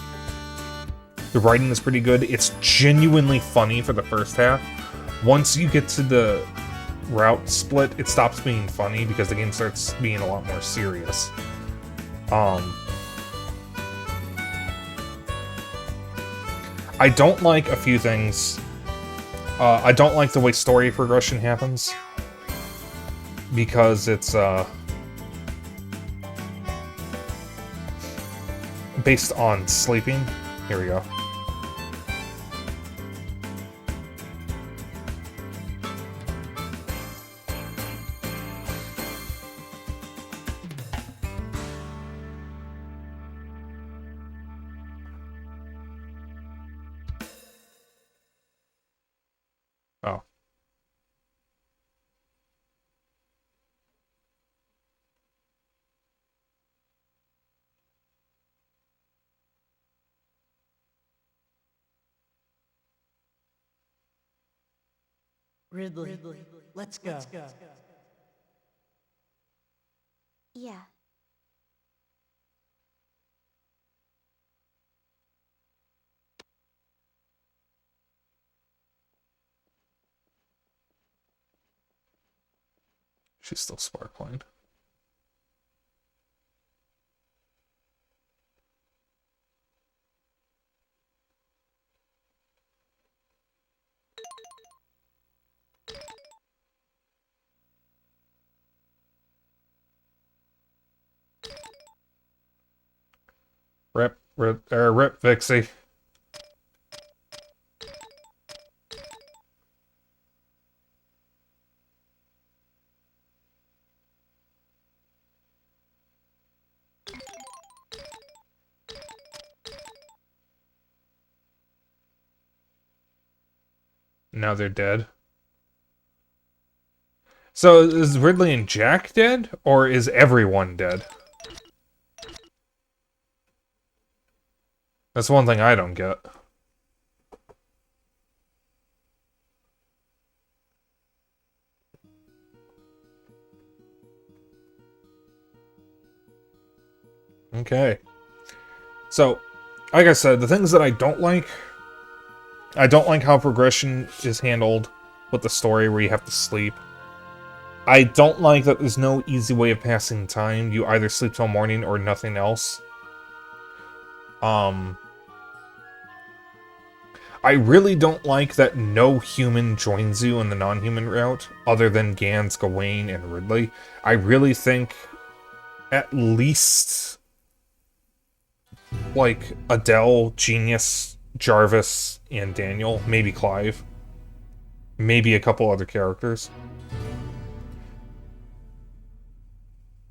The writing is pretty good. It's genuinely funny for the first half. Once you get to the route split, it stops being funny because the game starts being a lot more serious. I don't like a few things. I don't like the way story progression happens. Because it's, based on sleeping. Here we go. Oh. Ridley, let's go. Yeah. She's still sparkling. Rip, Vixie. Now they're dead. So is Ridley and Jack dead, or is everyone dead? That's one thing I don't get. Okay. So, like I said, the things that I don't like how progression is handled with the story where you have to sleep. I don't like that there's no easy way of passing time. You either sleep till morning or nothing else. I really don't like that no human joins you in the non-human route, other than Gans, Gawain, and Ridley. I really think at least, like, Adele, Genius, Jarvis, and Daniel, maybe Clive. Maybe a couple other characters.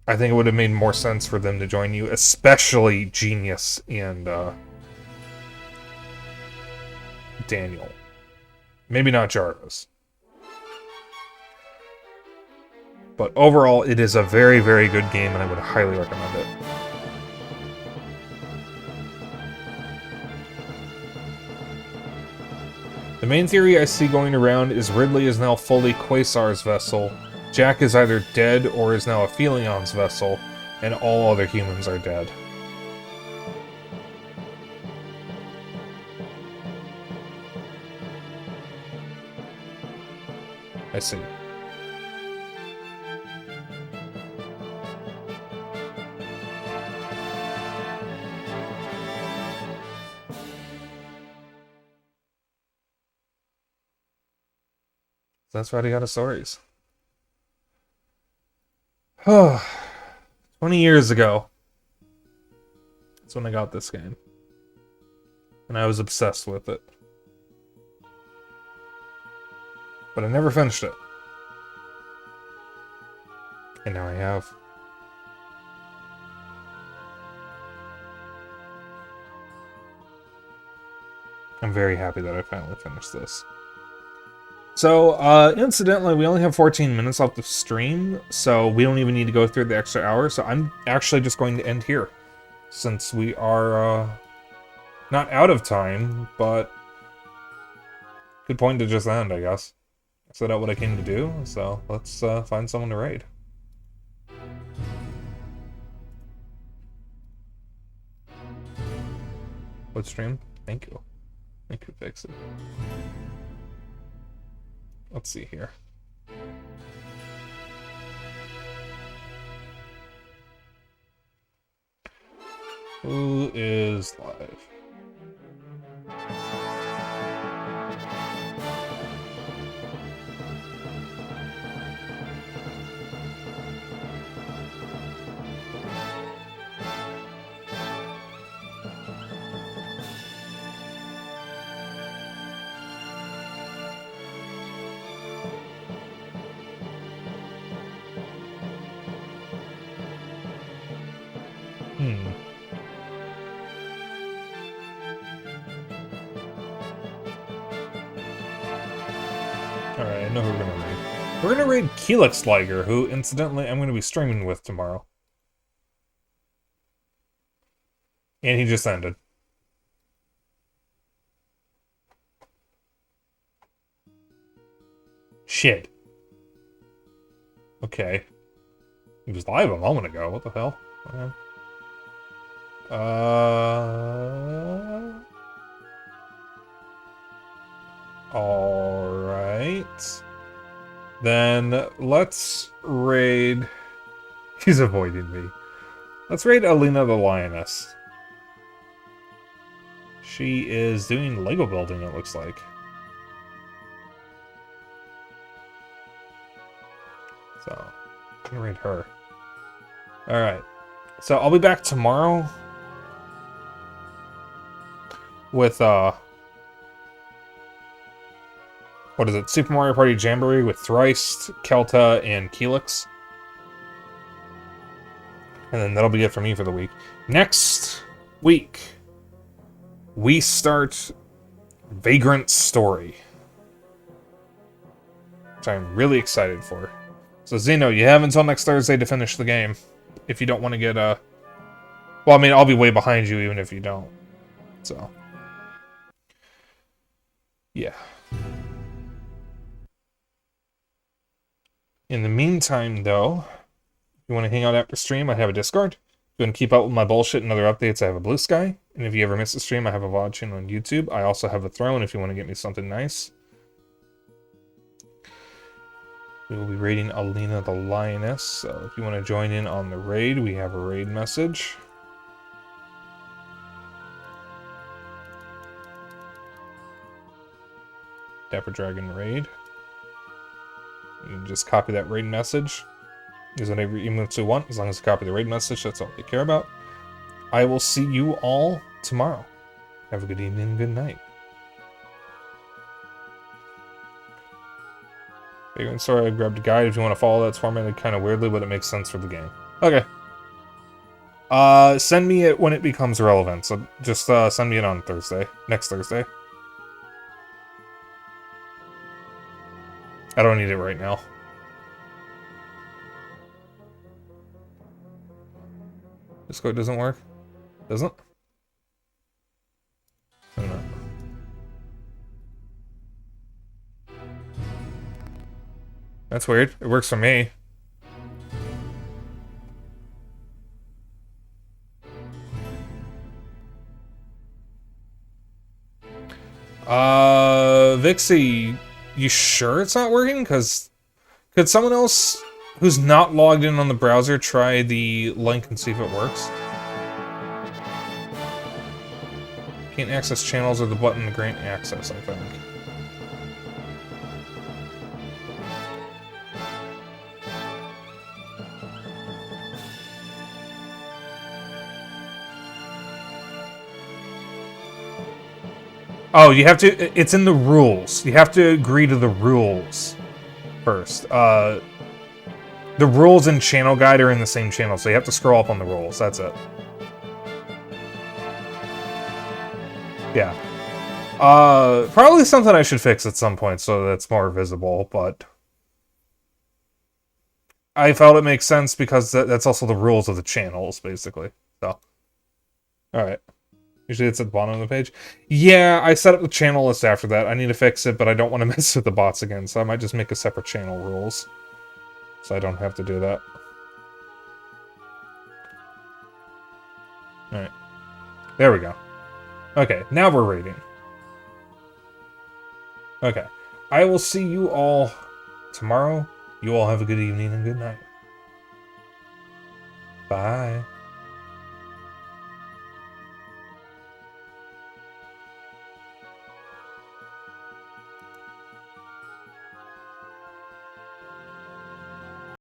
I think it would have made more sense for them to join you, especially Genius and, Daniel. Maybe not Jarvis. But overall, it is a very, very good game, and I would highly recommend it. The main theory I see going around is Ridley is now fully Quasar's vessel, Jack is either dead or is now a Felion's vessel, and all other humans are dead. I see. That's Radiata Stories. 20 years ago. That's when I got this game. And I was obsessed with it. But I never finished it. And now I have. I'm very happy that I finally finished this. So, incidentally, we only have 14 minutes left of stream, so we don't even need to go through the extra hour, so I'm actually just going to end here. Since we are, not out of time, but good point to just end, I guess. I set out what I came to do, so let's find someone to raid. What stream? Thank you. Thank you, Fix It. Let's see here. Who is live? Alright, I know who we're gonna raid. We're gonna raid Keelix Liger, who, incidentally, I'm gonna be streaming with tomorrow. And he just ended. Shit. Okay. He was live a moment ago, what the hell? Okay. Alright. Then let's raid... He's avoiding me. Let's raid Alina the Lioness. She is doing Lego building, it looks like. So, I'm gonna raid her. Alright. So I'll be back tomorrow. with, what is it? Super Mario Party Jamboree with Thrice, Kelta, and Keelix. And then that'll be it for me for the week. Next week, we start Vagrant Story, which I'm really excited for. So, Zeno, you have until next Thursday to finish the game. If you don't want to get, well, I mean, I'll be way behind you even if you don't. So, yeah. In the meantime, though, if you want to hang out after stream, I have a Discord. If you want to keep up with my bullshit and other updates, I have a Blue Sky. And if you ever miss a stream, I have a VOD channel on YouTube. I also have a Throne if you want to get me something nice. We will be raiding Alina the Lioness, so if you want to join in on the raid, we have a raid message. Dapper Dragon raid. You can just copy that raid message. Use whatever emotes you want, as long as you copy the raid message, that's all they care about. I will see you all tomorrow. Have a good evening and good night. Sorry, I grabbed a guide. If you want to follow, that's formatted kind of weirdly, but it makes sense for the game. Okay. Send me it when it becomes relevant. So just send me it on Thursday. Next Thursday. I don't need it right now. Discord doesn't work? Doesn't? I don't know. That's weird. It works for me. Vixie, you sure it's not working? Because could someone else who's not logged in on the browser try the link and see if it works? Can't access channels or the button to grant access, I think. Oh, you have to... It's in the rules. You have to agree to the rules first. The rules and channel guide are in the same channel, so you have to scroll up on the rules. That's it. Yeah. Probably something I should fix at some point so that's more visible, but... I felt it makes sense because that's also the rules of the channels, basically. So. Alright. Usually it's at the bottom of the page. Yeah, I set up the channel list after that. I need to fix it, but I don't want to mess with the bots again, so I might just make a separate channel rules. So I don't have to do that. Alright. There we go. Okay, now we're raiding. Okay. I will see you all tomorrow. You all have a good evening and good night. Bye.